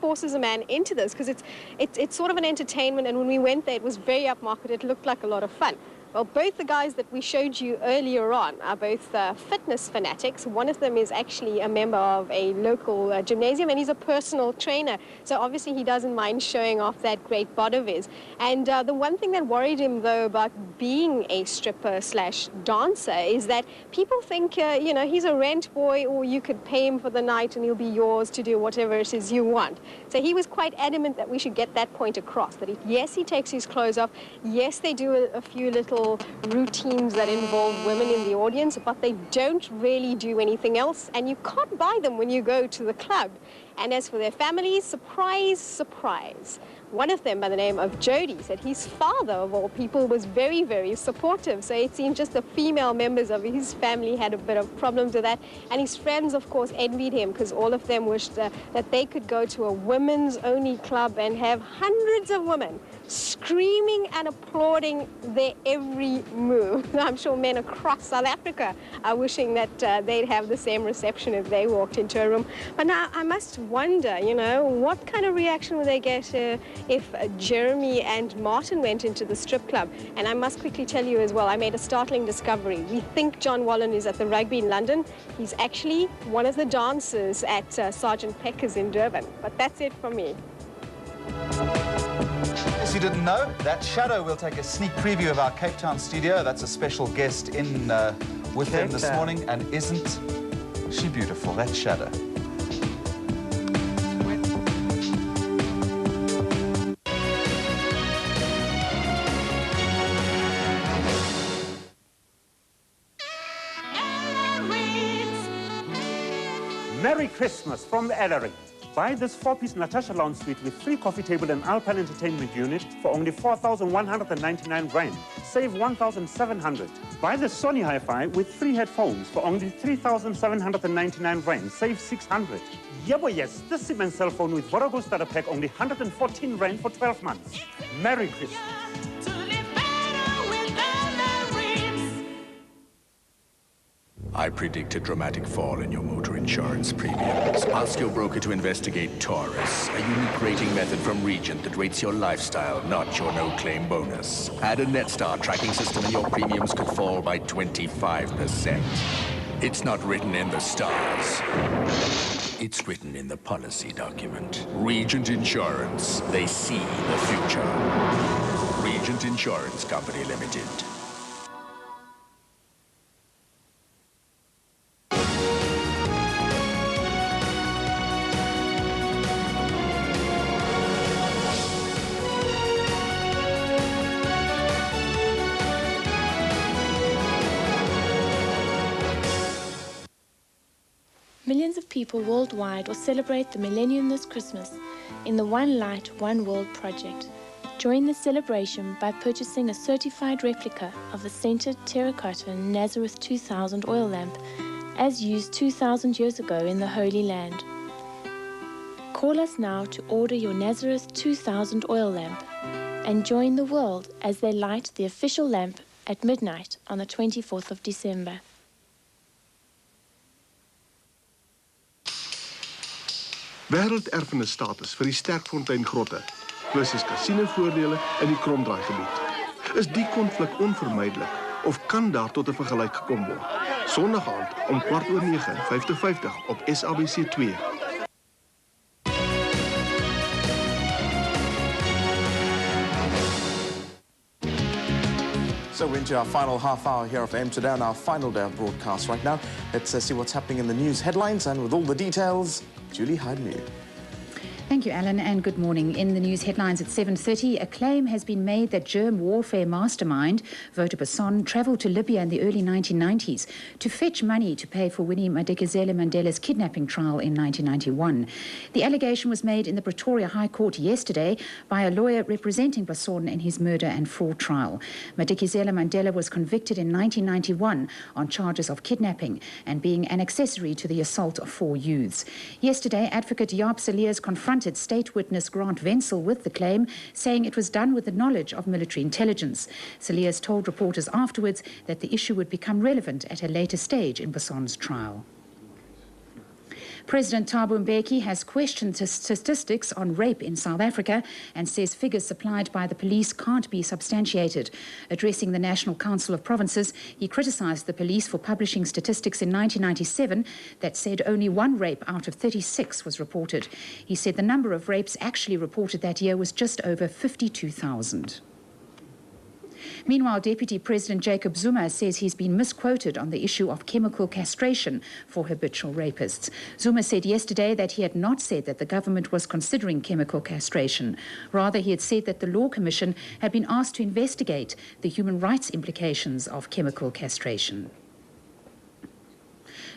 forces a man into this, because it's sort of an entertainment, and when we went there, it was very upmarket. It looked like a lot of fun. Well, both the guys that we showed you earlier on are both fitness fanatics. One of them is actually a member of a local gymnasium, and he's a personal trainer. So obviously he doesn't mind showing off that great bod of his. And the one thing that worried him, though, about being a stripper slash dancer is that people think, you know, he's a rent boy, or you could pay him for the night and he'll be yours to do whatever it is you want. So he was quite adamant that we should get that point across, that yes, he takes his clothes off. Yes, they do a few little routines that involve women in the audience, but they don't really do anything else, and you can't buy them when you go to the club. And as for their families, surprise, surprise. One of them, by the name of Jody, said his father, of all people, was very, very supportive. So it seemed just the female members of his family had a bit of problems with that. And his friends, of course, envied him, because all of them wished that they could go to a women's-only club and have hundreds of women screaming and applauding their every move. I'm sure men across South Africa are wishing that they'd have the same reception if they walked into a room. But now I must wonder, you know, what kind of reaction would they get if Jeremy and Martin went into the strip club? And I must quickly tell you as well, I made a startling discovery. We think John Wallen is at the rugby in London. He's actually one of the dancers at Sergeant Pecker's in Durban. But that's it from me. If you didn't know, that Shado will take a sneak preview of our Cape Town studio. That's a special guest in with them this morning. And isn't she beautiful? That's Shado. Merry Christmas from Ellery. Buy this 4-piece Natasha Lounge Suite with free coffee table and Alpine Entertainment Unit for only 4,199 Rand. Save 1,700. Buy the Sony Hi-Fi with 3 headphones for only 3,799 Rand. Save 600. Yebo, yes, this Siemens cell phone with Vodago starter pack only 114 Rand for 12 months. Merry Christmas. I predict a dramatic fall in your motor insurance premiums. Ask your broker to investigate Taurus, a unique rating method from Regent that rates your lifestyle, not your no-claim bonus. Add a Netstar tracking system and your premiums could fall by 25%. It's not written in the stars. It's written in the policy document. Regent Insurance. They see the future. Regent Insurance Company Limited. Millions of people worldwide will celebrate the millennium this Christmas in the One Light, One World project. Join the celebration by purchasing a certified replica of the scented terracotta Nazareth 2000 oil lamp, as used 2,000 years ago in the Holy Land. Call us now to order your Nazareth 2000 oil lamp and join the world as they light the official lamp at midnight on the 24th of December. Wêrelderfenisstatus vir die Sterkfontein grotte, plus is casinovoordele in die Kromdraaigebied. Is die konflik onvermydelik of kan daar tot 'n vergelyk gekom word? Sondag aand om 9:15, 50:50 op SABC 2. So we're into our final half hour here of am2day on our final day of broadcast right now. Let's see what's happening in the news headlines, and with all the details, Julie Hyde-New. Thank you, Alan, and good morning. In the news headlines at 7:30, a claim has been made that germ warfare mastermind Wouter Basson travelled to Libya in the early 1990s to fetch money to pay for Winnie Madikizela Mandela's kidnapping trial in 1991. The allegation was made in the Pretoria High Court yesterday by a lawyer representing Basson in his murder and fraud trial. Madikizela Mandela was convicted in 1991 on charges of kidnapping and being an accessory to the assault of 4 youths. Yesterday, advocate Jaap Cilliers confronted state witness Grant Wenzel with the claim, saying it was done with the knowledge of military intelligence. Cilliers told reporters afterwards that the issue would become relevant at a later stage in Basson's trial. President Thabo Mbeki has questioned statistics on rape in South Africa and says figures supplied by the police can't be substantiated. Addressing the National Council of Provinces, he criticised the police for publishing statistics in 1997 that said only 1 rape out of 36 was reported. He said the number of rapes actually reported that year was just over 52,000. Meanwhile, Deputy President Jacob Zuma says he's been misquoted on the issue of chemical castration for habitual rapists. Zuma said yesterday that he had not said that the government was considering chemical castration. Rather, he had said that the Law Commission had been asked to investigate the human rights implications of chemical castration.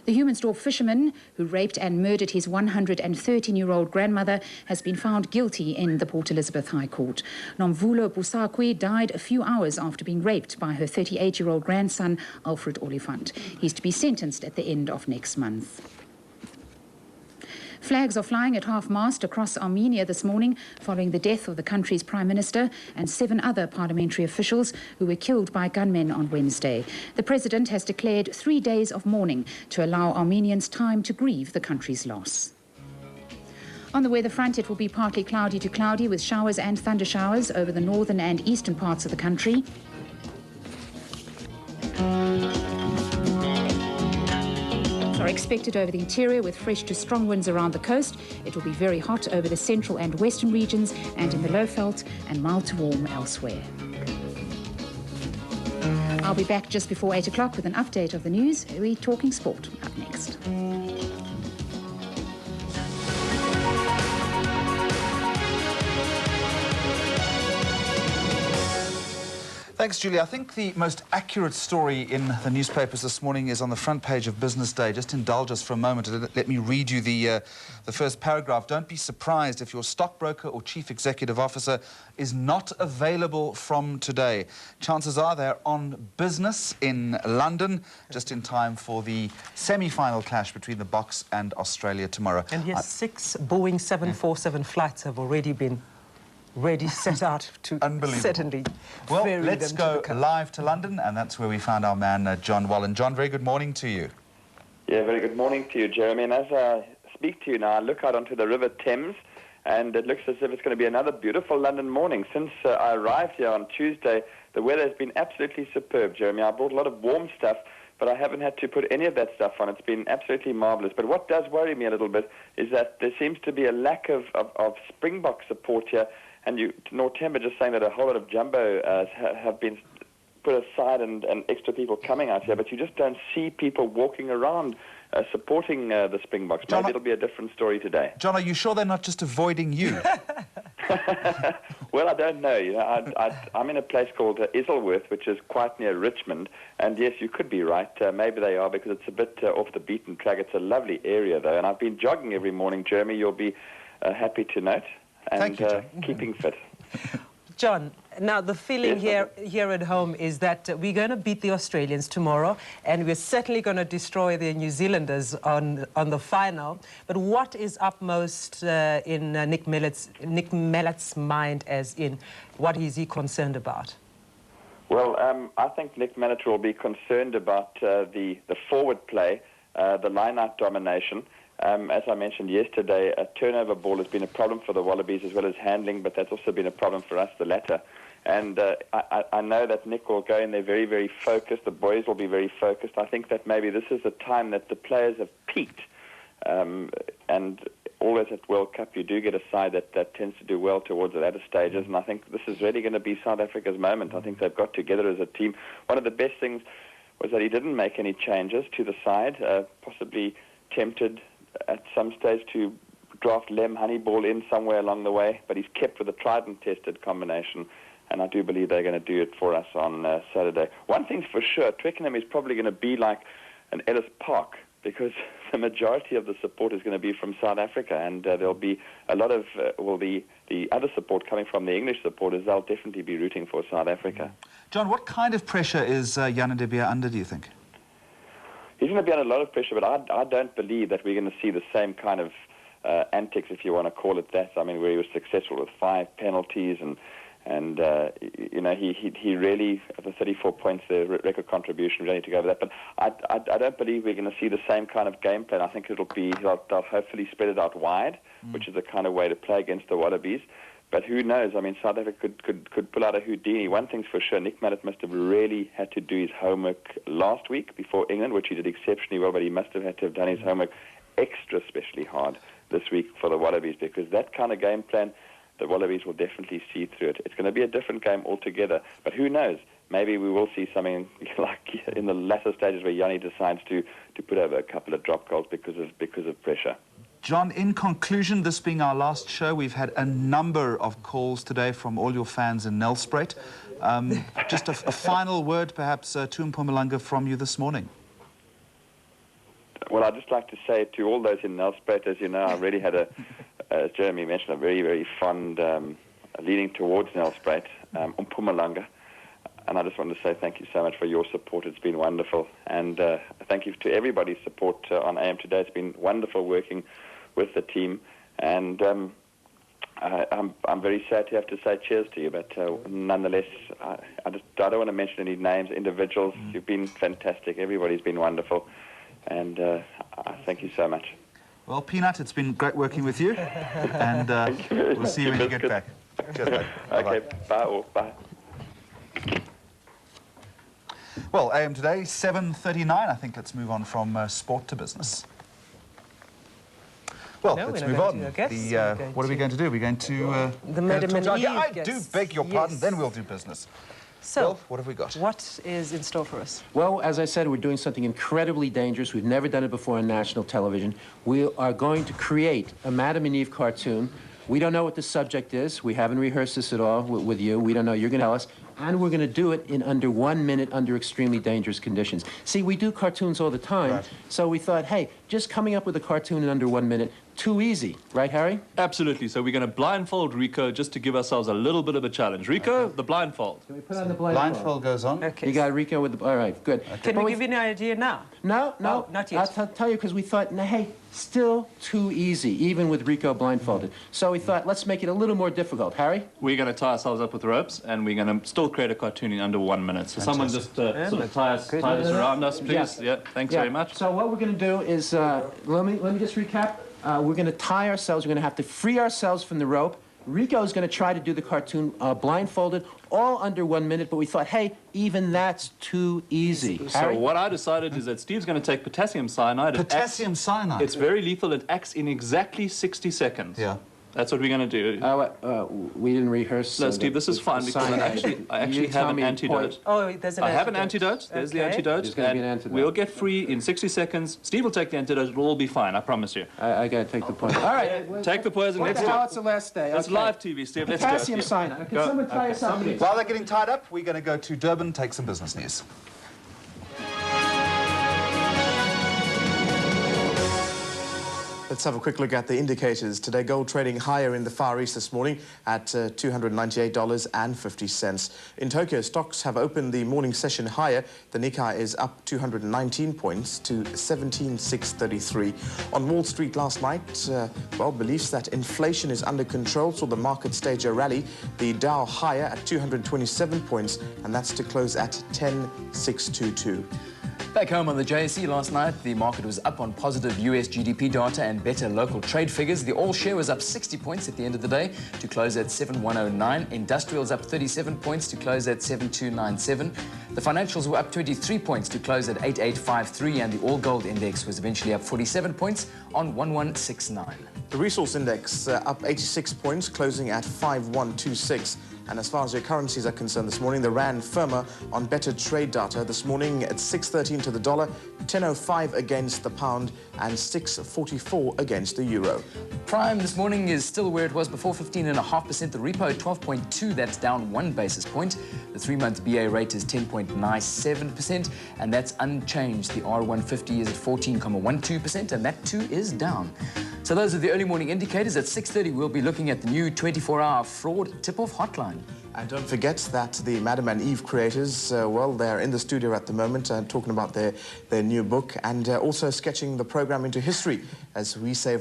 The Humansdorp fisherman who raped and murdered his 113-year-old grandmother has been found guilty in the Port Elizabeth High Court. Nomvulo Busakwe died a few hours after being raped by her 38-year-old grandson, Alfred Olifant. He's to be sentenced at the end of next month. Flags are flying at half-mast across Armenia this morning following the death of the country's Prime Minister and 7 other parliamentary officials who were killed by gunmen on Wednesday. The President has declared 3 days of mourning to allow Armenians time to grieve the country's loss. On the weather front, it will be partly cloudy to cloudy with showers and thundershowers over the northern and eastern parts of the country. Are expected over the interior with fresh to strong winds around the coast. It will be very hot over the central and western regions and in the Lowveld, and mild to warm elsewhere. I'll be back just before 8 o'clock with an update of the news. We're talking sport up next. Thanks, Julie. I think the most accurate story in the newspapers this morning is on the front page of Business Day. Just indulge us for a moment. Let me read you the first paragraph. Don't be surprised if your stockbroker or chief executive officer is not available from today. Chances are they're on business in London, just in time for the semi-final clash between the Boks and Australia tomorrow. And yes, 6 Boeing 747 flights have already been set out to certainly Well, ferry let's them go live to London, and that's where we found our man, John Wallen. John, very good morning to you. Yeah, very good morning to you, Jeremy. And as I speak to you now, I look out onto the River Thames, and it looks as if it's going to be another beautiful London morning. Since I arrived here on Tuesday, the weather has been absolutely superb, Jeremy. I brought a lot of warm stuff, but I haven't had to put any of that stuff on. It's been absolutely marvellous. But what does worry me a little bit is that there seems to be a lack of Springbok support here. And Nothemba just saying that a whole lot of jumbo have been put aside and extra people coming out here, but you just don't see people walking around supporting the Springboks. Maybe it'll be a different story today. John, are you sure they're not just avoiding you? Well, I don't know. You know, I'm in a place called Isleworth, which is quite near Richmond. And yes, you could be right. Maybe they are, because it's a bit off the beaten track. It's a lovely area, though. And I've been jogging every morning, Jeremy. You'll be happy to note. And Thank you, John. Keeping fit. John, now the feeling here at home is that we're going to beat the Australians tomorrow, and we're certainly going to destroy the New Zealanders on the final. But what is upmost in Nick Mallett's mind, as in what is he concerned about? Well, I think Nick Mallett will be concerned about the forward play, the line-out domination. As I mentioned yesterday, a turnover ball has been a problem for the Wallabies, as well as handling, but that's also been a problem for us, the latter. And I know that Nick will go in there very, very focused. The boys will be very focused. I think that maybe this is the time that the players have peaked. And always at World Cup, you do get a side that tends to do well towards the latter stages. And I think this is really going to be South Africa's moment. I think they've got together as a team. One of the best things was that he didn't make any changes to the side, possibly tempted at some stage to draft Lem Honeyball in somewhere along the way, but he's kept with a tried and tested combination, and I do believe they're going to do it for us on Saturday. One thing's for sure, Twickenham is probably going to be like an Ellis Park, because the majority of the support is going to be from South Africa, and there'll be a lot of, the other support coming from the English supporters. They'll definitely be rooting for South Africa. John, what kind of pressure is Jan de Beer under, do you think? He's going to be under a lot of pressure, but I don't believe that we're going to see the same kind of antics, if you want to call it that. I mean, where he was successful with 5 penalties, and you know, he really, the 34 points, the record contribution, we don't need to go over that. But I don't believe we're going to see the same kind of game plan. I think it'll be, they'll hopefully spread it out wide, which is the kind of way to play against the Wallabies. But who knows? I mean, South Africa could pull out a Houdini. One thing's for sure, Nick Mallett must have really had to do his homework last week before England, which he did exceptionally well, but he must have had to have done his homework extra especially hard this week for the Wallabies, because that kind of game plan, the Wallabies will definitely see through it. It's going to be a different game altogether, but who knows? Maybe we will see something like in the latter stages where Yanni decides to put over a couple of drop goals because of pressure. John, in conclusion, this being our last show, we've had a number of calls today from all your fans in Nelspruit. Just a final word, perhaps, to Mpumalanga from you this morning. Well, I'd just like to say to all those in Nelspruit, as you know, I really had as Jeremy mentioned, a very, very fond leaning towards Nelspruit, Mpumalanga. And I just want to say thank you so much for your support. It's been wonderful. And thank you to everybody's support on am2day. It's been wonderful working with the team. And I'm very sad to have to say cheers to you. But nonetheless, I don't want to mention any names, individuals. You've been fantastic. Everybody's been wonderful. And thank you so much. Well, Peanut, it's been great working with you. And we'll see you when you get back. Cheers, mate. Okay, bye all. Bye. Well, am2day, 7:39. I think let's move on from sport to business. Well, let's move on. What are we going to do? We're going to... the Madam and Eve I do beg your pardon, then we'll do business. So, well, what have we got? What is in store for us? Well, as I said, we're doing something incredibly dangerous. We've never done it before on national television. We are going to create a Madam and Eve cartoon. We don't know what the subject is. We haven't rehearsed this at all with you. We don't know. You're going to tell us. And we're going to do it in under 1 minute under extremely dangerous conditions. See, we do cartoons all the time. Right. So we thought, hey, just coming up with a cartoon in under 1 minute, too easy. Right, Harry? Absolutely. So we're going to blindfold Rico just to give ourselves a little bit of a challenge. Rico, the blindfold. Can we put on the blindfold? Blindfold goes on. Okay. You got Rico with the... All right, good. Okay. Can we give you an idea now? No, oh, not yet. I'll tell you, because we thought, nah, hey, still too easy, even with Rico blindfolded. So we thought, let's make it a little more difficult. Harry? We're going to tie ourselves up with ropes, and we're going to still create a cartoon in under 1 minute. So someone just sort of tie us around us, please. Yeah, thanks very much. So what we're going to do is, let me just recap. We're going to tie ourselves. We're going to have to free ourselves from the rope. Rico's going to try to do the cartoon blindfolded, all under 1 minute, but we thought, hey, even that's too easy. So what I decided is that Steve's going to take potassium cyanide. Potassium cyanide? It's very lethal. It acts in exactly 60 seconds. Yeah. That's what we're going to do. We didn't rehearse. No, Steve, this is fine because I actually have an antidote. Oh, there's an I have an antidote. There's the antidote. There's going to be an antidote. We'll get free in 60 seconds. Steve will take the antidote. It'll all be fine, I promise you. I got to take the poison. All right. Take the poison. Let's do it. It's the last day. It's live TV, Steve. Let's do it. Potassium cyanide. Can someone tie us up, please? While they're getting tied up, we're going to go to Durban, take some business news. Let's have a quick look at the indicators. Today, gold trading higher in the Far East this morning at $298.50. In Tokyo, stocks have opened the morning session higher. The Nikkei is up 219 points to 17,633. On Wall Street last night, beliefs that inflation is under control saw the market stage a rally. The Dow higher at 227 points, and that's to close at 10,622. Back home on the JSE last night, the market was up on positive US GDP data and better local trade figures. The all-share was up 60 points at the end of the day to close at 7109. Industrials up 37 points to close at 7297. The financials were up 23 points to close at 8853, and the all-gold index was eventually up 47 points on 1169. The resource index up 86 points, closing at 5126. And as far as your currencies are concerned this morning, the rand firmer on better trade data this morning at 6.13 to the dollar, 10.05 against the pound, and 6.44 against the euro. Prime this morning is still where it was before, 15.5%. The repo 12.2, that's down 1 basis point. The 3-month BA rate is 10.97%, and that's unchanged. The R150 is at 14.12%, and that too is down. So those are the early morning indicators. At 6:30, we'll be looking at the new 24-hour fraud tip-off hotline. And don't forget that the Madam and Eve creators, they're in the studio at the moment talking about their new book and also sketching the program into history as we say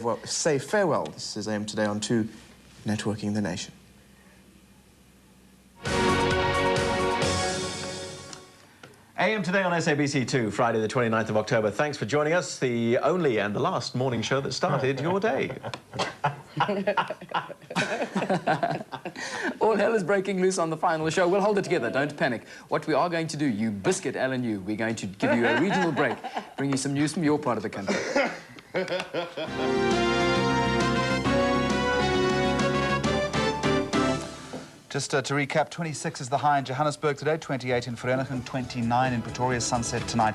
farewell. This is AM Today on 2, Networking the Nation. AM Today on SABC2, Friday the 29th of October. Thanks for joining us, the only and the last morning show that started your day. All hell is breaking loose on the final show. We'll hold it together, don't panic. What we are going to do, you biscuit, Alan, we're going to give you a regional break, bring you some news from your part of the country. Just to recap, 26 is the high in Johannesburg today, 28 in Vereeniging, 29 in Pretoria. Sunset tonight,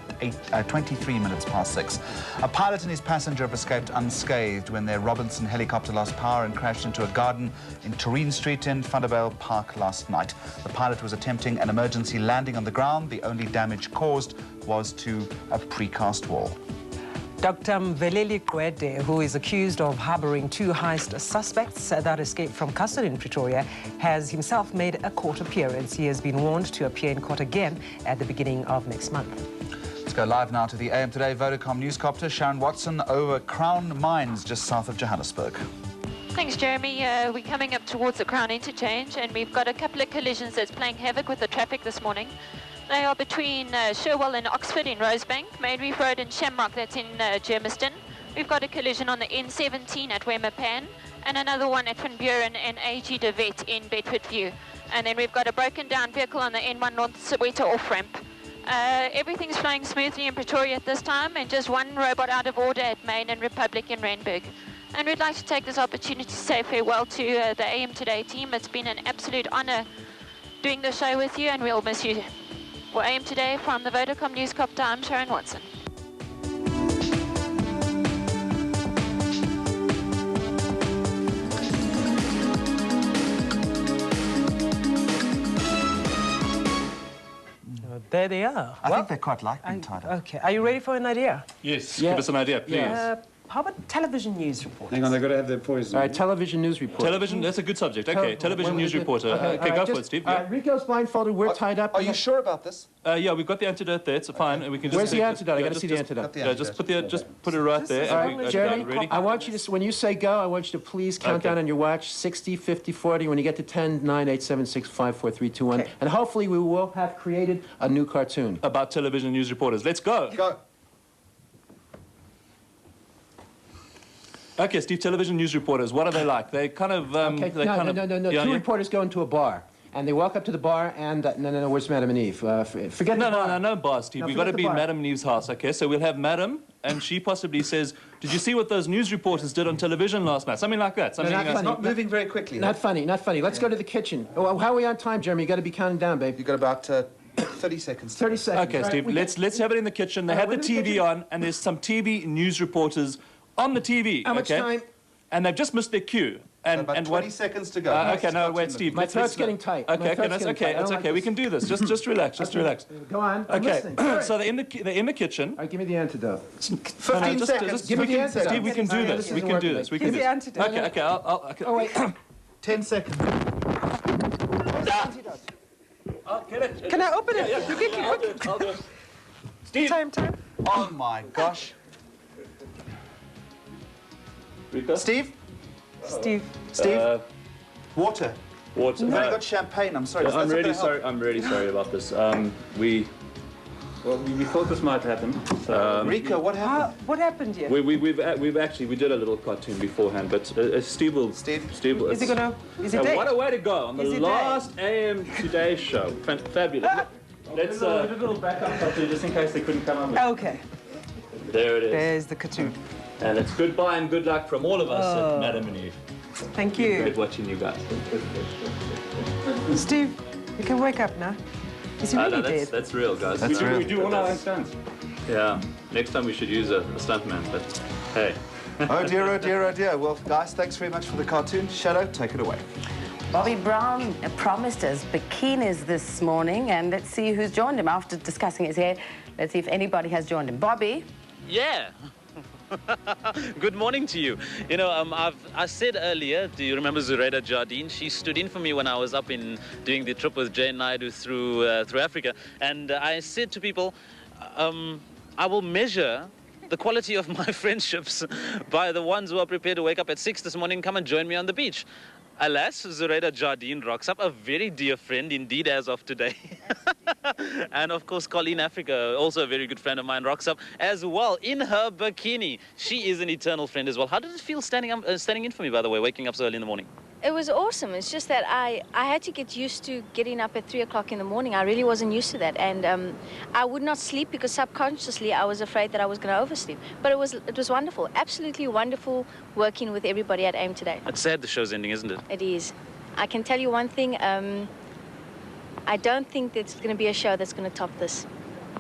23 minutes past 6. A pilot and his passenger have escaped unscathed when their Robinson helicopter lost power and crashed into a garden in Tureen Street in Vanderbijl Park last night. The pilot was attempting an emergency landing on the ground. The only damage caused was to a precast wall. Dr. Bailie, who is accused of harboring 2 heist suspects that escaped from custody in Pretoria, has himself made a court appearance. He has been warned to appear in court again at the beginning of next month. Let's go live now to the AM Today Vodacom newscopter. Sharon Watson over Crown Mines just south of Johannesburg. Thanks, Jeremy. We're coming up towards the Crown Interchange, and we've got a couple of collisions that's playing havoc with the traffic this morning. They are between Sherwell and Oxford in Rosebank, Main Reef Road and Shamrock, that's in Germiston. We've got a collision on the N17 at Wemapan, and another one at Van Buren and AG de Wet in Bedford View. And then we've got a broken down vehicle on the N1 North Soweto off-ramp. Everything's flowing smoothly in Pretoria at this time, and just one robot out of order at Main and Republic in Randburg. And we'd like to take this opportunity to say farewell to the AM Today team. It's been an absolute honour doing the show with you, and we'll miss you. For AM Today from the Vodacom Newscopter, I'm Sharon Watson. There they are. I think they quite like being tied up. Okay, are you ready for an idea? Yes, give us an idea, please. How about television news report? Hang on, they've got to have their poison. All right, television news report. Television, that's a good subject. Okay, television news reporter. Okay, go for it, Steve. Yeah. Rico's blindfolded, we're tied up. Are you sure about this? Yeah, we've got the antidote there, it's fine. We can just Where's the antidote? I got to see the antidote. Yeah, just put it right there. All right, Jeremy, ready? I want you to, when you say go, I want you to please count down on your watch, 60, 50, 40. When you get to 10, 9, 8, 7, 6, 5, 4, 3, 2, 1. And hopefully we will have created a new cartoon. About television news reporters. Let's go. Go. Okay, Steve, television news reporters, what are they like? They kind of... No. Two reporters go into a bar, and they walk up to the bar, and... where's Madam and Eve? Forget the bar. No bar, Steve. We've got to be in Madam and Eve's house, okay? So we'll have Madam and she possibly says, "Did you see what those news reporters did on television last night?" Something like that. Something not funny. Moving very quickly. Not funny, not funny. Let's go to the kitchen. Oh, how are we on time, Jeremy? You got to be counting down, babe. You got about 30 seconds. 30 seconds. Okay, Steve, let's have it in the kitchen. They have the TV on, and there's some TV news reporters on the TV. How much time? And they've just missed their cue. And about 20 seconds to go. Okay, no, wait, Steve. My throat's getting tight. Okay, that's okay. That's okay. We can do this. Just relax. Just relax. Go on. I'm Okay. listening. So they're in the kitchen. All right, give me the antidote. 15 seconds. Give me the antidote. Steve, we can do this. We can do this. We can do this. Okay. Okay. Oh wait. 10 seconds. Can I open it? Yeah. Quick. I'll do it. Steve. Time. Oh my gosh. Rika? Steve? Steve. Water. Water. We've only got champagne. I'm sorry. I'm really sorry. I'm really sorry about this. We thought this might happen. Rika, what happened? What happened here? We did a little cartoon beforehand, but Steve will. Is he gonna? Is he dead? What a way to go on the last AM Today show. Fabulous. Let's a little backup cartoon just in case they couldn't come up with. Okay. There it is. There's the cartoon. And it's goodbye and good luck from all of us at Madam and Eve. Thank you. Great watching you guys. Steve, you can wake up now. Is he really dead? That's real, guys. We do all our own stunts. Yeah. Next time we should use a stuntman, but hey. Oh dear, oh dear, oh dear. Well, guys, thanks very much for the cartoon. Shado, take it away. Bobby Brown promised us bikinis this morning, and let's see who's joined him after discussing his hair. Let's see if anybody has joined him. Bobby? Yeah. Good morning to you. You know, I said earlier, do you remember Zureda Jardine? She stood in for me when I was up in doing the trip with Jay Naidu through Africa. And I said to people, I will measure the quality of my friendships by the ones who are prepared to wake up at 6 this morning and come and join me on the beach. Alas, Zureda Jardine rocks up, a very dear friend indeed as of today. And of course, Colleen Africa, also a very good friend of mine, rocks up as well in her bikini. She is an eternal friend as well. How did it feel standing in for me, by the way, waking up so early in the morning? It was awesome. It's just that I had to get used to getting up at 3 o'clock in the morning. I really wasn't used to that. And I would not sleep because subconsciously I was afraid that I was going to oversleep. But it was wonderful. Absolutely wonderful working with everybody at am2day. It's sad the show's ending, isn't it? It is. I can tell you one thing. I don't think there's going to be a show that's going to top this.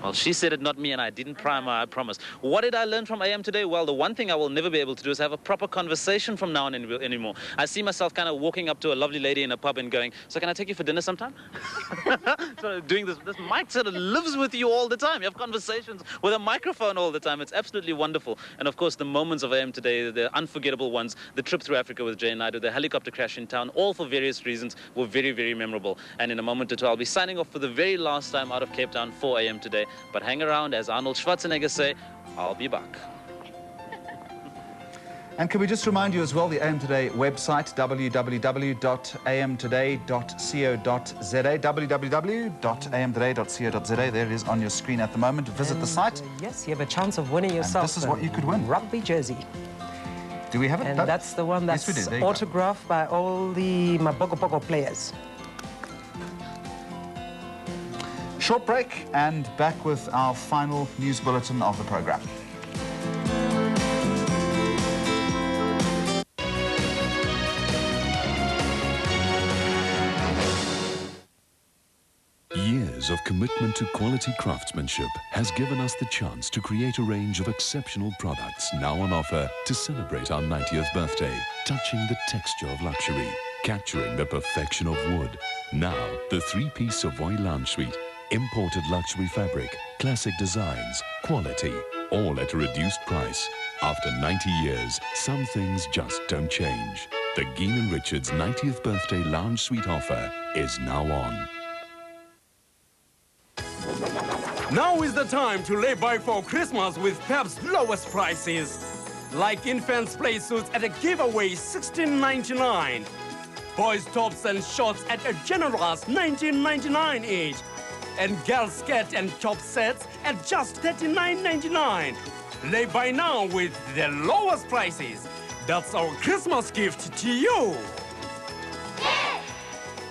Well, she said it, not me, and I didn't prime her, I promise. What did I learn from am2day? Well, the one thing I will never be able to do is have a proper conversation from now on anymore. I see myself kind of walking up to a lovely lady in a pub and going, so can I take you for dinner sometime? So doing this mic sort of lives with you all the time. You have conversations with a microphone all the time. It's absolutely wonderful. And of course, the moments of am2day, the unforgettable ones, the trip through Africa with Jay Naidu, the helicopter crash in town, all for various reasons were very, very memorable. And in a moment or two, I'll be signing off for the very last time out of Cape Town for am2day. But hang around, as Arnold Schwarzenegger say, I'll be back. And can we just remind you as well, the am2day website, www.am2day.co.za, www.am2day.co.za. There it is on your screen at the moment. Visit the site. Yes, you have a chance of winning yourself. And this is what you could win. Rugby jersey. Do we have it? And that's the one that's autographed by all the Maboko players. Short break and back with our final news bulletin of the program. Years of commitment to quality craftsmanship has given us the chance to create a range of exceptional products now on offer to celebrate our 90th birthday, touching the texture of luxury, capturing the perfection of wood. Now, the three-piece Savoy Lounge Suite. Imported luxury fabric, classic designs, quality, all at a reduced price. After 90 years, some things just don't change. The Kahn & Richards 90th Birthday Lounge Suite offer is now on. Now is the time to lay by for Christmas with Pep's lowest prices. Like infants' play suits at a giveaway $16.99. Boys' tops and shorts at a generous $19.99 each. And girls' skirt and top sets at just $39.99. Lay by now with the lowest prices. That's our Christmas gift to you. Yeah!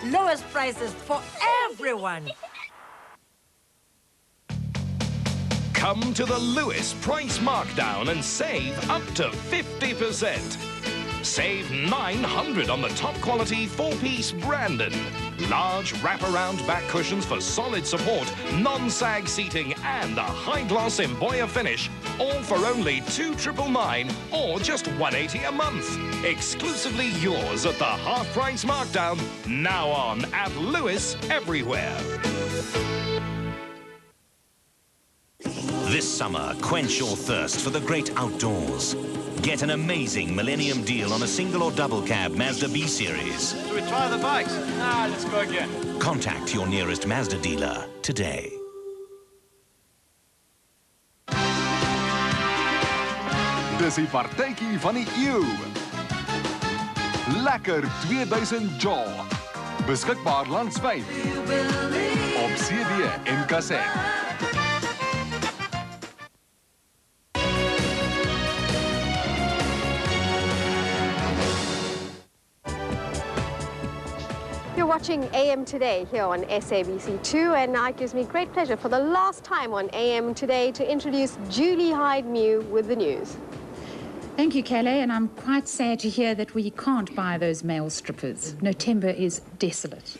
Lowest prices for everyone. Come to the Lewis Price Markdown and save up to 50%. Save $900 on the top quality 4-piece Brandon. Large wraparound back cushions for solid support, non-sag seating and a high-gloss Emboya finish. All for only $2,999 or just $180 a month. Exclusively yours at the half-price markdown. Now on at Lewis everywhere. This summer, quench your thirst for the great outdoors. Get an amazing Millennium deal on a single or double cab Mazda B Series. Should we try the bikes? Nah, let's go again. Contact your nearest Mazda dealer today. Dis die partytjie van die eeu. Lekker 2000 Jaw. Beskikbaar landwyd. Op CD en kaset. You're watching AM Today here on SABC2, and now it gives me great pleasure for the last time on AM Today to introduce Julie Hyde-Mew with the news. Thank you, Kallay, and I'm quite sad to hear that we can't buy those male strippers. Nothemba is desolate.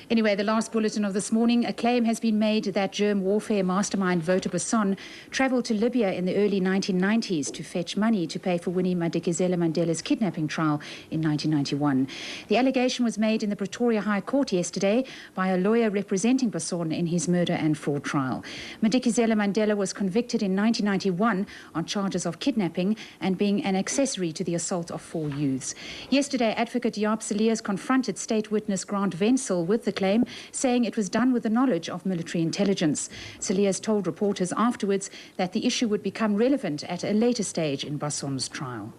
Anyway, the last bulletin of this morning, a claim has been made that germ warfare mastermind Wouter Basson travelled to Libya in the early 1990s to fetch money to pay for Winnie Madikizela Mandela's kidnapping trial in 1991. The allegation was made in the Pretoria High Court yesterday by a lawyer representing Basson in his murder and fraud trial. Madikizela Mandela was convicted in 1991 on charges of kidnapping and being an accessory to the assault of 4 youths. Yesterday, advocate Jaap Cilliers confronted state witness Grant Wenzel with the claim, saying it was done with the knowledge of military intelligence. Cilliers told reporters afterwards that the issue would become relevant at a later stage in Basson's trial.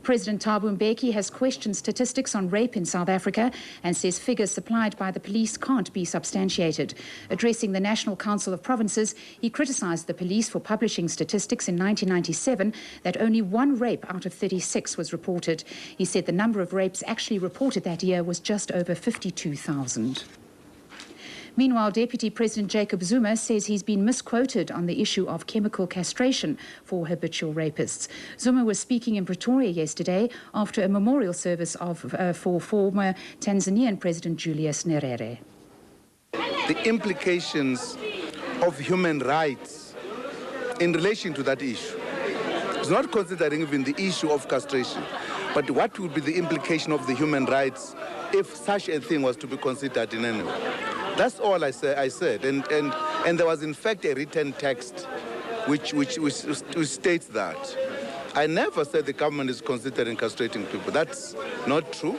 President Thabo Mbeki has questioned statistics on rape in South Africa and says figures supplied by the police can't be substantiated. Addressing the National Council of Provinces, he criticised the police for publishing statistics in 1997 that only 1 rape out of 36 was reported. He said the number of rapes actually reported that year was just over 52,000. Meanwhile, Deputy President Jacob Zuma says he's been misquoted on the issue of chemical castration for habitual rapists. Zuma was speaking in Pretoria yesterday after a memorial service for former Tanzanian President Julius Nyerere. The implications of human rights in relation to that issue. It's not considering even the issue of castration, but what would be the implication of the human rights if such a thing was to be considered in any way. That's all I said. And there was, in fact, a written text which states that. I never said the government is considering castrating people. That's not true.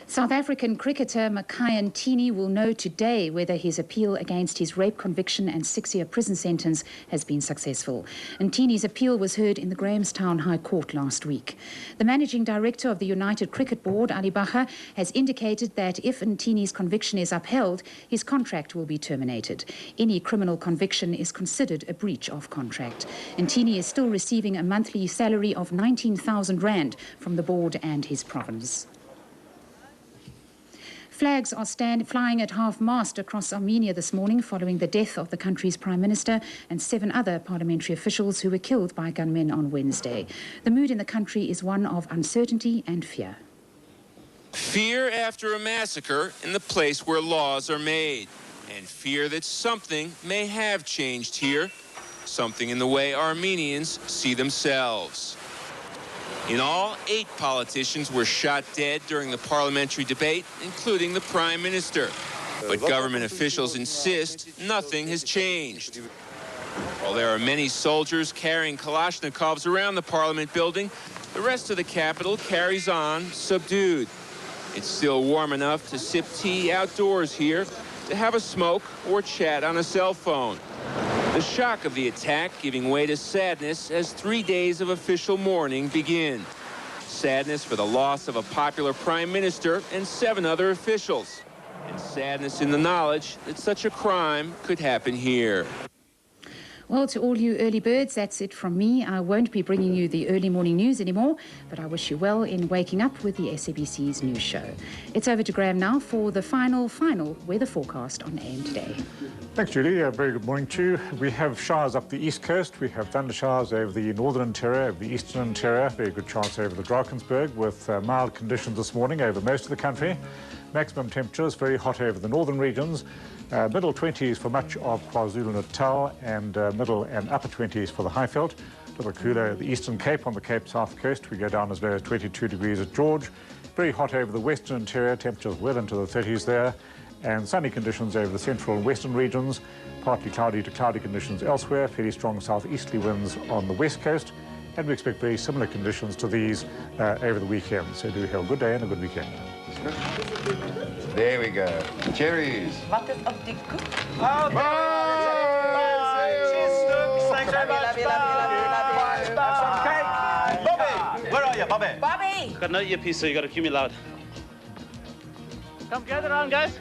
South African cricketer Macleod will know today whether his appeal against his rape conviction and 6-year prison sentence has been successful. Ntini's appeal was heard in the Grahamstown High Court last week. The managing director of the United Cricket Board, Ali Bacher, has indicated that if Ntini's conviction is upheld, his contract will be terminated. Any criminal conviction is considered a breach of contract. Ntini is still receiving a monthly salary of 19,000 rand from the board and his province. Flags are flying at half-mast across Armenia this morning following the death of the country's Prime Minister and 7 other parliamentary officials who were killed by gunmen on Wednesday. The mood in the country is one of uncertainty and fear. Fear after a massacre in the place where laws are made, and fear that something may have changed here, something in the way Armenians see themselves. In all, 8 politicians were shot dead during the parliamentary debate, including the Prime Minister. But government officials insist nothing has changed. While there are many soldiers carrying Kalashnikovs around the Parliament building, the rest of the capital carries on subdued. It's still warm enough to sip tea outdoors here, to have a smoke or chat on a cell phone. The shock of the attack giving way to sadness as 3 days of official mourning begin. Sadness for the loss of a popular prime minister and 7 other officials. And sadness in the knowledge that such a crime could happen here. Well, to all you early birds, that's it from me. I won't be bringing you the early morning news anymore, but I wish you well in waking up with the SABC's news show. It's over to Graham now for the final weather forecast on AM Today. Thanks, Julie. A very good morning to you. We have showers up the east coast. We have thunder showers over the northern interior, over the eastern interior. Very good chance over the Drakensberg with mild conditions this morning over most of the country. Maximum temperatures very hot over the northern regions. Middle 20s for much of KwaZulu-Natal and middle and upper 20s for the Highveld. A little cooler at the Eastern Cape. On the Cape South Coast, we go down as low as 22 degrees at George. Very hot over the western interior, temperatures well into the 30s there. And sunny conditions over the central and western regions. Partly cloudy to cloudy conditions elsewhere. Fairly strong southeasterly winds on the west coast. And we expect very similar conditions to these over the weekend. So do have a good day and a good weekend. There we go. Cherries. Wat is op die koek? Oh, Cheers, Stooks. Thanks very much. Bye. Have some cake. Bobby, where are you, Bobby? Bobby! Got no earpiece, so you got to cue me loud. Come gather around, guys.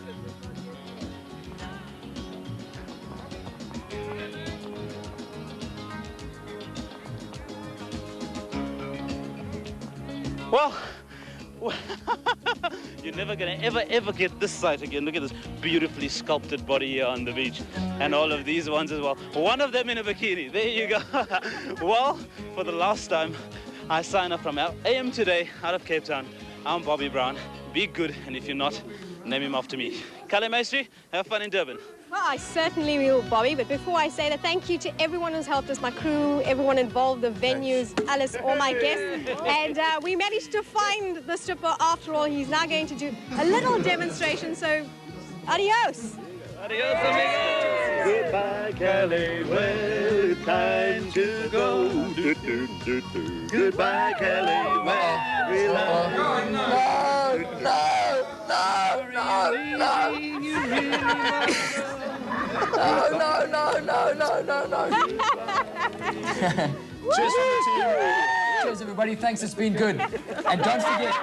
Well, you're never gonna ever get this sight again. Look at this beautifully sculpted body here on the beach. And all of these ones as well. One of them in a bikini. There you go. Well, for the last time, I sign up from AM Today out of Cape Town. I'm Bobby Brown. Be good, and if you're not, name him after me. Kallay Maistry, have fun in Durban. Well, I certainly will, Bobby, but before I say that, thank you to everyone who's helped us, my crew, everyone involved, the venues, Alice, all my guests. And we managed to find the stripper after all. He's now going to do a little demonstration, so adios. Adios, amigos. Goodbye, Kallay. Well, it's time to go. Goodbye, Kallay. Well, we love you. No. Cheers from the team. Cheers, everybody. Thanks. It's been good. And don't forget,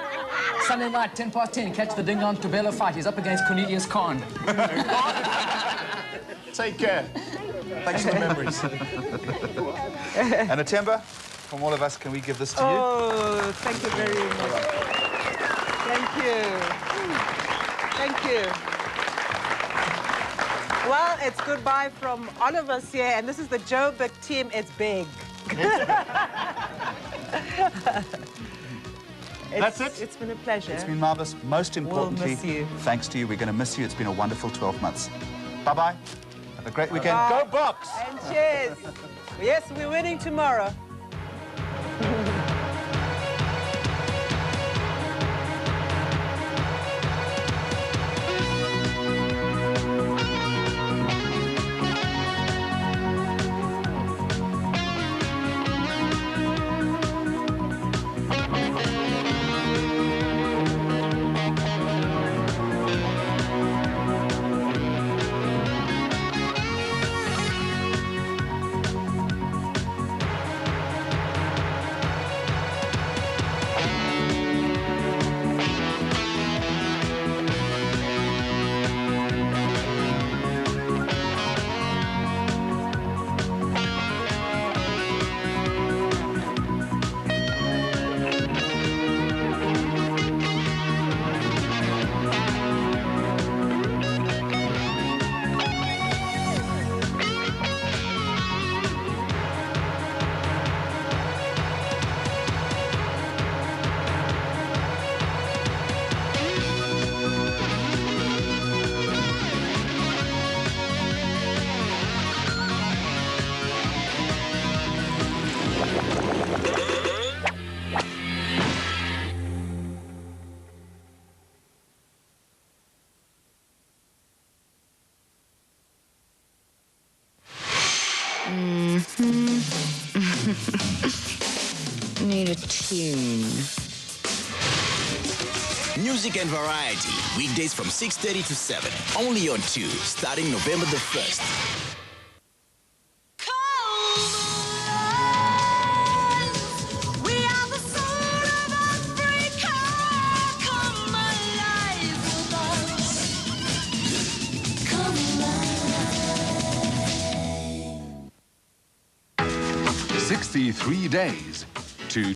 Sunday night, 10:10, catch the Dingaan Tobela fight. He's up against Cornelius Kahn. Take care. Thanks for the memories. And Nothemba, from all of us, can we give this to you? Oh, thank you very much. Thank you. Thank you. Well, it's goodbye from all of us here, and this is the Joburg team. It's big. That's it. It's been a pleasure. It's been marvellous. Most importantly, miss you. thanks to you. We're going to miss you. It's been a wonderful 12 months. Bye-bye. Have a great weekend. Bye. Go Box! And cheers. Yes, we're winning tomorrow. Need a tune. Music and variety, weekdays from 6:30 to 7, only on 2, starting November the 1st. 63 days.